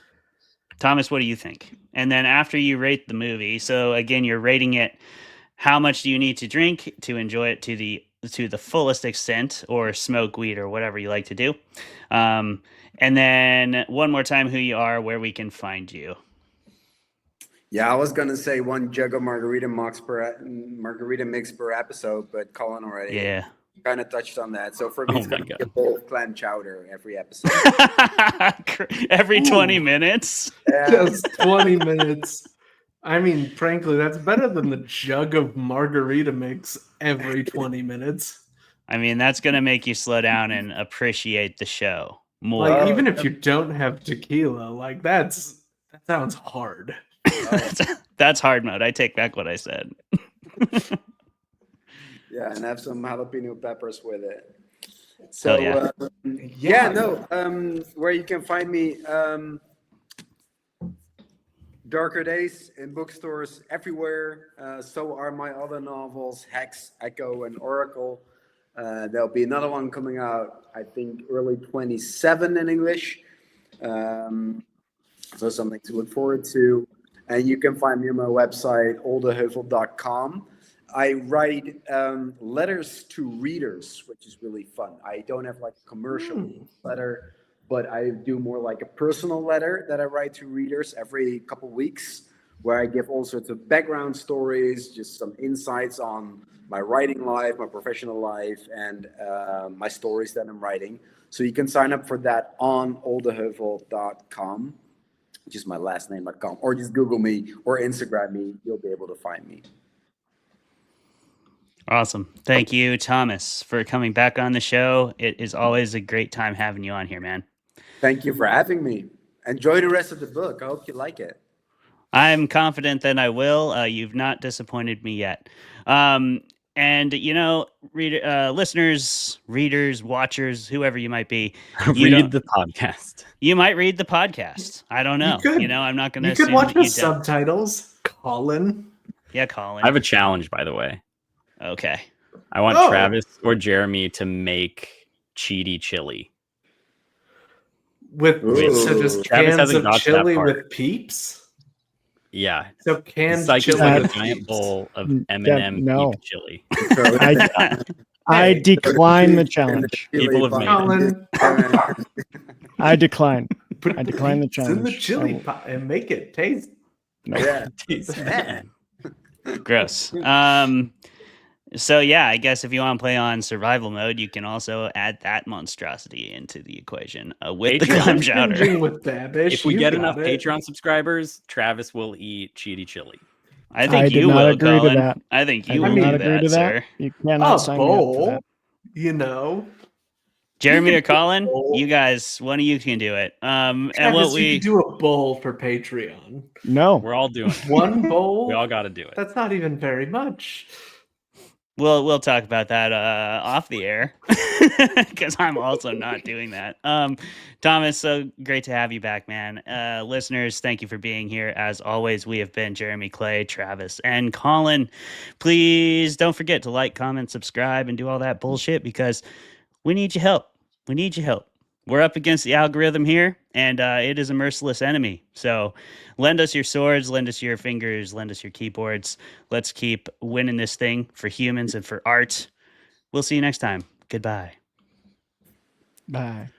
[SPEAKER 2] Thomas, what do you think? And then after you rate the movie, so again, you're rating it, how much do you need to drink to enjoy it to the fullest extent, or smoke weed or whatever you like to do? And then one more time, who you are, where we can find you.
[SPEAKER 6] Yeah, I was gonna say 1 jug of margarita mix per episode, but Colin already kind of touched on that. So for me, it's gonna be a bowl of clam chowder every episode.
[SPEAKER 2] Every 20 minutes?
[SPEAKER 6] Yeah.
[SPEAKER 8] Just 20 minutes. I mean, frankly, that's better than the jug of margarita mix every 20 minutes.
[SPEAKER 2] I mean, that's going to make you slow down and appreciate the show more.
[SPEAKER 8] Even if you don't have tequila, that sounds hard.
[SPEAKER 2] That's hard mode. I take back what I said.
[SPEAKER 6] Yeah, and have some jalapeno peppers with it.
[SPEAKER 2] So
[SPEAKER 6] where you can find me, Darker Days in bookstores everywhere. So are my other novels, Hex, Echo, and Oracle. There'll be another one coming out, I think, early 27 in English. So something to look forward to. And you can find me on my website, oldeheuvelt.com. I write letters to readers, which is really fun. I don't have like a commercial letter, but I do more like a personal letter that I write to readers every couple weeks, where I give all sorts of background stories, just some insights on my writing life, my professional life, and my stories that I'm writing. So you can sign up for that on oldeheuvelt.com, which is my last name.com, or just Google me or Instagram me. You'll be able to find me.
[SPEAKER 2] Awesome. Thank you, Thomas, for coming back on the show. It is always a great time having you on here, man.
[SPEAKER 6] Thank you for having me. Enjoy the rest of the book. I hope you like it.
[SPEAKER 2] I'm confident that I will. You've not disappointed me yet. And, you know, listeners, readers, watchers, whoever you might be.
[SPEAKER 9] Read the podcast.
[SPEAKER 2] You might read the podcast. I don't know.
[SPEAKER 8] You
[SPEAKER 2] know, I'm not going to
[SPEAKER 8] You could watch the subtitles, Colin.
[SPEAKER 2] Yeah, Colin.
[SPEAKER 9] I have a challenge, by the way.
[SPEAKER 2] Okay.
[SPEAKER 9] I want Travis or Jeremy to make cheaty chili.
[SPEAKER 8] So just
[SPEAKER 9] Travis
[SPEAKER 8] cans
[SPEAKER 9] hasn't
[SPEAKER 8] of
[SPEAKER 9] got to
[SPEAKER 8] chili
[SPEAKER 9] that part.
[SPEAKER 8] with peeps?
[SPEAKER 9] Yeah.
[SPEAKER 8] So canned
[SPEAKER 9] it's like
[SPEAKER 8] chili
[SPEAKER 9] a
[SPEAKER 8] with
[SPEAKER 9] giant
[SPEAKER 8] peeps.
[SPEAKER 9] bowl of M&M
[SPEAKER 7] no.
[SPEAKER 9] peep chili.
[SPEAKER 7] I decline the challenge.
[SPEAKER 9] People have made it.
[SPEAKER 7] I decline.
[SPEAKER 8] Put
[SPEAKER 7] I decline the
[SPEAKER 8] peeps in
[SPEAKER 7] challenge.
[SPEAKER 8] the chili pot and make it taste.
[SPEAKER 6] Yeah.
[SPEAKER 2] Gross. So yeah, I guess if you want to play on survival mode, you can also add that monstrosity into the equation with the clam chowder.
[SPEAKER 8] With Babish,
[SPEAKER 9] If we
[SPEAKER 8] you
[SPEAKER 9] get
[SPEAKER 8] got
[SPEAKER 9] enough
[SPEAKER 8] it.
[SPEAKER 9] Patreon subscribers, Travis will eat cheaty chili.
[SPEAKER 2] I think
[SPEAKER 7] did
[SPEAKER 2] you
[SPEAKER 7] not
[SPEAKER 2] will,
[SPEAKER 7] agree to
[SPEAKER 2] Colin.
[SPEAKER 7] that.
[SPEAKER 2] I think
[SPEAKER 7] I
[SPEAKER 2] you
[SPEAKER 7] did
[SPEAKER 2] will
[SPEAKER 7] not
[SPEAKER 2] do
[SPEAKER 7] agree
[SPEAKER 2] that,
[SPEAKER 7] to that.
[SPEAKER 2] sir.
[SPEAKER 7] You cannot
[SPEAKER 8] A
[SPEAKER 7] sign me up for
[SPEAKER 8] bowl,
[SPEAKER 7] that.
[SPEAKER 8] you know.
[SPEAKER 2] Jeremy or Colin, you guys, one of you can do it. And
[SPEAKER 8] Travis,
[SPEAKER 2] what
[SPEAKER 8] you could do a bowl for Patreon.
[SPEAKER 7] No.
[SPEAKER 9] We're all doing it.
[SPEAKER 8] One bowl?
[SPEAKER 9] We all got to do it.
[SPEAKER 8] That's not even very much.
[SPEAKER 2] We'll talk about that off the air because I'm also not doing that. Thomas, so great to have you back, man. Listeners, thank you for being here. As always, we have been Jeremy, Clay, Travis, and Colin. Please don't forget to like, comment, subscribe, and do all that bullshit because we need your help. We need your help. We're up against the algorithm here, and it is a merciless enemy. So lend us your swords, lend us your fingers, lend us your keyboards. Let's keep winning this thing for humans and for art. We'll see you next time. Goodbye.
[SPEAKER 7] Bye.